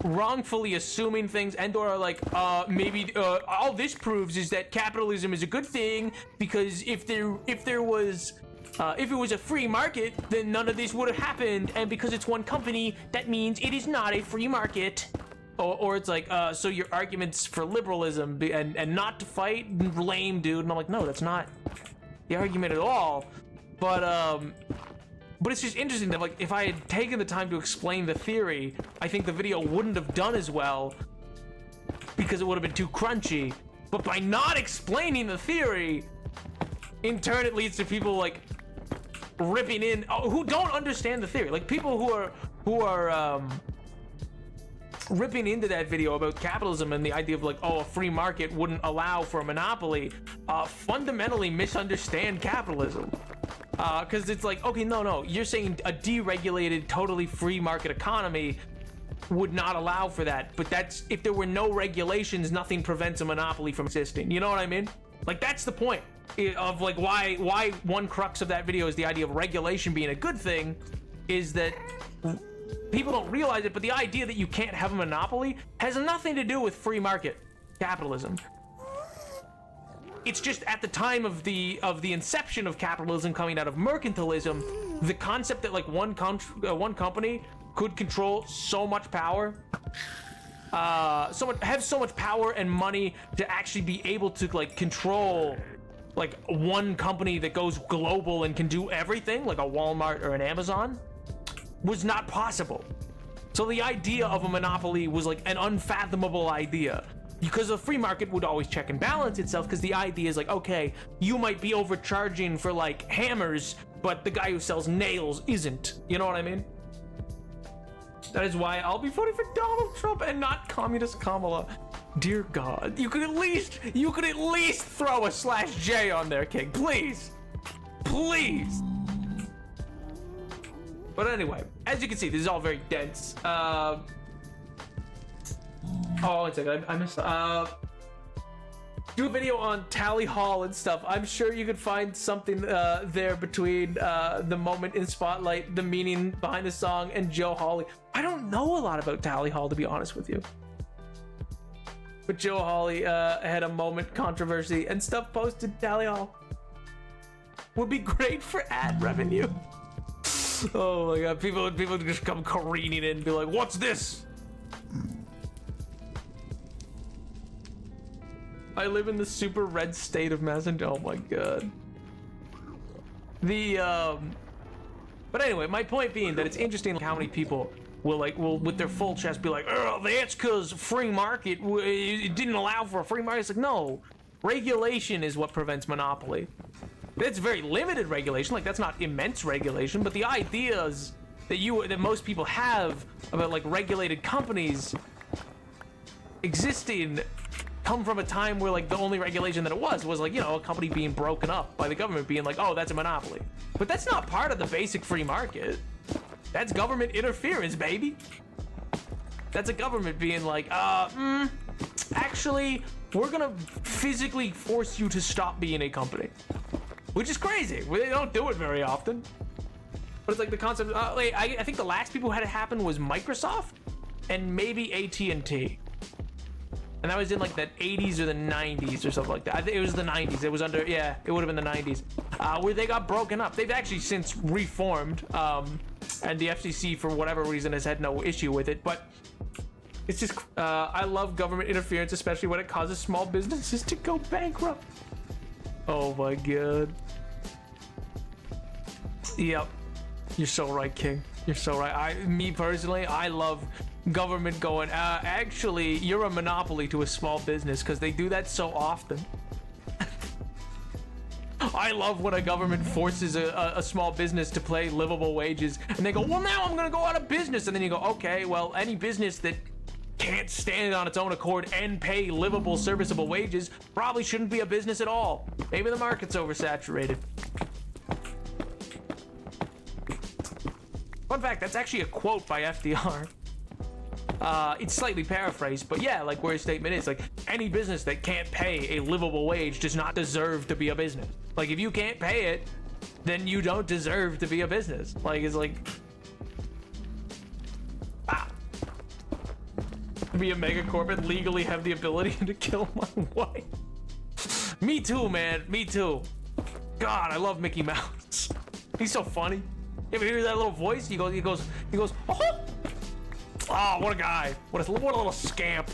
wrongfully assuming things and or like maybe all this proves is that capitalism is a good thing because if it was a free market then none of this would have happened, and because it's one company that means it is not a free market, or it's like so your arguments for liberalism and not to fight, lame, dude. And I'm like, no, that's not the argument at all. But it's just interesting that like if I had taken the time to explain the theory, I think the video wouldn't have done as well because it would have been too crunchy. But by not explaining the theory, in turn it leads to people like ripping in who don't understand the theory. Like people who are ripping into that video about capitalism and the idea of like, oh, a free market wouldn't allow for a monopoly, fundamentally misunderstand capitalism. Because it's like, okay, no, you're saying a deregulated, totally free market economy would not allow for that. But that's, if there were no regulations, nothing prevents a monopoly from existing. You know what I mean? Like, that's the point of like why one crux of that video is the idea of regulation being a good thing, is that people don't realize it, but the idea that you can't have a monopoly has nothing to do with free market capitalism. It's just at the time of the inception of capitalism coming out of mercantilism, the concept that like one company could control so much power, have so much power and money to actually be able to like control like one company that goes global and can do everything like a Walmart or an Amazon was not possible. So the idea of a monopoly was like an unfathomable idea. Because the free market would always check and balance itself, because the idea is like, okay, you might be overcharging for like hammers, but the guy who sells nails isn't. You know what I mean? That is why I'll be voting for Donald Trump and not communist Kamala. Dear God, you could at least throw a /J on there, King, please. Please. But anyway, as you can see, this is all very dense. Oh, one second, I missed. Do a video on Tally Hall and stuff. I'm sure you could find something there between the moment in Spotlight, the meaning behind the song, and Joe Hawley. I don't know a lot about Tally Hall, to be honest with you. But Joe Hawley had a moment controversy and stuff posted. Tally Hall would be great for ad revenue. Oh my god, people would just come careening in and be like, what's this? I live in the super red state of Massachusetts. Oh my god. But anyway, my point being that it's interesting how many people will with their full chest be like, oh, that's because free market, it didn't allow for a free market. It's like, no, regulation is what prevents monopoly. It's very limited regulation, like that's not immense regulation, but the ideas that most people have about like regulated companies existing come from a time where like the only regulation that it was like, you know, a company being broken up by the government being like, oh, that's a monopoly. But that's not part of the basic free market. That's government interference, baby. That's a government being like, actually, we're gonna physically force you to stop being a company. Which is crazy. They don't do it very often. But it's like the concept, I think the last people who had it happen was Microsoft and maybe AT&T. And that was in like the 80s or the 90s or something like that. I think it was the 90s. It was under, yeah, it would have been the 90s. Where they got broken up. They've actually since reformed. And the FCC, for whatever reason, has had no issue with it. But it's just, I love government interference, especially when it causes small businesses to go bankrupt. Oh my god. Yep. You're so right, King. You're so right. Me personally, I love government going, actually, you're a monopoly to a small business, because they do that so often. I love when a government forces a small business to pay livable wages, and they go, well, now I'm gonna go out of business. And then you go, okay, well, any business that can't stand on its own accord and pay livable, serviceable wages probably shouldn't be a business at all. Maybe the market's oversaturated. Fun fact, that's actually a quote by FDR. It's slightly paraphrased, but yeah, like where his statement is, like, any business that can't pay a livable wage does not deserve to be a business. Like, if you can't pay it, then you don't deserve to be a business. Like, it's like, be a megacorp and legally have the ability to kill my wife. Me too, man. Me too. God, I love Mickey Mouse. He's so funny. You ever hear that little voice? He goes, oh! Oh, what a guy. What a little scamp.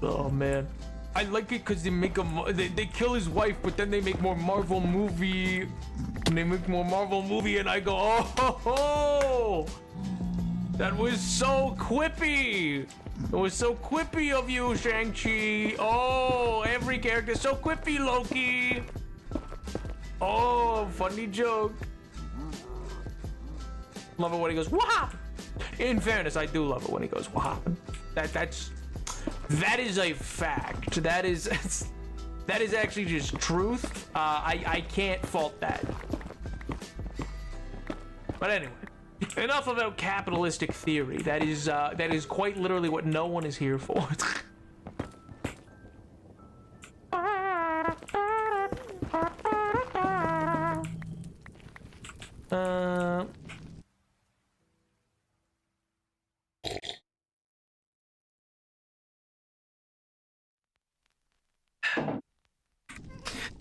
Oh, man. I like it because they make they kill his wife, but then they make more Marvel movie. And they make more Marvel movie, and I go, oh, ho, ho. That was so quippy. It was so quippy of you, Shang-Chi. Oh, every character so quippy, Loki. Oh, funny joke. Love it when he goes, what happened? In fairness, I do love it when he goes, what happened? That is a fact. That is actually just truth. I can't fault that. But anyway, enough about capitalistic theory. That is quite literally what no one is here for.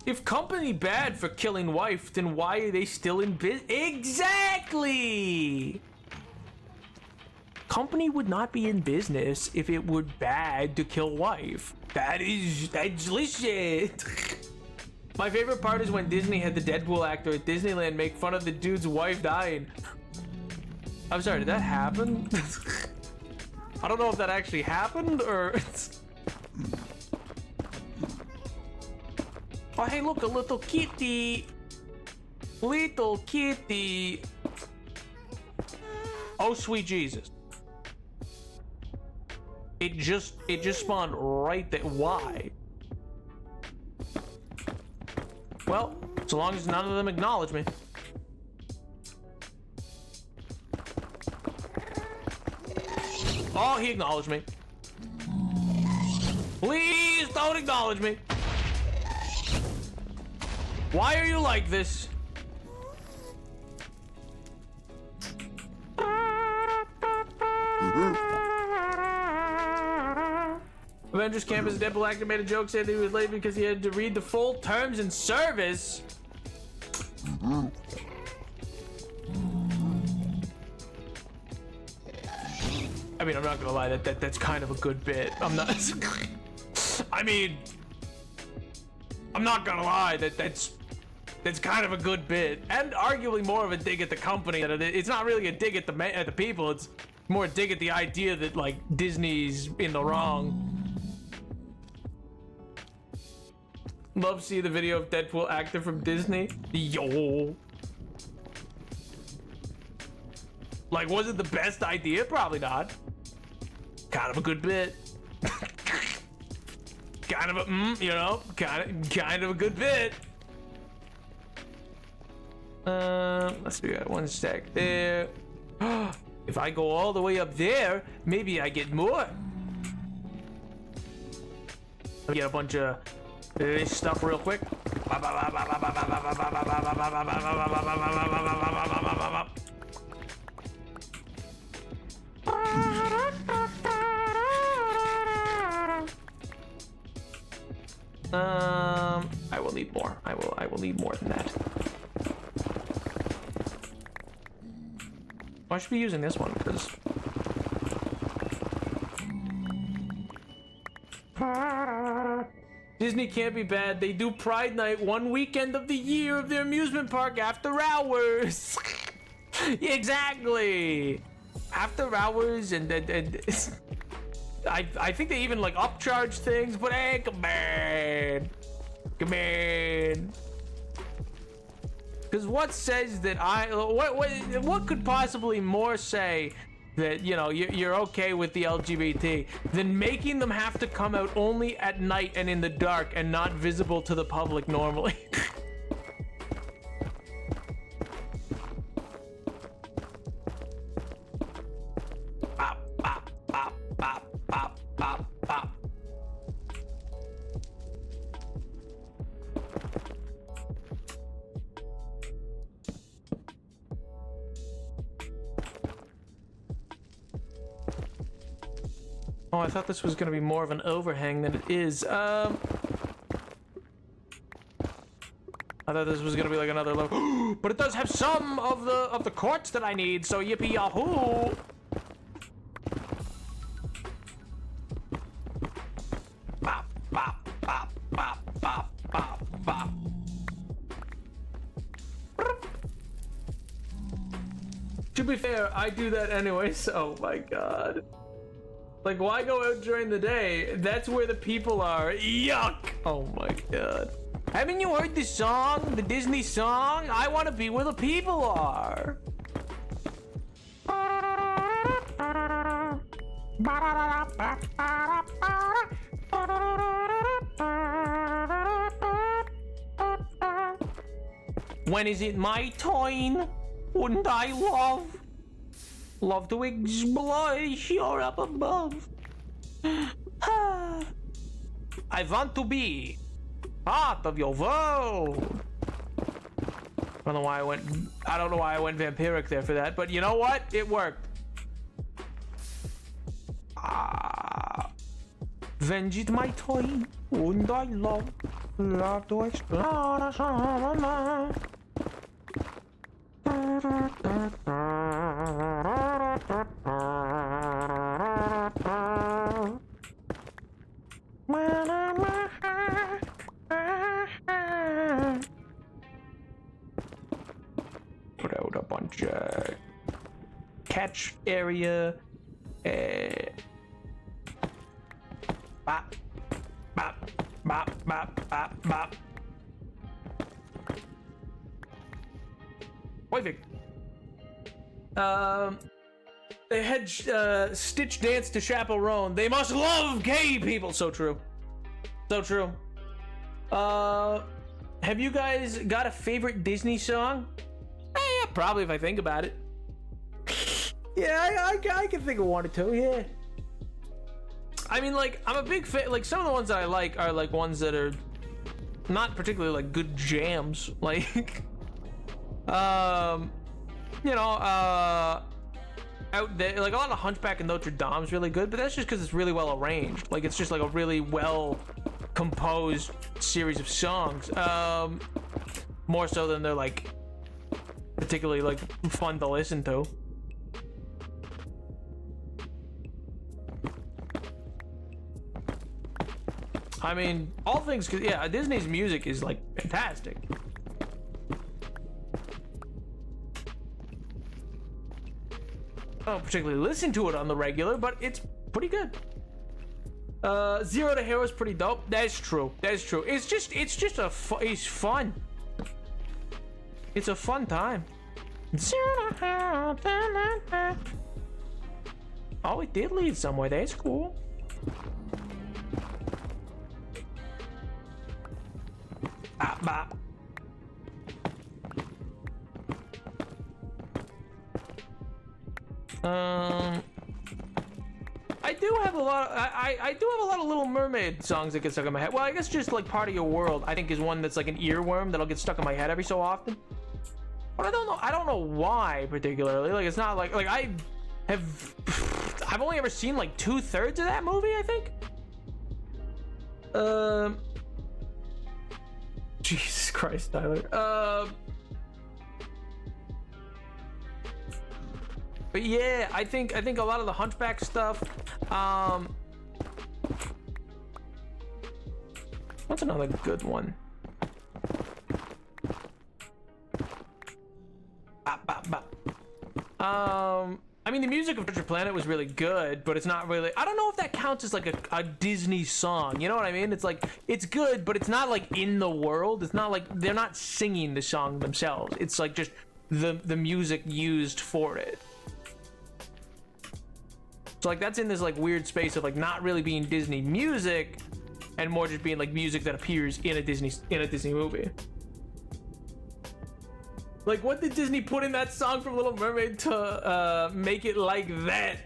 If company bad for killing wife, then why are they still in business? Exactly! Company would not be in business if it were bad to kill wife. That's legit. My favorite part is when Disney had the Deadpool actor at Disneyland make fun of the dude's wife dying. I'm sorry, did that happen? I don't know if that actually happened or... Oh, hey, look, a little kitty. Little kitty. Oh, sweet Jesus. It just spawned right there. Why? Well, so long as none of them acknowledge me. Oh, he acknowledged me. Please don't acknowledge me. Why are you like this? Avengers Campus Deadpool actor made a joke saying that he was late because he had to read the full terms and service. I mean, I'm not gonna lie, that's kind of a good bit. I'm not. I mean, I'm not gonna lie, that's kind of a good bit, and arguably more of a dig at the company. It's not really a dig at the people. It's more a dig at the idea that like Disney's in the wrong. Love to see the video of Deadpool actor from Disney. Yo. Like, was it the best idea? Probably not. Kind of a good bit. Kind of a, you know, kind of a good bit. Let's do that. One stack there. If I go all the way up there, maybe I get more. Let me get a bunch of this stuff real quick. I will need more. I will need more than that. I should be using this one because Disney can't be bad. They do Pride Night one weekend of the year of their amusement park after hours. Exactly. After hours and I think they even like upcharge things, but hey, come on. Because what says that what could possibly more say that, you know, you're okay with the LGBT than making them have to come out only at night and in the dark and not visible to the public normally? Oh, I thought this was gonna be more of an overhang than it is. I thought this was gonna be like another level, but it does have some of the quartz that I need. So yippee yahoo! Bop bop bop bop bop bop bop. To be fair, I do that anyway. So, oh my god. Like, why go out during the day? That's where the people are. Yuck! Oh my god. Haven't you heard the song? The Disney song? I want to be where the people are. When is it my turn? Wouldn't I love to explode you're up above? I want to be part of your world. I don't know why I went vampiric there for that, but you know what? It worked. Venge it my toy, and I love to explore. Put out a bunch of catch area. Bop, bop, bop, bop, bop, bop. Waving. They had Stitch dance to Chaperone. They must love gay people. So true. So true. Have you guys got a favorite Disney song? Yeah, probably if I think about it. Yeah, I can think of one or two, yeah. I mean, like, I'm a big fan. Like, some of the ones that I like are like ones that are not particularly like good jams. Like, you know, out there, like a lot of Hunchback of Notre Dame is really good, but that's just because it's really well arranged. Like, it's just like a really well composed series of songs. More so than they're like particularly like fun to listen to. I mean, all things, yeah, Disney's music is like fantastic. I don't particularly listen to it on the regular, but it's pretty good. Zero to Hero is pretty dope. That's true. That's true. It's just it's fun. It's a fun time. Zero to Hero. Oh, it did lead somewhere. That's cool. Bop. I do have a lot of, I do have a lot of Little Mermaid songs that get stuck in my head. Well, I guess just like Part of Your World, I think is one that's like an earworm that'll get stuck in my head every so often. But I don't know why particularly. Like, it's not like I've only ever seen like 2/3 of that movie, I think. Jesus Christ, Tyler. But yeah, I think a lot of the Hunchback stuff. What's another good one? I mean, the music of Treasure Planet was really good, but it's not really. I don't know if that counts as like a Disney song. You know what I mean? It's like it's good, but it's not like in the world. It's not like they're not singing the song themselves. It's like just the music used for it. So like that's in this like weird space of like not really being Disney music, and more just being like music that appears in a Disney movie. Like, what did Disney put in that song from Little Mermaid to make it like that?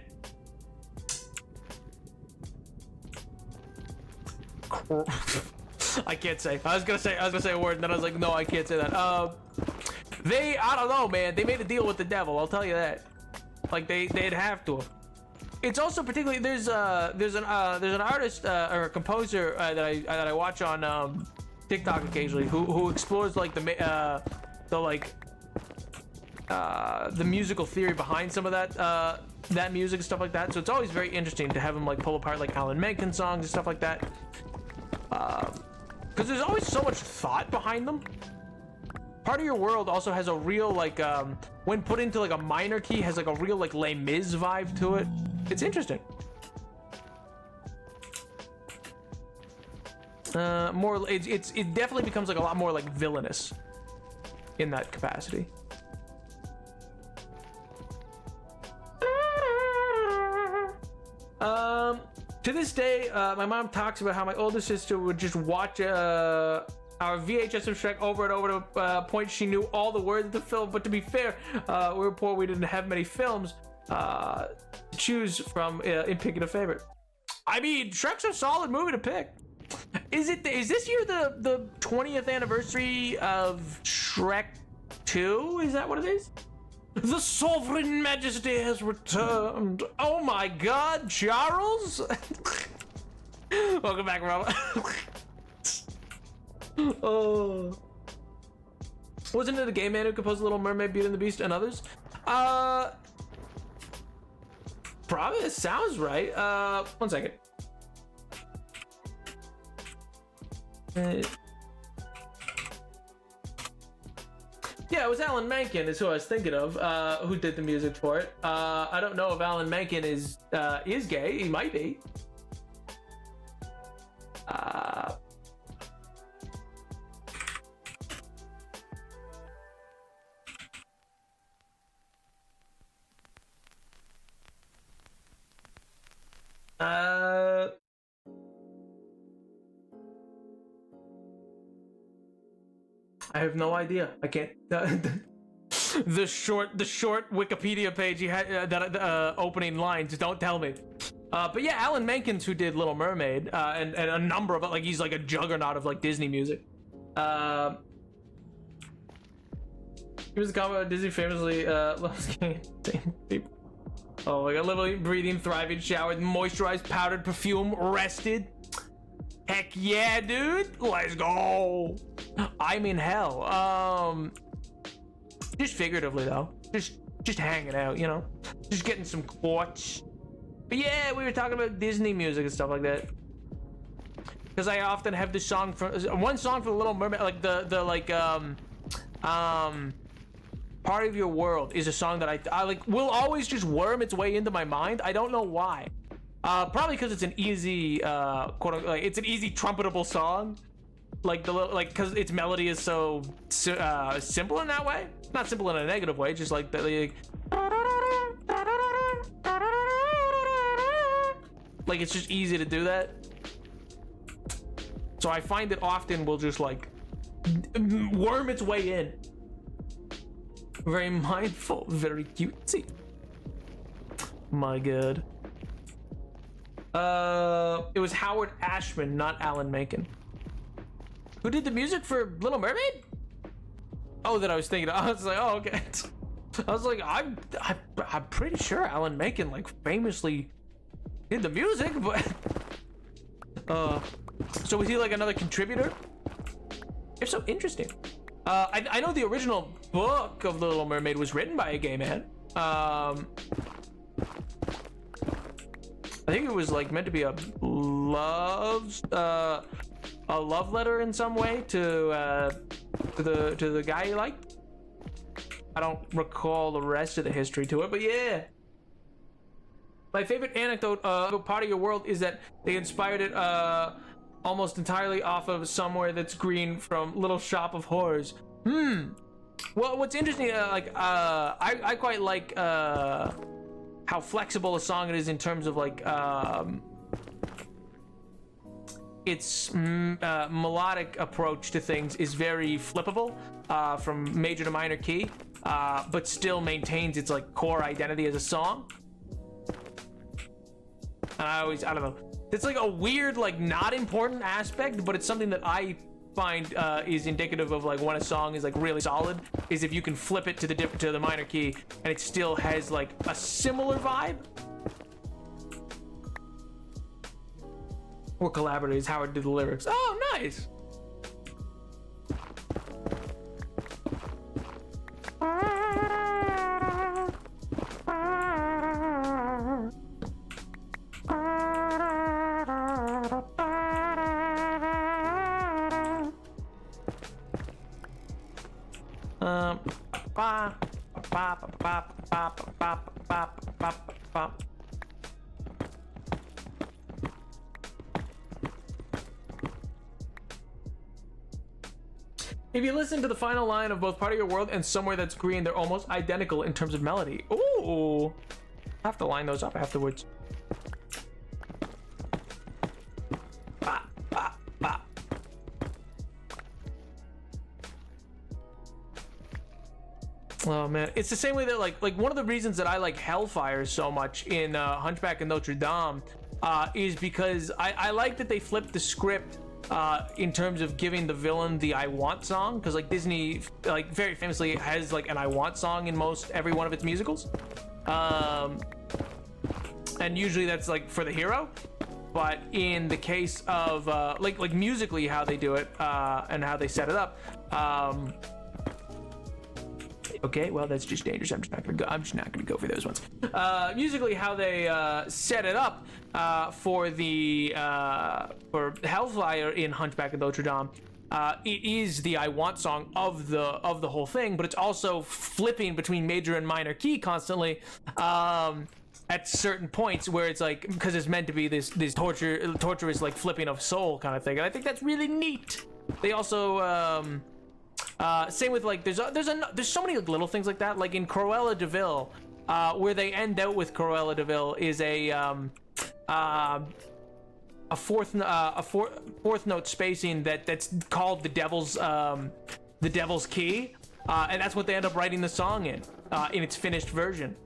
I can't say. I was gonna say a word, and then I was like, no, I can't say that. I don't know, man. They made a deal with the devil. I'll tell you that. Like they'd have to. It's also particularly there's an artist or a composer that I watch on TikTok occasionally who explores like the musical theory behind some of that music and stuff like that. So it's always very interesting to have him like pull apart like Alan Menken songs and stuff like that. Because there's always so much thought behind them. Part of Your World also has a real like when put into like a minor key has like a real like Les Mis vibe to it. It's interesting. It definitely becomes like a lot more like villainous in that capacity. To this day, my mom talks about how my older sister would just watch our VHS of Shrek over and over to a point she knew all the words of the film. But to be fair, we were poor, we didn't have many films to choose from in picking a favorite. I mean, Shrek's a solid movie to pick. Is this year the 20th anniversary of Shrek 2? Is that what it is? The Sovereign Majesty has returned. Oh my God, Charles! Welcome back, Rob. Oh. Wasn't it a gay man who composed Little Mermaid, Beauty and the Beast, and others? Probably. It sounds right. 1 second. Yeah, it was Alan Menken is who I was thinking of, who did the music for it. I don't know if Alan Menken is gay. He might be. I have no idea. I can't. The short Wikipedia page he had that opening lines. Don't tell me. But yeah, Alan Menken's who did Little Mermaid, and a number of like he's like a juggernaut of like Disney music. He was a comment Disney famously loves people. Oh my god, living, breathing, thriving, showered, moisturized, powdered, perfume, rested. Heck yeah, dude. Let's go. I'm in hell. Just figuratively though. Just hanging out, you know? Just getting some quartz. But yeah, we were talking about Disney music and stuff like that. Because I often have this song from one song for the Little Mermaid, like the Part of Your World is a song that I like will always just worm its way into my mind. I don't know why. Probably because it's an easy it's an easy trumpetable song. Because its melody is so simple in that way. Not simple in a negative way, just like like it's just easy to do that. So I find it often will just like worm its way in. Very mindful, very cutesy. My god. It was Howard Ashman, not Alan Menken. Who did the music for Little Mermaid? Oh, that I was thinking. I was like, oh, okay. I was like, I'm pretty sure Alan Menken like famously did the music, but so was he like another contributor? If so, interesting. I know the original book of The Little Mermaid was written by a gay man. I think it was like meant to be a love letter in some way to the guy he liked. I don't recall the rest of the history to it, but yeah. My favorite anecdote about Part of Your World is that they inspired it almost entirely off of Somewhere That's Green from Little Shop of Horrors. Well, what's interesting, I quite like how flexible a song it is in terms of like its melodic approach to things is very flippable from major to minor key, but still maintains its like core identity as a song. And I don't know. It's like a weird, like not important aspect, but it's something that I find is indicative of like when a song is like really solid. Is if you can flip it to the minor key and it still has like a similar vibe. Or collaborators, Howard did the lyrics. Oh, nice. If you listen to the final line of both Part of Your World and Somewhere That's Green, they're almost identical in terms of melody. Ooh. I have to line those up afterwards. Bop, bop, bop. Oh man, it's the same way that like one of the reasons that I like Hellfire so much in Hunchback of Notre Dame is because I like that they flipped the script in terms of giving the villain the I Want song, because like Disney like very famously has like an I Want song in every one of its musicals, and usually that's like for the hero. But in the case of like musically how they do it and how they set it up, okay, well that's just dangerous. I'm just not gonna go for those ones. Musically, how they set it up for Hellfire in Hunchback of Notre Dame, it is the I Want song of the whole thing, but it's also flipping between major and minor key constantly at certain points where it's like, because it's meant to be this torturous like flipping of soul kind of thing, and I think that's really neat. They also same with like there's so many like, little things like that, like in Cruella de Vil, where they end out with Cruella de Vil is a fourth note spacing that's called the Devil's the Devil's Key, and that's what they end up writing the song in its finished version,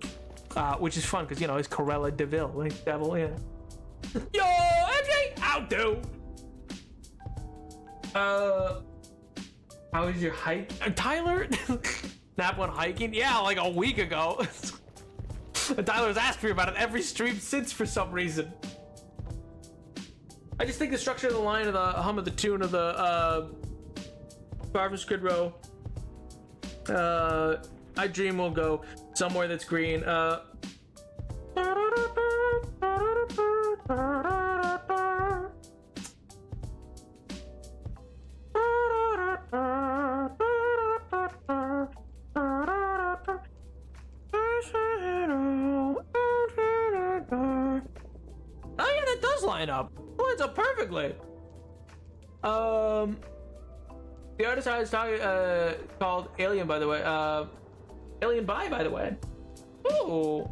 which is fun because, you know, it's Corella Deville, like Devil, yeah. Yo, MJ, outdo. How was your hike, Tyler? Nap went hiking? Yeah, like a week ago. Tyler's asked me about it every stream since for some reason. I just think the structure of the line of the hum of the tune of the Far from Skid Row. I dream we'll go somewhere that's green. Oh yeah, that does line up. Lines up perfectly. The artist I was talking called Alien, by the way. Alien by the way. Ooh.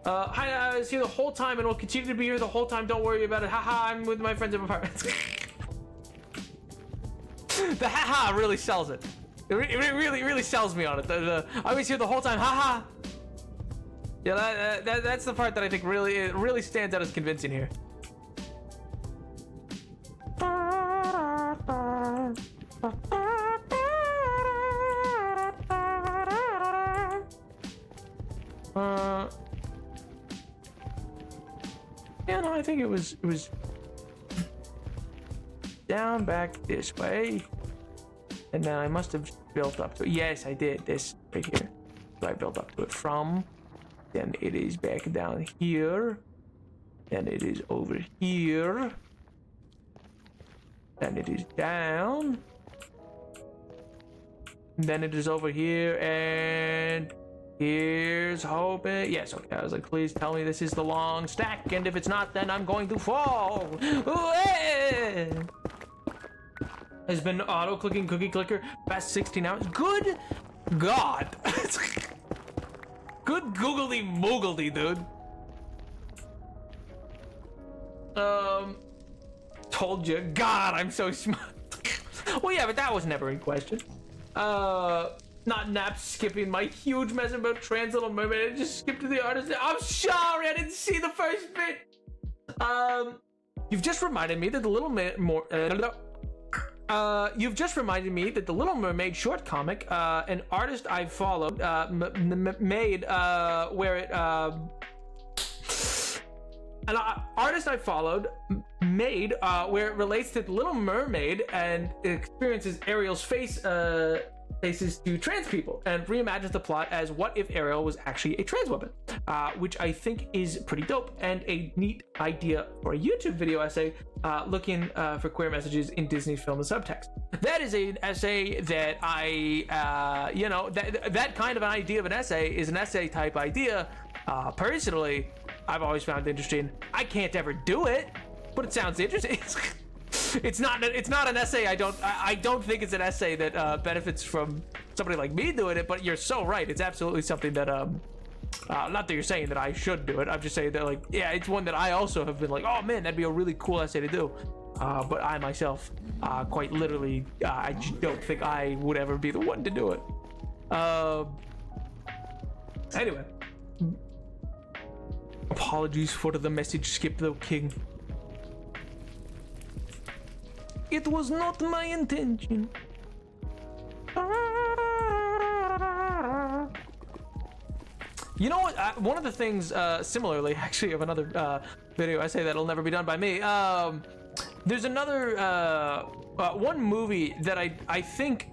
Hi, I was here the whole time and will continue to be here the whole time. Don't worry about it. Haha, I'm with my friends in apartments. The haha really sells it. It really sells me on it. I was here the whole time. Haha. Yeah, that's the part that I think really stands out as convincing here. Yeah, no, I think it was down back this way, and then I must have built up to it. Yes, I did. This right here. So I built up to it from. Then it is back down here. Then it is over here. Then it is down. Then it is over here, and here's hoping. Yes, okay. I was like, please tell me this is the long stack, and if it's not, then I'm going to fall. Ooh, eh. Has been auto-clicking cookie clicker past 16 hours. Good God. Good googledy moogledy, dude. Told you. God, I'm so smart. Well, yeah, but that was never in question. Not nap skipping my huge mess about Trans Little Mermaid. I just skipped to the artist. I'm sorry, I didn't see the first bit. You've just reminded me that the You've just reminded me that the Little Mermaid short comic, an artist I followed, made where it an artist I followed made where it relates to the Little Mermaid and experiences Ariel's faces to trans people and reimagines the plot as what if Ariel was actually a trans woman, which I think is pretty dope and a neat idea for a YouTube video essay looking for queer messages in Disney film and subtext. That is an essay that I, that kind of an idea of an essay is an essay type idea. Personally, I've always found interesting. I can't ever do it, but it sounds interesting. It's not an essay. I don't think it's an essay that benefits from somebody like me doing it, but you're so right. It's absolutely something that not that you're saying that I should do it. I'm just saying that, like, yeah, it's one that I also have been like, oh man, that'd be a really cool essay to do. But I myself, quite literally, I just don't think I would ever be the one to do it. Anyway, apologies for the message skip though, King. It was not my intention. You know what? One of the things, similarly, actually, of another video essay that'll never be done by me. There's another one movie that I think,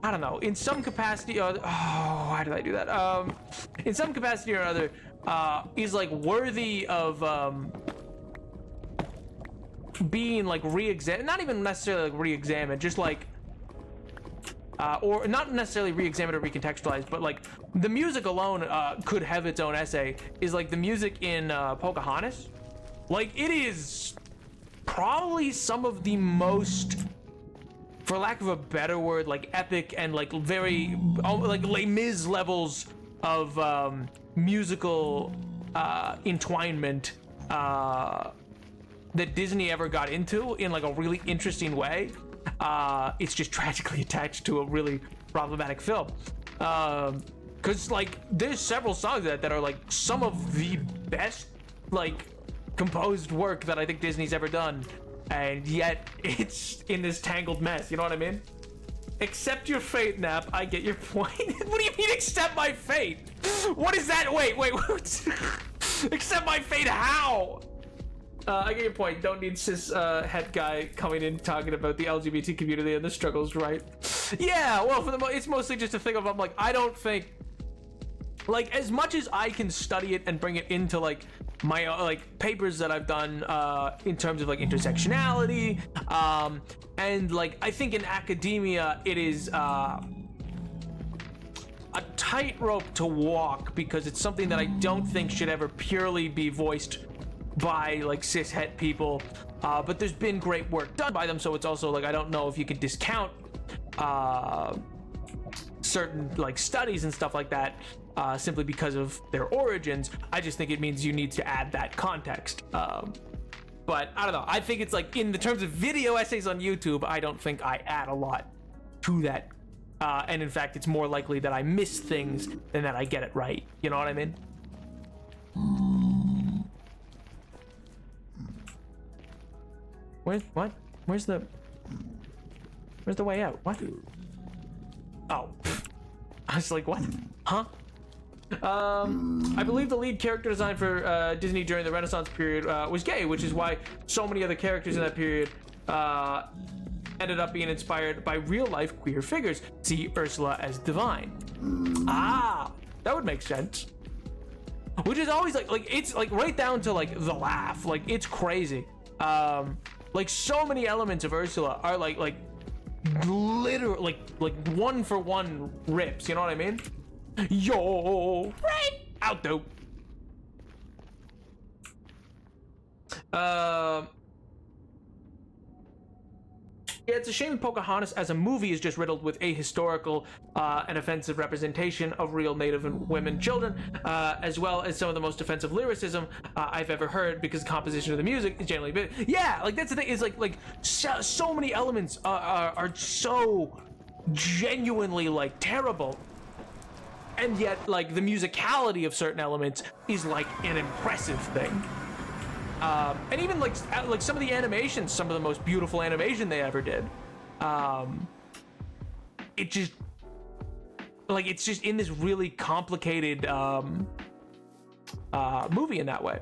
I don't know, in some capacity. Why did I do that? In some capacity or other, is like worthy of being like re-examined, not even necessarily like re-examined, just like or not necessarily re-examined or recontextualized, but like the music alone could have its own essay. Is like the music in Pocahontas. Like, it is probably some of the most, for lack of a better word, like epic and like very like Les Mis levels of musical entwinement that Disney ever got into in like a really interesting way. It's just tragically attached to a really problematic film. Because like there's several songs that are like some of the best like composed work that I think Disney's ever done, and yet it's in this tangled mess. You know what I mean? Accept your fate, Nap. I get your point. What do you mean accept my fate? What is that? Wait. Accept my fate? How? I get your point. Don't need cis head guy coming in talking about the LGBT community and the struggles, right? Yeah. Well, it's mostly just a thing of I'm like I don't think like as much as I can study it and bring it into like my like papers that I've done in terms of like intersectionality and like I think in academia it is a tightrope to walk because it's something that I don't think should ever purely be voiced by like cis het people, but there's been great work done by them, so it's also like I don't know if you can discount certain like studies and stuff like that simply because of their origins. I just think it means you need to add that context. But I don't know. I think it's like in the terms of video essays on YouTube, I don't think I add a lot to that. And in fact, it's more likely that I miss things than that I get it right. You know what I mean? What? Where's the way out? What? Oh. I was like, what? Huh? I believe the lead character design for Disney during the Renaissance period was gay, which is why so many other characters in that period ended up being inspired by real-life queer figures. See Ursula as divine. Ah, that would make sense. Which is always like it's like right down to like the laugh. Like it's crazy. Like so many elements of Ursula are like literally like one for one rips. You know what I mean? Yo, right out though. Yeah, it's a shame Pocahontas as a movie is just riddled with ahistorical and offensive representation of real Native and women children, as well as some of the most offensive lyricism I've ever heard, because the composition of the music is generally bit. Yeah, like that's the thing. Is like so many elements are so genuinely like terrible, and yet like the musicality of certain elements is like an impressive thing. And even like some of the animations, some of the most beautiful animation they ever did. It just like it's just in this really complicated movie in that way.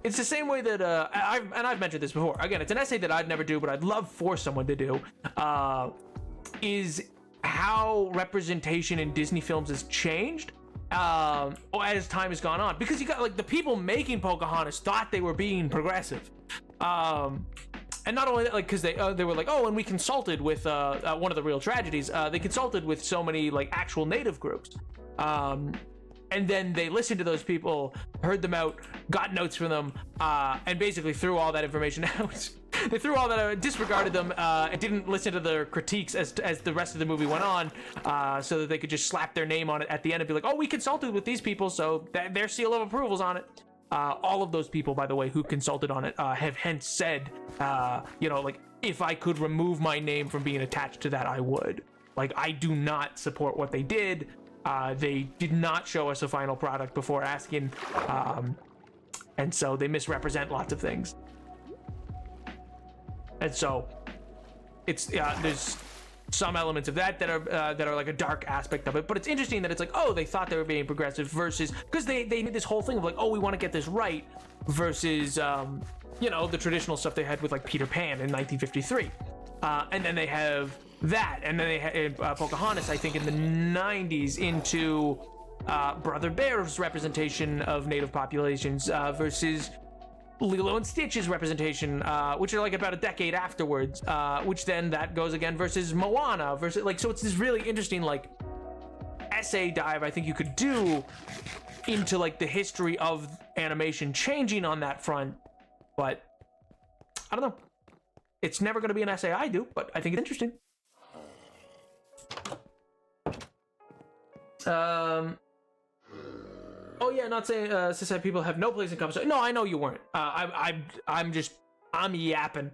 It's the same way that I've mentioned this before. Again, it's an essay that I'd never do, but I'd love for someone to do. Is how representation in Disney films has changed as time has gone on, because you got like the people making Pocahontas thought they were being progressive, and not only that, like because they were like, oh, and we consulted with one of the real tragedies, they consulted with so many like actual Native groups, and then they listened to those people, heard them out, got notes from them, and basically threw all that information out. They threw all that out, disregarded them, and didn't listen to their critiques as the rest of the movie went on, so that they could just slap their name on it at the end and be like, oh, we consulted with these people, so their seal of approval's on it. All of those people, by the way, who consulted on it have hence said, you know, like, if I could remove my name from being attached to that, I would. Like, I do not support what they did. They did not show us a final product before asking, and so they misrepresent lots of things. And so it's there's some elements of that are like a dark aspect of it, but it's interesting that it's like, oh, they thought they were being progressive versus, because they did this whole thing of like, oh, we want to get this right, versus you know, the traditional stuff they had with like Peter Pan in 1953, and then they have that, and then they had Pocahontas, I think in the 90s, into Brother Bear's representation of Native populations versus Lilo and Stitch's representation, which are like about a decade afterwards, which then that goes again versus Moana versus like, so it's this really interesting like essay dive I think you could do into like the history of animation changing on that front. But I don't know, it's never going to be an essay I do, but I think it's interesting. Oh yeah, not saying cis people have no place in conversation. No, I know you weren't. I'm yapping.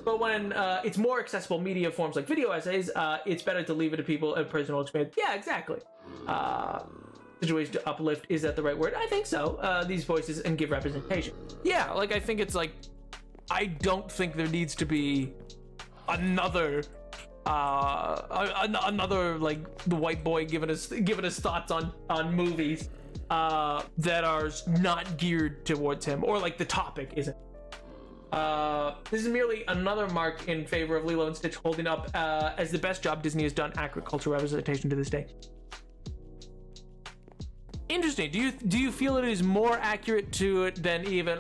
But when it's more accessible media forms like video essays, it's better to leave it to people and personal experience. Yeah, exactly. Situation to uplift, is that the right word? I think so. These voices and give representation. Yeah, like I think it's like, I don't think there needs to be another another like the white boy giving us thoughts on movies that are not geared towards him, or like the topic isn't. This is merely another mark in favor of Lilo and Stitch holding up as the best job Disney has done accurate cultural representation to this day. Interesting. Do you feel it is more accurate to it than even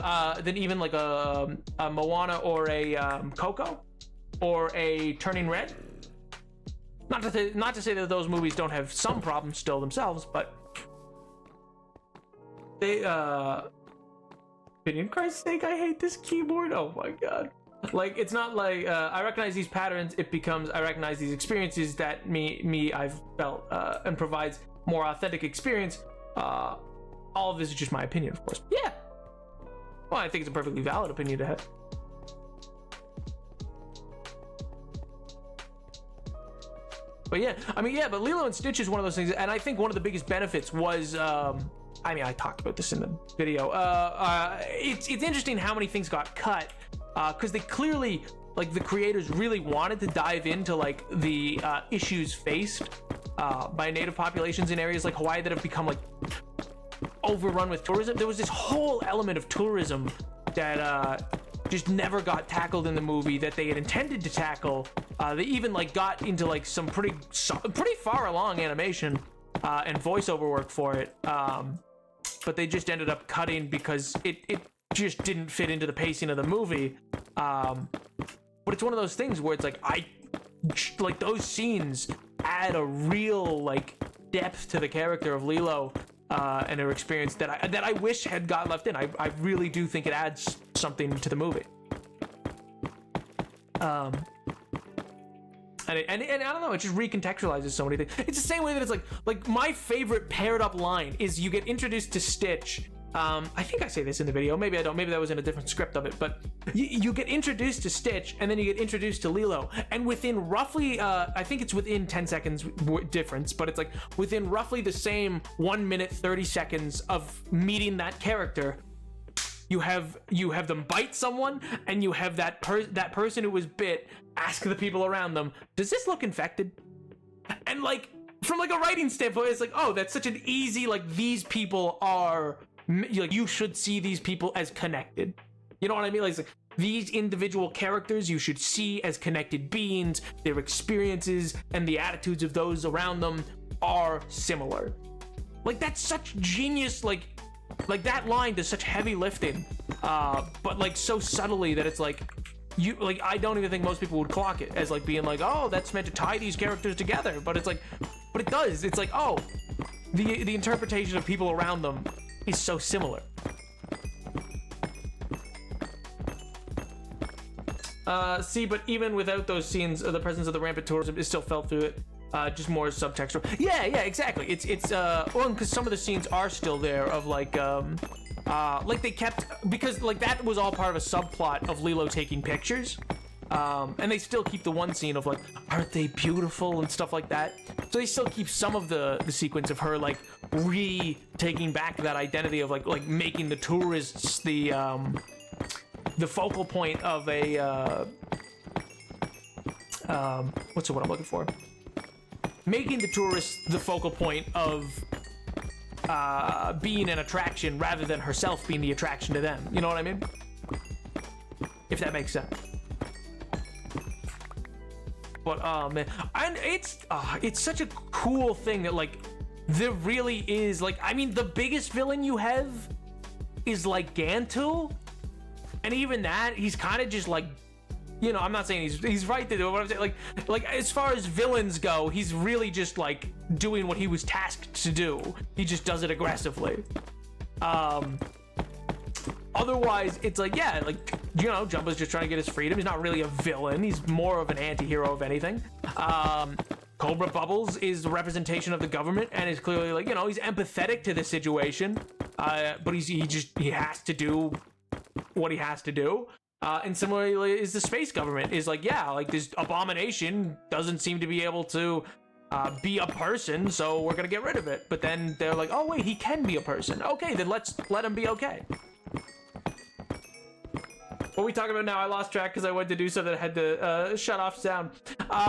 like a Moana or a Coco or a Turning Red? Not to say that those movies don't have some problems still themselves, but they in Christ's sake, I hate this keyboard. Oh my god. Like, it's not like I recognize these patterns, it becomes I recognize these experiences that I've felt and provides more authentic experience. All of this is just my opinion, of course. Yeah. Well, I think it's a perfectly valid opinion to have. But yeah, I mean, yeah, but Lilo and Stitch is one of those things, and I think one of the biggest benefits was, I mean, I talked about this in the video. It's interesting how many things got cut, because they clearly, like, the creators really wanted to dive into like the issues faced by native populations in areas like Hawaii that have become like overrun with tourism. There was this whole element of tourism that just never got tackled in the movie that they had intended to tackle. They even like got into like some pretty far along animation and voiceover work for it, but they just ended up cutting because it just didn't fit into the pacing of the movie. But it's one of those things where it's like like those scenes add a real like depth to the character of Lilo and her experience that I wish had got left in. I really do think it adds something to the movie. And I don't know, it just recontextualizes so many things. It's the same way that it's like my favorite paired up line is you get introduced to Stitch. I think I say this in the video, maybe I don't, maybe that was in a different script of it, but you get introduced to Stitch and then you get introduced to Lilo, and within roughly I think it's within 10 seconds difference, but it's like within roughly the same 1 minute 30 seconds of meeting that character, you have them bite someone, and you have that person who was bit ask the people around them, does this look infected? And like from like a writing standpoint, it's like, oh, that's such an easy, like, these people are like, you should see these people as connected. You know what I mean? Like these individual characters you should see as connected beings. Their experiences and the attitudes of those around them are similar. Like, that's such genius, like that line does such heavy lifting, but like so subtly that it's like, you like, I don't even think most people would clock it as like being like, oh, that's meant to tie these characters together, but it's like, but it does. It's like, oh, the interpretation of people around them is so similar. See, but even without those scenes, the presence of the rampant tourism is still felt through it. Just more subtextual. Yeah, exactly. It's well, because some of the scenes are still there of like they kept, because like that was all part of a subplot of Lilo taking pictures. And they still keep the one scene of like, aren't they beautiful and stuff like that. So they still keep some of the sequence of her like taking back that identity of like making the tourists the focal point of a what's the word I'm looking for? Making the tourists the focal point of being an attraction rather than herself being the attraction to them. You know what I mean? If that makes sense. But man, and it's such a cool thing that like there really is, like, I mean, the biggest villain you have is like Gantu, and even that, he's kind of just like, you know, I'm not saying he's right to do it, but I'm saying like as far as villains go, he's really just like doing what he was tasked to do. He just does it aggressively. Otherwise, it's like, yeah, like, you know, Jumbo's just trying to get his freedom. He's not really a villain. He's more of an anti-hero, if anything. Cobra Bubbles is the representation of the government and is clearly like, you know, he's empathetic to the situation, but he has to do what he has to do. And similarly is the space government is like, yeah, like this abomination doesn't seem to be able to be a person, so we're gonna get rid of it. But then they're like, oh wait, he can be a person. Okay, then let's let him be okay. What are we talking about now? I lost track because I went to do something that had to shut off sound.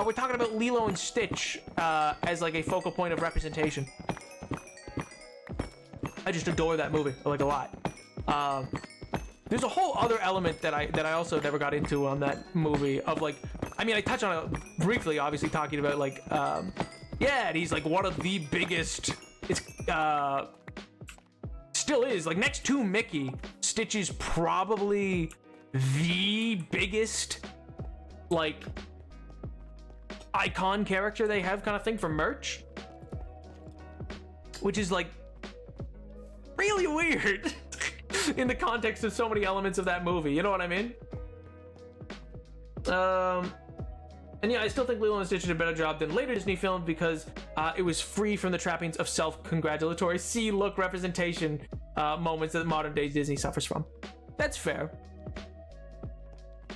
We're talking about Lilo and Stitch as like a focal point of representation. I just adore that movie, like a lot. There's a whole other element that I also never got into on that movie of like, I mean, I touched on it briefly, obviously talking about like, yeah, and he's like one of the biggest, it's, still is, like next to Mickey, Stitch is probably the biggest, like, icon character they have kind of thing for merch. Which is like, really weird. In the context of so many elements of that movie, you know what I mean? And yeah, I still think Lilo and Stitch did a better job than later Disney films because it was free from the trappings of self-congratulatory see-look representation moments that modern day Disney suffers from. That's fair.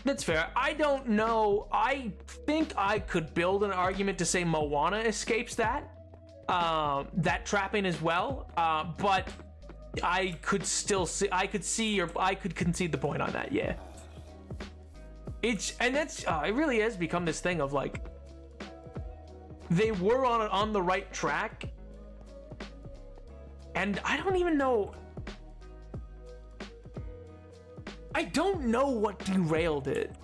That's fair. I don't know. I think I could build an argument to say Moana escapes that trapping as well, but I could still see, I could concede the point on that. Yeah, it really has become this thing of like they were on the right track, and I don't even know. I don't know what derailed it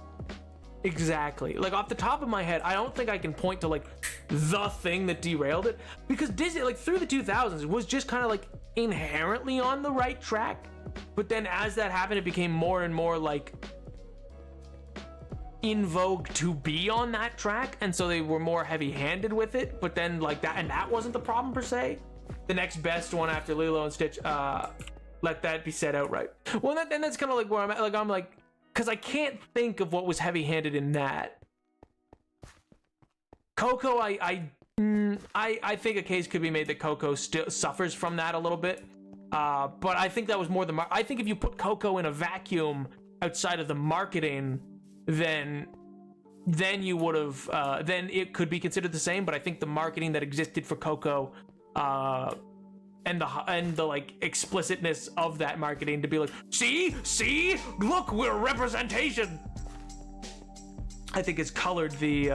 exactly. Like off the top of my head, I don't think I can point to like the thing that derailed it, because Disney, like through the 2000s, was just kind of like inherently on the right track, but then as that happened, it became more and more like in vogue to be on that track, and so they were more heavy-handed with it. But then like that, and that wasn't the problem per se. The next best one after Lilo and Stitch, let that be said outright. Well, that's kind of like where I'm at. Like I'm like, because I can't think of what was heavy-handed in that. Coco, I think a case could be made that Coco still suffers from that a little bit, but I think that was more I think if you put Coco in a vacuum outside of the marketing, then you would have then it could be considered the same. But I think the marketing that existed for Coco, and the like explicitness of that marketing to be like, see, look, we're representation, I think has colored the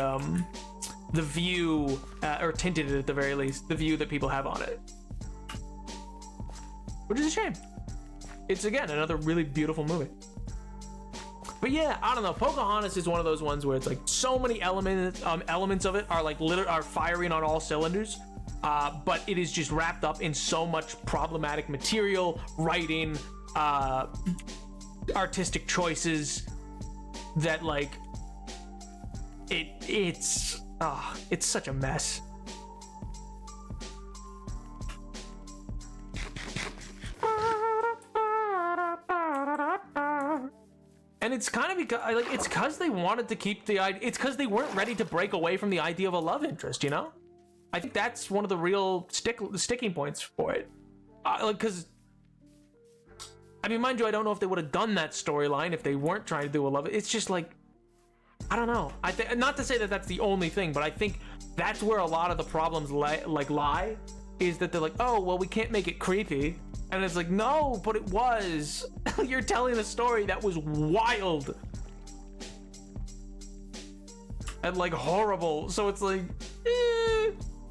view, or tinted it at the very least, the view that people have on it. Which is a shame. It's, again, another really beautiful movie. But yeah, I don't know. Pocahontas is one of those ones where it's like so many elements of it are like are firing on all cylinders, but it is just wrapped up in so much problematic material, writing, artistic choices that like it's such a mess. And it's kind of because they wanted to keep the idea. It's because they weren't ready to break away from the idea of a love interest, you know? I think that's one of the real sticking points for it. Because I mean, mind you, I don't know if they would have done that storyline if they weren't trying to do a love. It's just like, I don't know. I think, not to say that that's the only thing, but I think that's where a lot of the problems lie, is that they're like, oh, well, we can't make it creepy. And it's like, no, but it was. You're telling a story that was wild and like horrible. So it's like,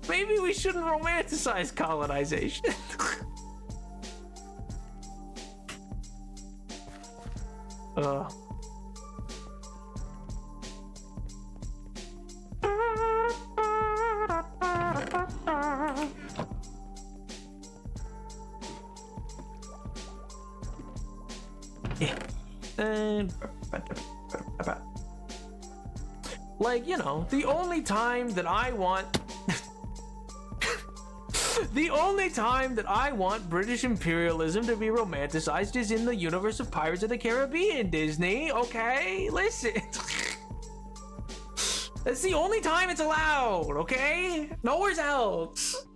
maybe we shouldn't romanticize colonization. Like, you know, the only time that I want the only time that I want British imperialism to be romanticized is in the universe of Pirates of the Caribbean, Disney. Okay, listen. That's the only time it's allowed, okay? Nowhere else.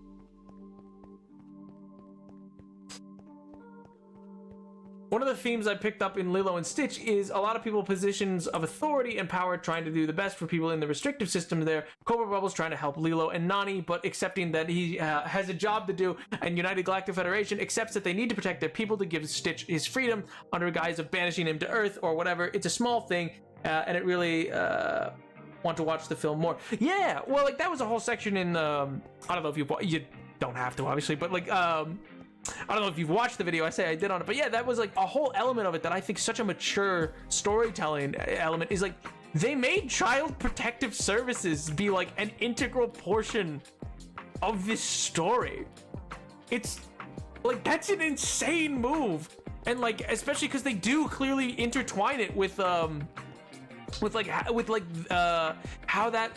One of the themes I picked up in Lilo and Stitch is a lot of people positions of authority and power trying to do the best for people in the restrictive system there. Cobra Bubble's trying to help Lilo and Nani, but accepting that he has a job to do, and United Galactic Federation accepts that they need to protect their people to give Stitch his freedom under guise of banishing him to Earth or whatever. It's a small thing, and it really want to watch the film more. Yeah, well, like that was a whole section in I don't know if you don't have to obviously, but like I don't know if you've watched the video I say I did on it, but yeah, that was like a whole element of it that I think such a mature storytelling element is like they made Child Protective Services be like an integral portion of this story. It's like that's an insane move, and like especially because they do clearly intertwine it with how that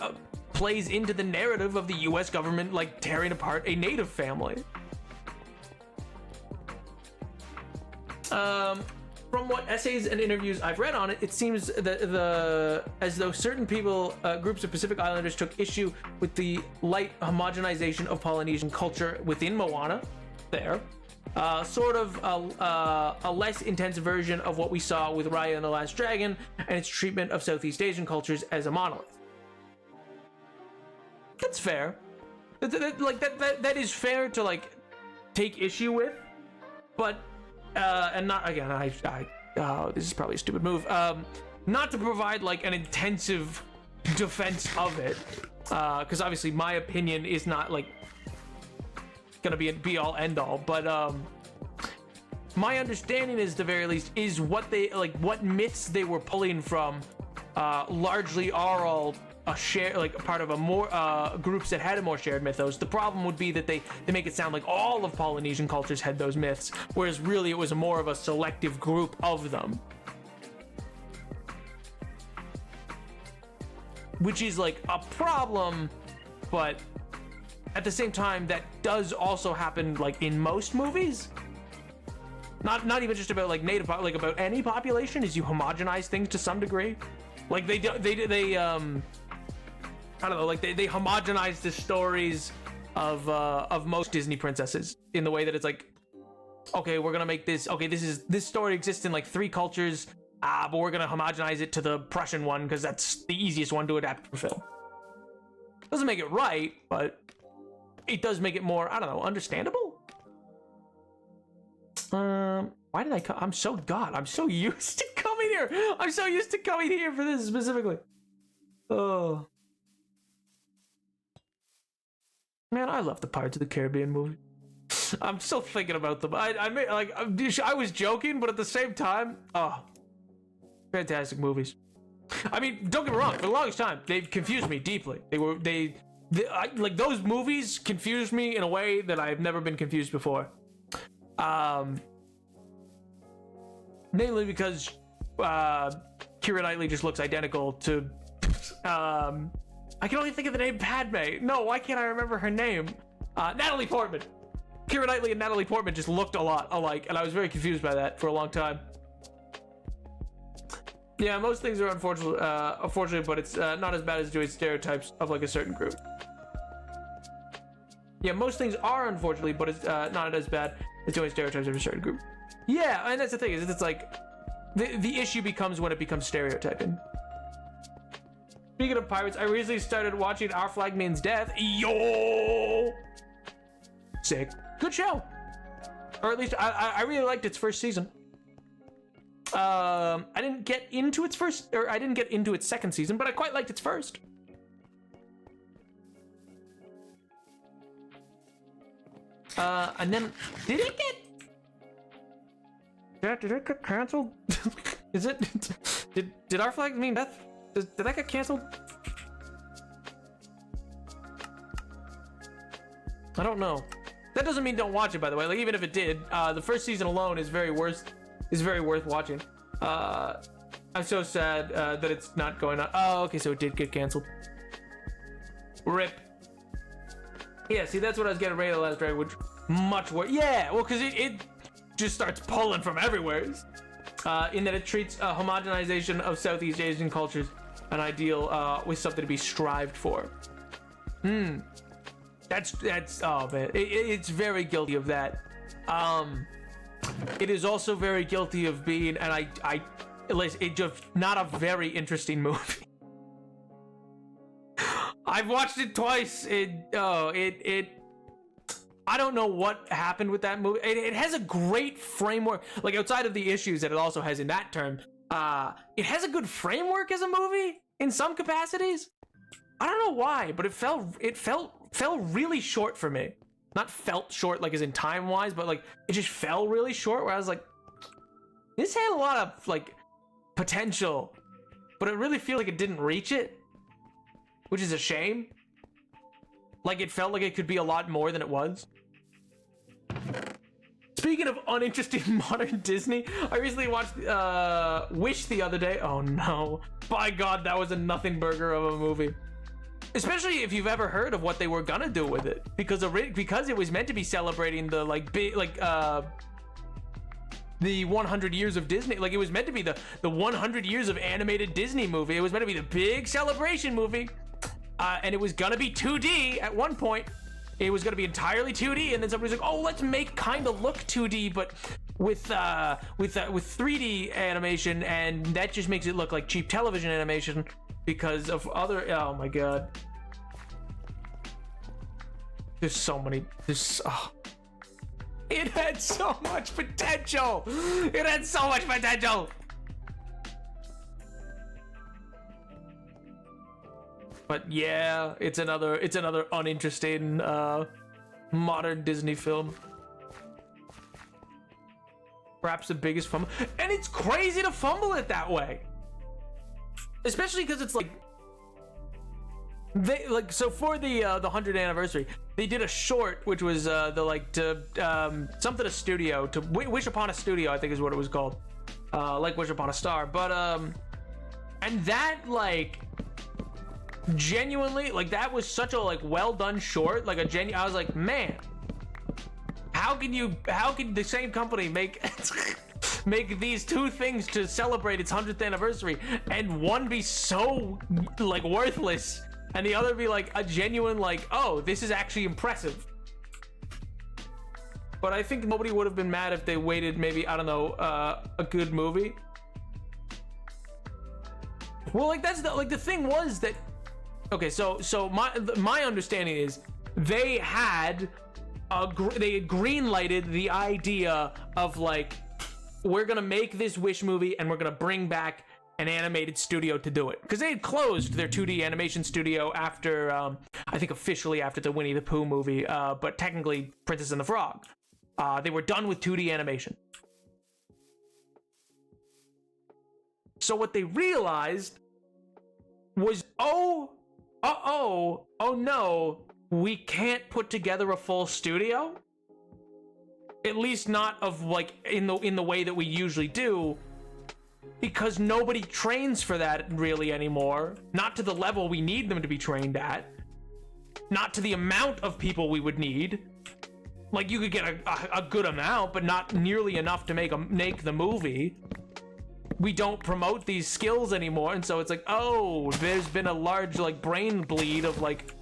plays into the narrative of the U.S. government like tearing apart a Native family. From what essays and interviews I've read on it, it seems that as though certain people, groups of Pacific Islanders took issue with the light homogenization of Polynesian culture within Moana there. Sort of a less intense version of what we saw with Raya and the Last Dragon and its treatment of Southeast Asian cultures as a monolith. That's fair. That is fair to like take issue with, but and not again. This is probably a stupid move. Not to provide like an intensive defense of it, because obviously my opinion is not like gonna be a be all end all. But my understanding is, the very least, is what they like, what myths they were pulling from, largely are all a share, like a part of a more groups that had a more shared mythos. The problem would be that they make it sound like all of Polynesian cultures had those myths, whereas really it was more of a selective group of them, which is like a problem. But at the same time, that does also happen like in most movies. Not even just about like native, like about any population, is you homogenize things to some degree. Like they I don't know, like they homogenize the stories of most Disney princesses in the way that it's like, okay, we're gonna make this, okay, this story exists in like 3 cultures, but we're gonna homogenize it to the Prussian one because that's the easiest one to adapt for film. Doesn't make it right, but it does make it more, I don't know, understandable. Why did I come? I'm so used to coming here. I'm so used to coming here for this specifically. Oh. Man, I love the Pirates of the Caribbean movie. I'm still thinking about them. I was joking, but at the same time, oh, fantastic movies. I mean, don't get me wrong. For the longest time, they've confused me deeply. Like those movies confused me in a way that I've never been confused before. Namely because Keira Knightley just looks identical to I can only think of the name Padme. No, why can't I remember her name? Natalie Portman. Keira Knightley and Natalie Portman just looked a lot alike, and I was very confused by that for a long time. Yeah, most things are unfortunate, but it's not as bad as doing stereotypes of like a certain group. Yeah, most things are unfortunately, but it's not as bad as doing stereotypes of a certain group. Yeah, and that's the thing, is it's like the issue becomes when it becomes stereotyping. Speaking of pirates, I recently started watching Our Flag Means Death. Yo! Sick. Good show. Or at least I really liked its first season. I didn't get into its second season, but I quite liked its first. And then did it get canceled? Is it did Our Flag Mean Death? Did that get canceled? I don't know. That doesn't mean don't watch it, by the way. Like, even if it did, the first season alone is very worth watching. I'm so sad that it's not going on. Oh, okay, so it did get canceled. RIP. Yeah, see, that's what I was getting ready to Last Dragon, which much worse. Yeah, well, because it just starts pulling from everywhere. In that it treats homogenization of Southeast Asian cultures an ideal with something to be strived for. That's oh man, it's very guilty of that. it is also very guilty of being, and it's just not a very interesting movie. I've watched it twice. I don't know what happened with that movie. It has a great framework, like outside of the issues that it also has in that term. It has a good framework as a movie in some capacities. I don't know why, but it fell really short for me. Not felt short like as in time wise, but like it just fell really short. Where I was like, this had a lot of like potential, but it really feels like it didn't reach it, which is a shame. Like it felt like it could be a lot more than it was. Speaking of uninteresting modern Disney, I recently watched Wish the other day. Oh no. By God, that was a nothing burger of a movie. Especially if you've ever heard of what they were gonna do with it. Because it was meant to be celebrating the the 100 years of Disney. Like it was meant to be the 100 years of animated Disney movie. It was meant to be the big celebration movie. And it was gonna be 2D at one point. It was gonna be entirely 2D, and then somebody's like, "Oh, let's make kind of look 2D, but with 3D animation," and that just makes it look like cheap television animation because of other. Oh my God, there's so many. It had so much potential. It had so much potential. But yeah, it's another uninteresting modern Disney film. Perhaps the biggest fumble, and it's crazy to fumble it that way. Especially because it's like so for the 100th anniversary, they did a short which was something a studio to Wish Upon a Studio, I think is what it was called. Like Wish Upon a Star, but and that like genuinely, like that was such a like well done short, like I was like, man, how can the same company make these two things to celebrate its 100th anniversary and one be so like worthless and the other be like a genuine like, oh, this is actually impressive. But I think nobody would have been mad if they waited maybe, I don't know, a good movie. Well, like that's the thing was that, okay, so my understanding is they had green-lighted the idea of like, we're gonna make this Wish movie and we're gonna bring back an animated studio to do it, because they had closed their 2D animation studio after I think officially after the Winnie the Pooh movie, but technically Princess and the Frog. They were done with 2D animation. So what they realized was, oh no, we can't put together a full studio. At least not of like in the way that we usually do, because nobody trains for that really anymore. Not to the level we need them to be trained at. Not to the amount of people we would need. Like you could get a good amount, but not nearly enough to make the movie. We don't promote these skills anymore, and so it's like, oh, there's been a large like brain bleed of like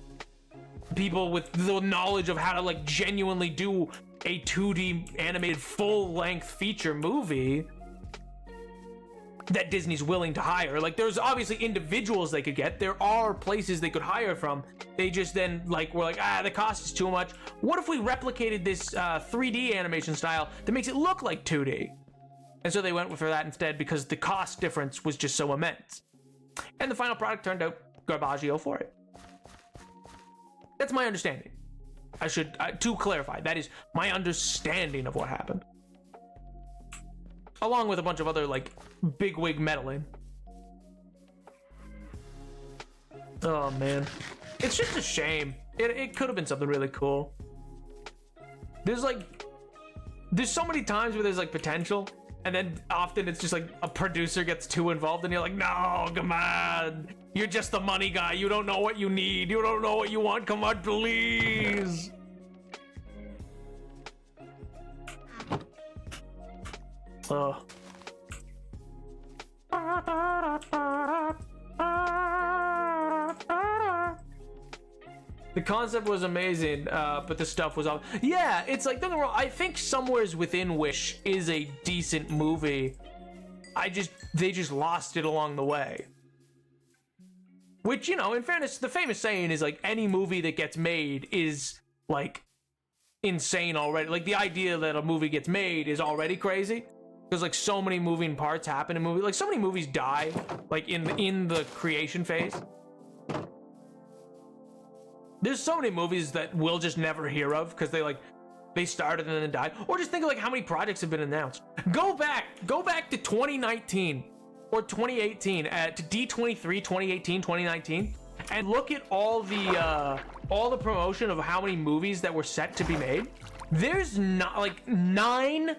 people with the knowledge of how to like genuinely do a 2D animated full-length feature movie that Disney's willing to hire. Like there's obviously individuals they could get, there are places they could hire from. They just then like were like, the cost is too much. What if we replicated this 3D animation style that makes it look like 2D? And so they went for that instead because the cost difference was just so immense. And the final product turned out garbaggio for it. That's my understanding. I should, to clarify, that is my understanding of what happened. Along with a bunch of other, like, bigwig meddling. Oh, man. It's just a shame. It could have been something really cool. There's so many times where there's, like, potential. And then often it's just like a producer gets too involved and you're like, no, come on. You're just the money guy. You don't know what you need. You don't know what you want. Come on, please. The concept was amazing, but the stuff was off. Yeah, it's like, don't get me wrong, I think Somewheres Within Wish is a decent movie. They just lost it along the way. Which, you know, in fairness, the famous saying is like, any movie that gets made is like insane already. Like, the idea that a movie gets made is already crazy. Because like so many moving parts happen in movies. Like, so many movies die like in the creation phase. There's so many movies that we'll just never hear of because they started and then died. Or just think of like how many projects have been announced. Go back to 2019 or 2018 to D23 2018 2019 and look at all the promotion of how many movies that were set to be made. There's not like 9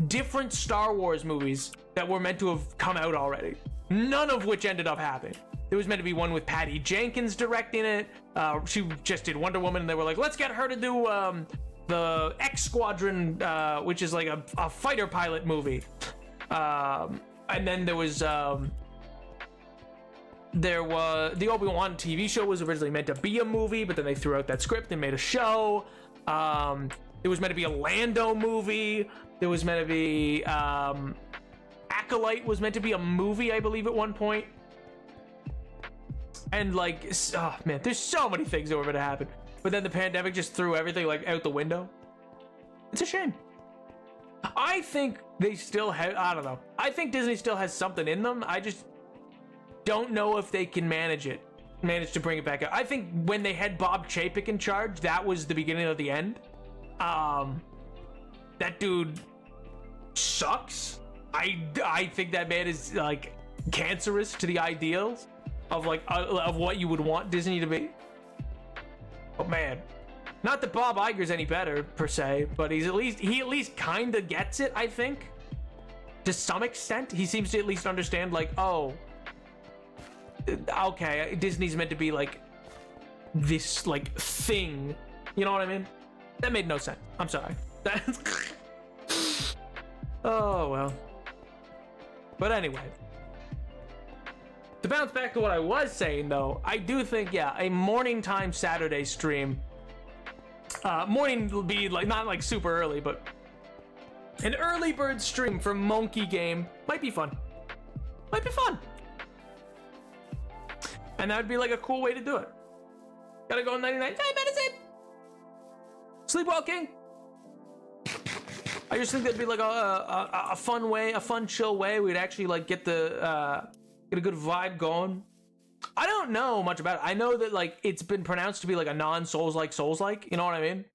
different Star Wars movies that were meant to have come out already, none of which ended up happening. There was meant to be one with Patty Jenkins directing it. She just did Wonder Woman, and they were like, let's get her to do the X Squadron, which is like a fighter pilot movie. And then there was the Obi-Wan TV show was originally meant to be a movie, but then they threw out that script and made a show. There was meant to be a Lando movie. There was meant to be Acolyte was meant to be a movie, I believe, at one point. And like, oh man, there's so many things that were gonna happen, but then the pandemic just threw everything like out the window. It's a shame. I think they still have, I don't know, I think Disney still has something in them. I just don't know if they can manage to bring it back out. I think when they had Bob Chapek in charge, that was the beginning of the end. That dude sucks. I think that man is like cancerous to the ideals of like of what you would want Disney to be. Oh man, not that Bob Iger's any better per se, but he at least kind of gets it. I think to some extent he seems to at least understand like, oh, okay, Disney's meant to be like this like thing, you know what I mean? That made no sense. I'm sorry. Oh well. But anyway, to bounce back to what I was saying though, I do think, yeah, a morning time Saturday stream, morning will be like not like super early, but an early bird stream for Monkey Game might be fun. Might be fun. And that would be like a cool way to do it. Gotta go 99 time medicine. Sleepwalking. I just think that'd be like a fun way, a fun chill way. We'd actually like get a good vibe going. I don't know much about it. I know that like it's been pronounced to be like a Souls-like, you know what I mean?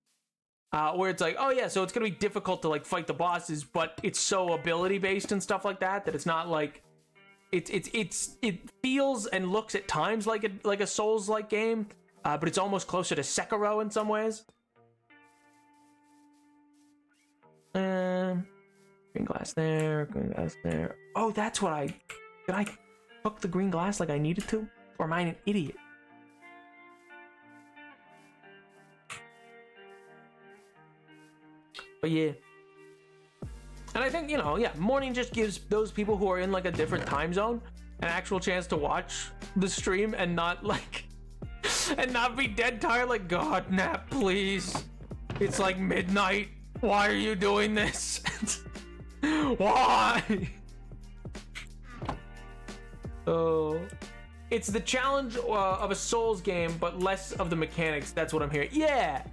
Where it's like, oh yeah, so it's gonna be difficult to like fight the bosses, but it's so ability based and stuff like that that it's not like it feels and looks at times like a Souls-like game, but it's almost closer to Sekiro in some ways. Green glass there, green glass there. Oh, that's what did I hook the green glass like I needed to? Or am I an idiot? But yeah. And I think, you know, yeah, morning just gives those people who are in like a different time zone an actual chance to watch the stream and not like and not be dead tired like, God, nap please. It's like midnight. Why are you doing this? Why? Oh, it's the challenge of a Souls game, but less of the mechanics. That's what I'm hearing. Yeah,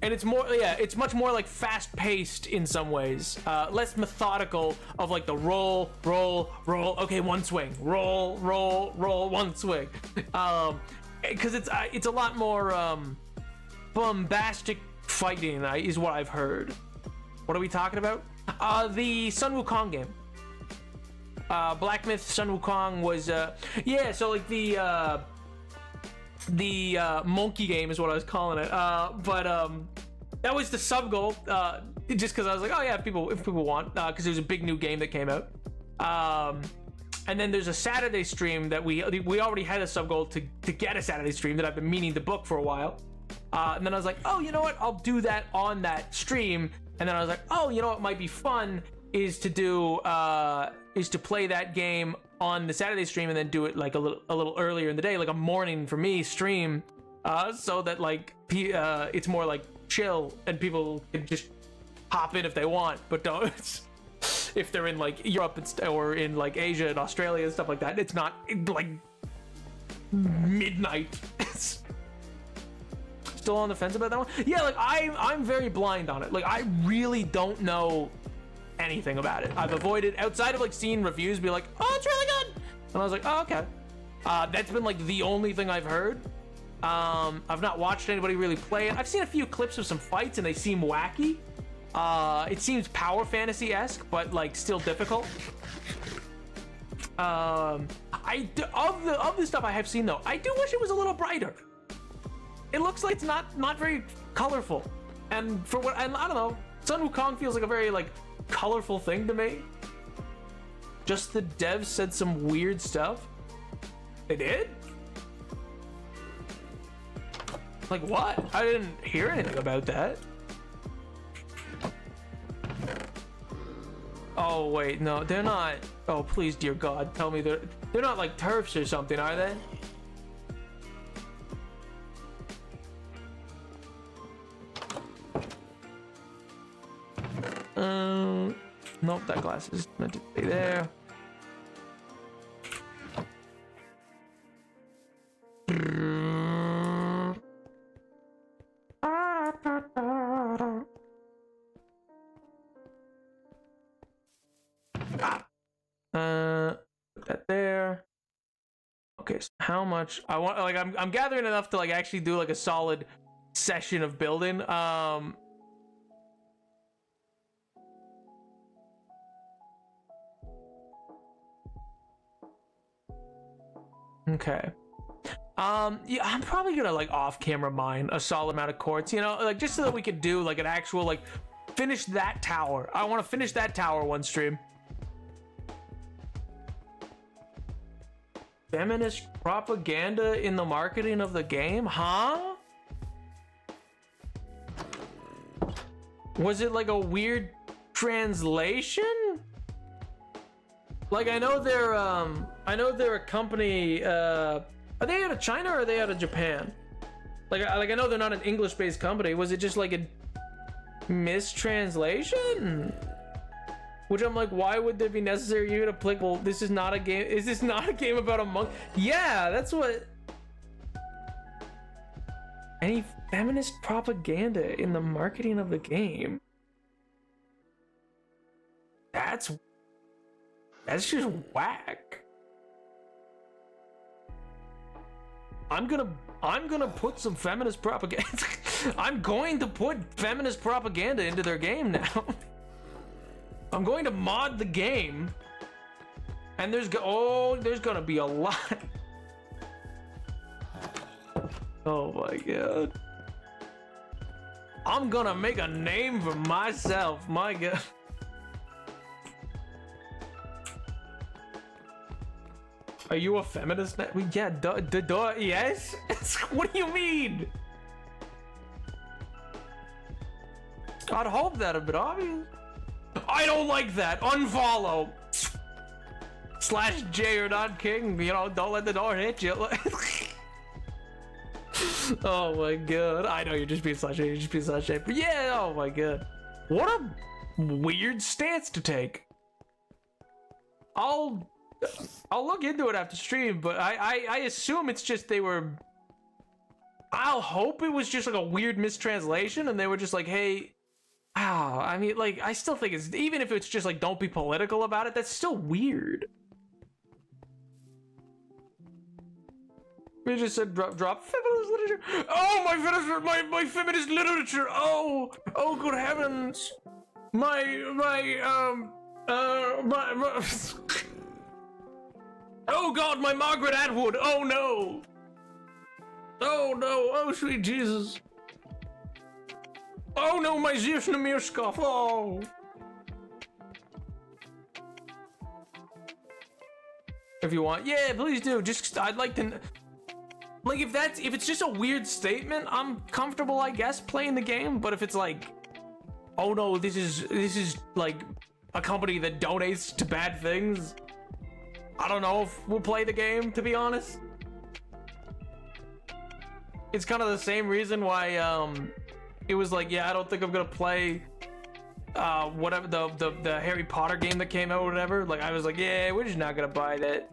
and it's more. Yeah, it's much more like fast-paced in some ways. Less methodical of like the roll. Okay, one swing. Roll. One swing. Because it's a lot more bombastic fighting is what I've heard. What are we talking about? The Sun Wukong game. Black Myth Sun Wukong was yeah, so like the monkey game is what I was calling it. But that was the sub goal, just because I was like, oh yeah, if people want, because there's a big new game that came out. And then there's a Saturday stream that we already had a sub goal to get a Saturday stream that I've been meaning to book for a while. And then I was like, oh, you know what? I'll do that on that stream. And then I was like, oh, you know what might be fun is to play that game on the Saturday stream and then do it like a little earlier in the day, like a morning for me stream, so that like it's more like chill and people can just hop in if they want, but don't if they're in like Europe or in like Asia and Australia and stuff like that. It's not like midnight. Still on the fence about that one. Yeah, like I'm very blind on it. Like I really don't know anything about it. I've avoided, outside of like seeing reviews be like, oh, it's really good, and I was like, oh, okay. That's been like the only thing I've heard. I've not watched anybody really play it. I've seen a few clips of some fights and they seem wacky. It seems power fantasy-esque, but like still difficult. Of the stuff I have seen though, I do wish it was a little brighter. It looks like it's not very colorful, and for what, and I don't know, Sun Wukong feels like a very like colorful thing to me. Just the devs said some weird stuff. They did? Like what? I didn't hear anything about that. Oh wait, no, they're not. Oh please, dear God, tell me they're not like turfs or something, are they? Nope, that glass is meant to be there. Put that there. Okay, so how much I want, like I'm gathering enough to like actually do like a solid session of building. Okay. Yeah, I'm probably gonna like off-camera mine a solid amount of quartz, you know, like just so that we could do like an actual like finish that tower. I want to finish that tower one stream. Feminist propaganda in the marketing of the game, huh? Was it like a weird translation? Like I know they're a company. Are they out of China or are they out of Japan? Like I know they're not an English-based company. Was it just like a mistranslation? Which I'm like, why would there be necessary even applicable? This is not a game. Is this not a game about a monk? Yeah, that's what. Any feminist propaganda in the marketing of the game? That's just whack. I'm gonna put some feminist propaganda. I'm going to put feminist propaganda into their game now. I'm going to mod the game, and there's gonna be a lot. Oh my god. I'm gonna make a name for myself. My god. Are you a feminist now? Yeah, yes? What do you mean? I'd hope that a bit obvious. I don't like that. Unfollow. /J or not king. You know, don't let the door hit you. Oh my god. I know you're just being such a. But yeah, oh my god. What a weird stance to take. I'll look into it after stream, but I assume it's just they were. I'll hope it was just like a weird mistranslation and they were just like, hey. Wow, I mean, like, I still think it's, even if it's just like, don't be political about it, that's still weird. We just said drop feminist literature. Oh, my feminist literature. Oh, good heavens. Oh god, my Margaret Atwood. Oh no. Oh sweet Jesus. Oh no, my Zevna Mirskov. Oh. If you want, yeah, please do. Just, I'd like to, like, if it's just a weird statement, I'm comfortable, I guess, playing the game. But if it's like, oh no, this is like a company that donates to bad things, I don't know if we'll play the game, to be honest. it's kind of the same reason why it was like, yeah, I don't think I'm gonna play whatever the Harry Potter game that came out or whatever. Like I was like, yeah, we're just not gonna buy that.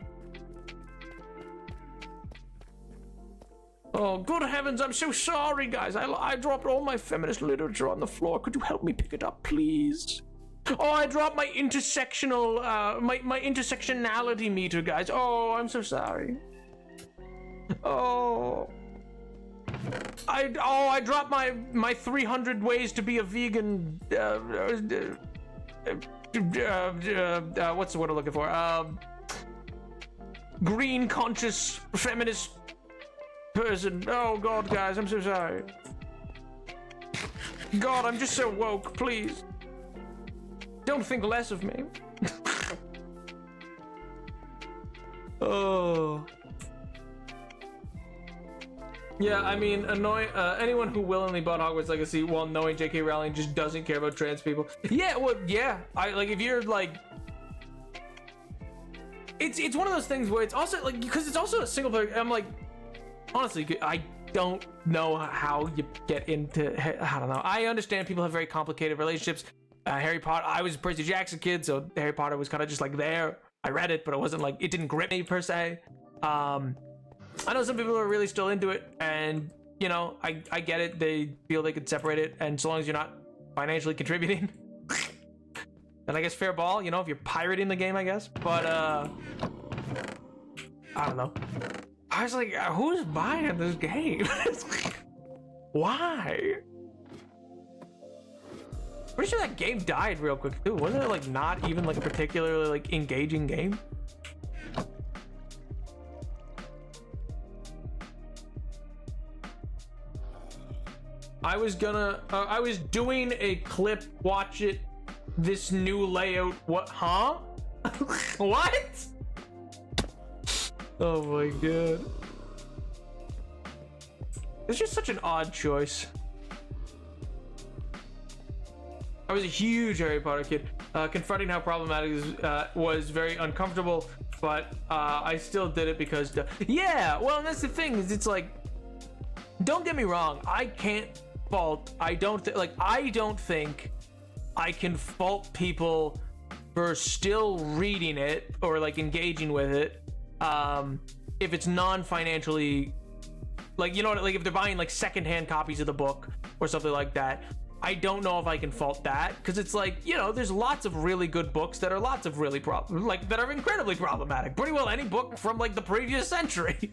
Oh, good heavens, I'm so sorry, guys. I dropped all my feminist literature on the floor. Could you help me pick it up, please? Oh, I dropped my intersectional, my intersectionality meter, guys. Oh, I'm so sorry. Oh. I dropped my 300 ways to be a vegan, what's the word I'm looking for? Green conscious feminist person. Oh God, guys, I'm so sorry. God, I'm just so woke, please. Don't think less of me. Oh. Yeah, I mean, anyone who willingly bought Hogwarts Legacy while knowing J.K. Rowling just doesn't care about trans people. Yeah, well, yeah. If you're like, it's one of those things where it's also like, because it's also a single player. I'm like, honestly, I don't know how you get into. I don't know. I understand people have very complicated relationships. Harry Potter. I was a Percy Jackson kid, so Harry Potter was kind of just like there. I read it, but it wasn't like, it didn't grip me per se. I know some people are really still into it, and you know, I get it. They feel they could separate it, and so long as you're not financially contributing, then I guess fair ball. You know, if you're pirating the game, I guess. But I don't know. I was like, who's buying this game? Why? Pretty sure that game died real quick too. Wasn't it like not even like a particularly like engaging game? I was doing a clip, watch it, this new layout, what, huh? What? Oh my God. It's just such an odd choice. I was a huge Harry Potter kid. Confronting how problematic it was very uncomfortable, but I still did it because, yeah, well, and that's the thing, is it's like, don't get me wrong, I can't fault, I don't think I can fault people for still reading it or like engaging with it if it's non-financially, like, you know what, like if they're buying like secondhand copies of the book or something like that. I don't know if I can fault that, because it's like, you know, there's lots of really good books that are lots of really that are incredibly problematic. Pretty well any book from like the previous century.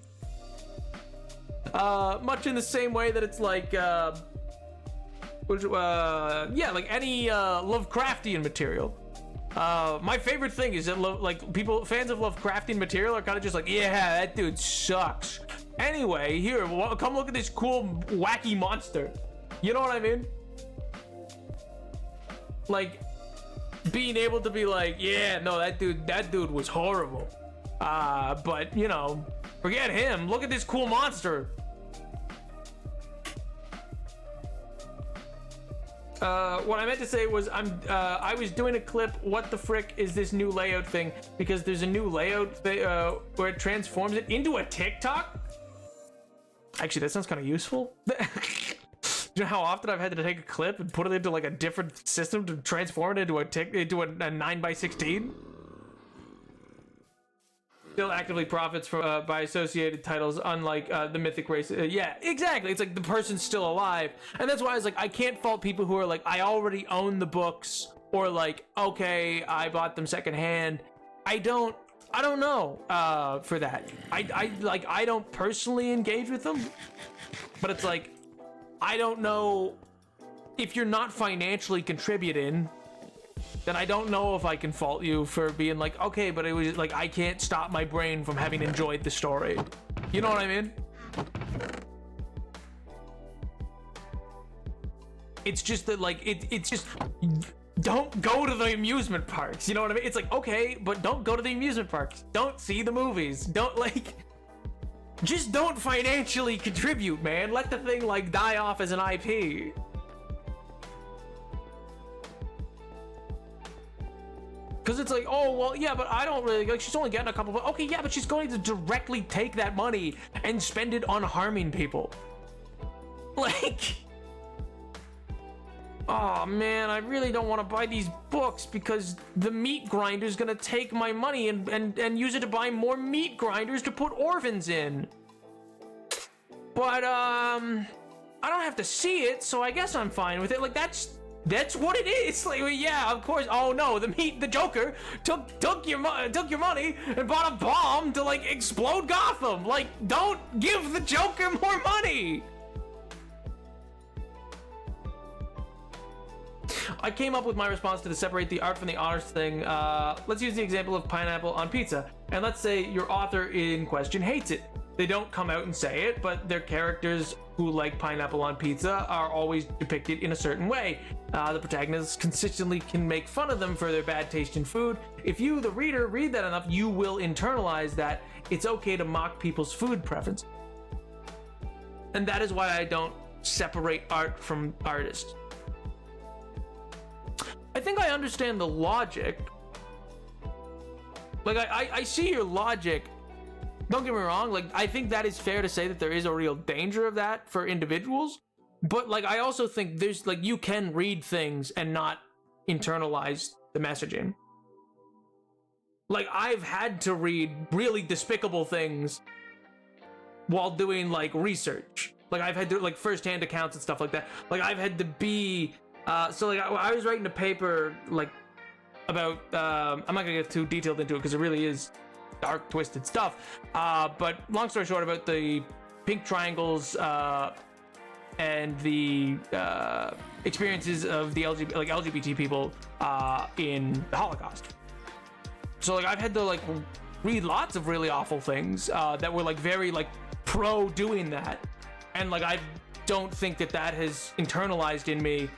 Much in the same way that it's like yeah, like any Lovecraftian material. My favorite thing is that fans of Lovecraftian material are kind of just like, yeah, that dude sucks. Anyway, here, come look at this cool wacky monster. You know what I mean? Like being able to be like, yeah, no, that dude was horrible. But you know, forget him. Look at this cool monster. What I meant to say was I was doing a clip, what the frick is this new layout thing, because there's a new layout where it transforms it into a TikTok. Actually, that sounds kind of useful. You know how often I've had to take a clip and put it into like a different system to transform it into a 9x16? Still actively profits from by associated titles, unlike the Mythic Race. Yeah, exactly. It's like the person's still alive, and that's why I was like, I can't fault people who are like, I already own the books, or like, okay, I bought them secondhand. I don't know for that. I don't personally engage with them, but it's like, I don't know if you're not financially contributing, then I don't know if I can fault you for being like, okay, but it was like, I can't stop my brain from having enjoyed the story. You know what I mean? It's just that like, it's just, don't go to the amusement parks. You know what I mean? It's like, okay, but don't go to the amusement parks. Don't see the movies. Don't like, just don't financially contribute, man. Let the thing like die off as an IP. Because it's like, oh, well, yeah, but I don't really, like, she's only getting a couple of, okay, yeah, but she's going to directly take that money and spend it on harming people. Like, oh man, I really don't want to buy these books because the meat grinder's gonna take my money and use it to buy more meat grinders to put orphans in. But I don't have to see it, so I guess I'm fine with it. Like, that's what it is. Like, well, yeah, of course. Oh no, the Joker took your money and bought a bomb to like explode Gotham. Like, don't give the Joker more money. I came up with my response to separate the art from the artist thing. Let's use the example of pineapple on pizza, and let's say your author in question hates it. They don't come out and say it, but their characters who like pineapple on pizza are always depicted in a certain way. The protagonists consistently can make fun of them for their bad taste in food. If you, the reader, read that enough, you will internalize that it's okay to mock people's food preference. And that is why I don't separate art from artists. I think I understand the logic. Like, I see your logic. Don't get me wrong, like, I think that is fair to say that there is a real danger of that for individuals. But, like, I also think there's, like, you can read things and not internalize the messaging. Like, I've had to read really despicable things while doing, like, research. Like, I've had to, like, first-hand accounts and stuff like that. Like, I've had to be... so, like, I was writing a paper, like, about... I'm not gonna get too detailed into it because it really is dark, twisted stuff. But long story short, about the pink triangles and the experiences of the LGBT people in the Holocaust. So, like, I've had to, like, read lots of really awful things that were, like, very, like, pro doing that. And, like, I don't think that has internalized in me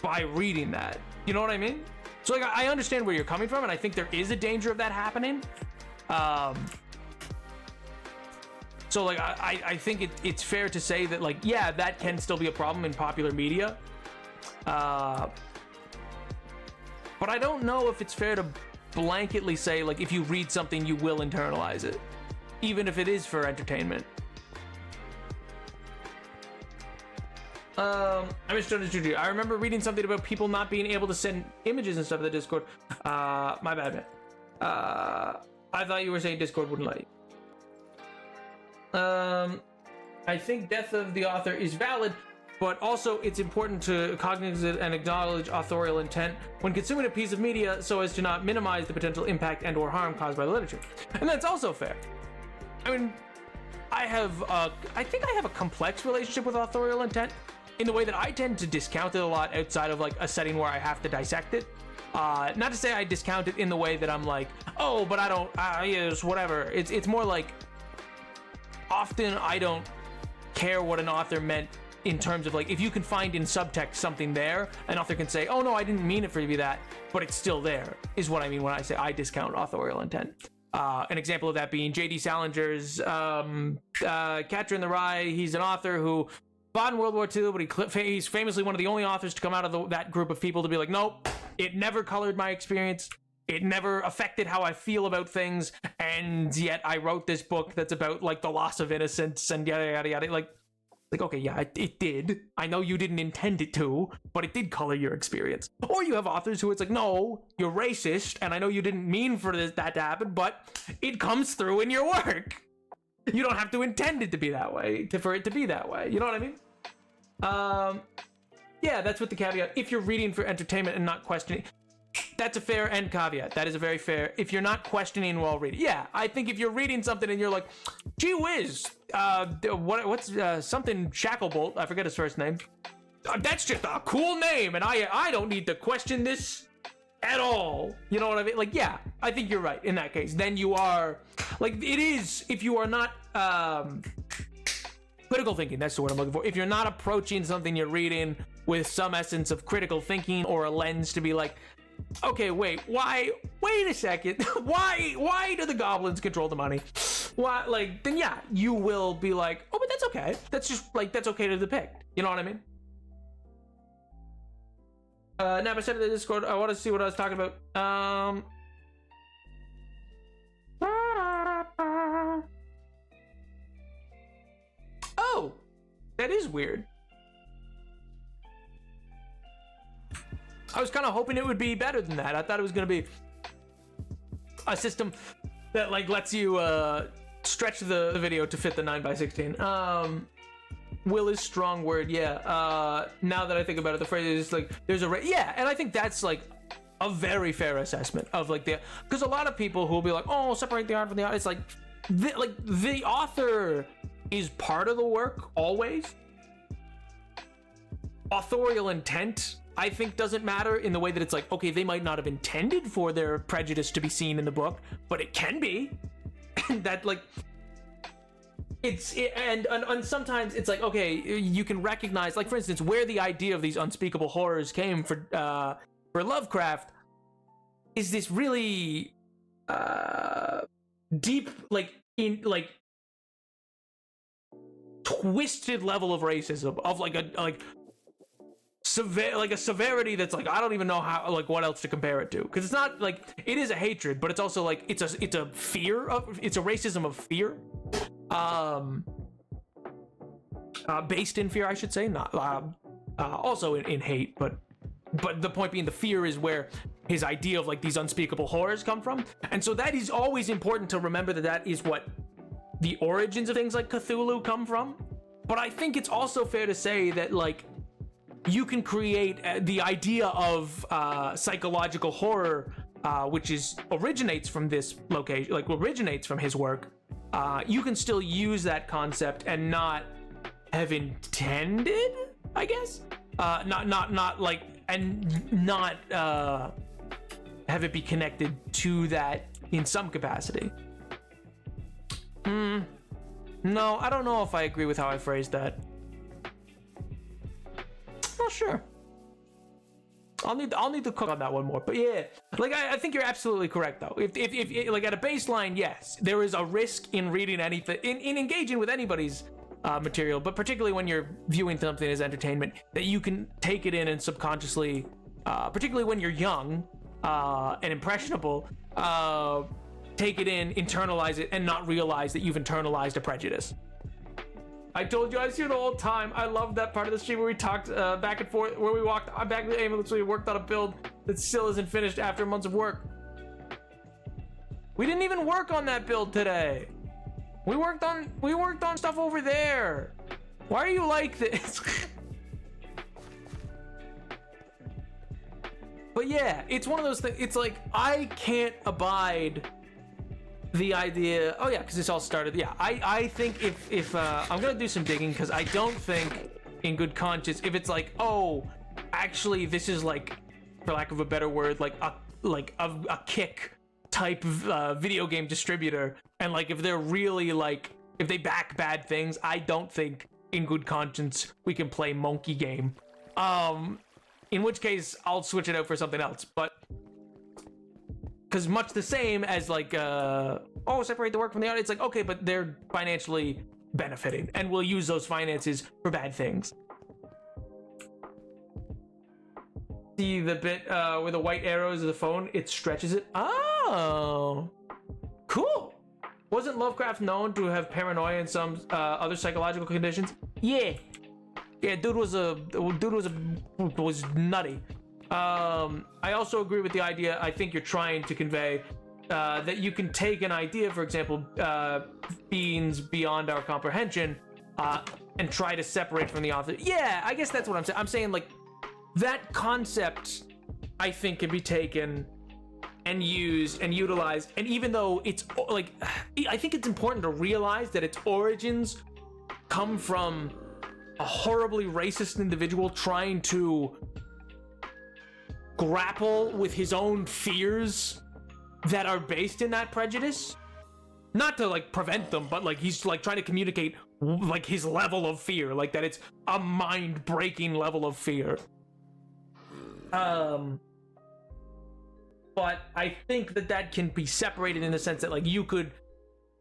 by reading that. You know what I mean? So, like, I understand where you're coming from, and I think there is a danger of that happening. So, like, I think it's fair to say that, like, yeah, that can still be a problem in popular media. But I don't know if it's fair to blanketly say, like, if you read something, you will internalize it, even if it is for entertainment. I misunderstood you. I remember reading something about people not being able to send images and stuff to the Discord. My bad, man. I thought you were saying Discord wouldn't let you. I think death of the author is valid, but also it's important to cognize and acknowledge authorial intent when consuming a piece of media so as to not minimize the potential impact and or harm caused by the literature. And that's also fair. I mean, I think I have a complex relationship with authorial intent in the way that I tend to discount it a lot outside of, like, a setting where I have to dissect it. Not to say I discount it in the way that I'm like, oh, but I don't, yes, whatever. It's more like, often I don't care what an author meant in terms of, like, if you can find in subtext something there, an author can say, oh no, I didn't mean it for you to be that, but it's still there, is what I mean when I say I discount authorial intent. An example of that being J.D. Salinger's Catcher in the Rye. He's an author who fought in World War II, but he's famously one of the only authors to come out of that group of people to be like, nope, it never colored my experience. It never affected how I feel about things. And yet I wrote this book that's about, like, the loss of innocence and yada, yada, yada. Like, okay, yeah, it did. I know you didn't intend it to, but it did color your experience. Or you have authors who it's like, no, you're racist, and I know you didn't mean for that to happen, but it comes through in your work. You don't have to intend it to be that way, for it to be that way. You know what I mean? Yeah, that's with the caveat. If you're reading for entertainment and not questioning, that's a fair end caveat. That is a very fair. If you're not questioning while reading, yeah, I think if you're reading something and you're like, gee whiz, what's something Shacklebolt? I forget his first name. That's just a cool name, and I don't need to question this at all. You know what I mean? Like, yeah, I think you're right in that case. Then you are, like, it is, if you are not critical thinking, that's the word I'm looking for. If you're not approaching something you're reading with some essence of critical thinking or a lens to be like, okay, wait a second, why do the goblins control the money? Why, like, then yeah, you will be like, oh, but that's okay. That's just, like, that's okay to depict. You know what I mean? Now I said in the Discord, I want to see what I was talking about. Oh, that is weird. I was kind of hoping it would be better than that. I thought it was going to be a system that like lets you stretch the video to fit the 9x16. Will is strong word, yeah. Now that I think about it, the phrase is like there's a yeah, and I think that's like a very fair assessment of like because a lot of people who will be like, oh, separate the art from the art. It's like the author is part of the work always. Authorial intent, I think, doesn't matter in the way that it's like, okay, they might not have intended for their prejudice to be seen in the book, but it can be. That like and sometimes it's like, okay, you can recognize, like for instance, where the idea of these unspeakable horrors came for Lovecraft is this really deep, like in like twisted level of racism, of like a severity that's like I don't even know how, like what else to compare it to, because it's not like, it is a hatred, but it's also like it's a fear of, it's a racism of fear, based in fear, I should say, not also in hate, but the point being, the fear is where his idea of like these unspeakable horrors come from. And so that is always important to remember, that is what the origins of things like Cthulhu come from. But I think it's also fair to say that like you can create the idea of psychological horror, which originates from this location, like originates from his work. You can still use that concept and not have intended, I guess, not like, and not have it be connected to that in some capacity. No, I don't know if I agree with how I phrased that. Not sure. I'll need to cook on that one more. But yeah, like I think you're absolutely correct though. If like at a baseline, yes, there is a risk in reading anything, in engaging with anybody's material, but particularly when you're viewing something as entertainment, that you can take it in and subconsciously, particularly when you're young and impressionable, take it in, internalize it, and not realize that you've internalized a prejudice. I told you I was here the whole time. I loved that part of the stream where we talked back and forth, where we walked back to the ambulance, we worked on a build that still isn't finished after months of work. We didn't even work on that build today. We worked on stuff over there. Why are you like this? But yeah, it's one of those things. It's like I can't abide the idea. Oh yeah, because this all started. Yeah, I think if I'm gonna do some digging, because I don't think, in good conscience, if it's like, oh, actually this is like, for lack of a better word, like a kick type of video game distributor, and like if they're really like, if they back bad things, I don't think in good conscience we can play Monkey Game. In which case I'll switch it out for something else. But because much the same as like separate the work from the art, it's like, okay, but they're financially benefiting and we'll use those finances for bad things. See the bit where the white arrows of the phone, it stretches it. Oh, cool. Wasn't Lovecraft known to have paranoia and some other psychological conditions? Yeah, dude was nutty. I also agree with the idea, I think you're trying to convey, that you can take an idea, for example, beings beyond our comprehension, and try to separate from the author. Yeah, I guess that's what I'm saying. I'm saying like that concept, I think, can be taken and used and utilized. And even though it's like, I think it's important to realize that its origins come from a horribly racist individual trying to grapple with his own fears that are based in that prejudice. Not to like prevent them, but like he's like trying to communicate like his level of fear, like that it's a mind-breaking level of fear. But I think that can be separated in the sense that like you could,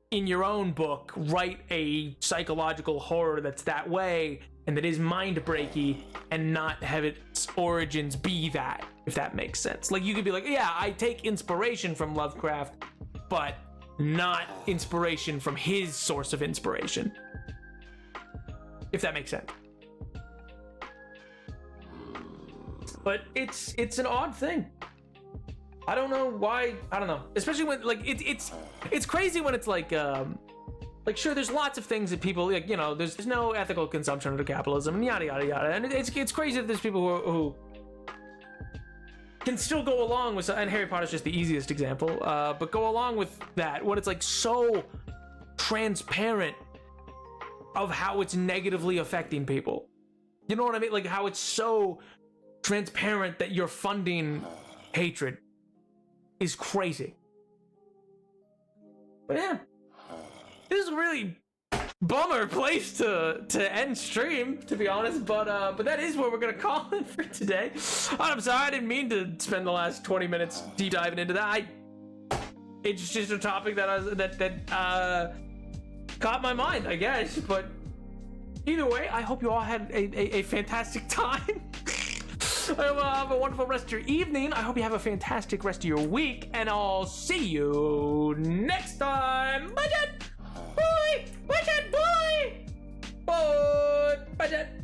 in your own book, write a psychological horror that's that way and that is mind-breaky, and not have its origins be that, if that makes sense. Like you could be like, yeah, I take inspiration from Lovecraft, but not inspiration from his source of inspiration. if that makes sense. But it's an odd thing. I don't know why. I don't know. Especially when like it's crazy when it's like sure, there's lots of things that people like, you know, there's no ethical consumption under capitalism and yada yada yada, and it's crazy that there's people who can still go along with, and Harry Potter's just the easiest example, but go along with that when it's like so transparent of how it's negatively affecting people. You know what I mean? Like how it's so transparent that you're funding hatred is crazy. But yeah, this is a really bummer place to end stream, to be honest, but that is what we're gonna call it for today. I'm sorry, I didn't mean to spend the last 20 minutes deep diving into that. It's just a topic that caught my mind, I guess. But either way, I hope you all had a fantastic time. I hope you have a wonderful rest of your evening. I hope you have a fantastic rest of your week, and I'll see you next time. Bye, Jen. Bye. Bye, Jen. Bye. Bye. Bye, Jen.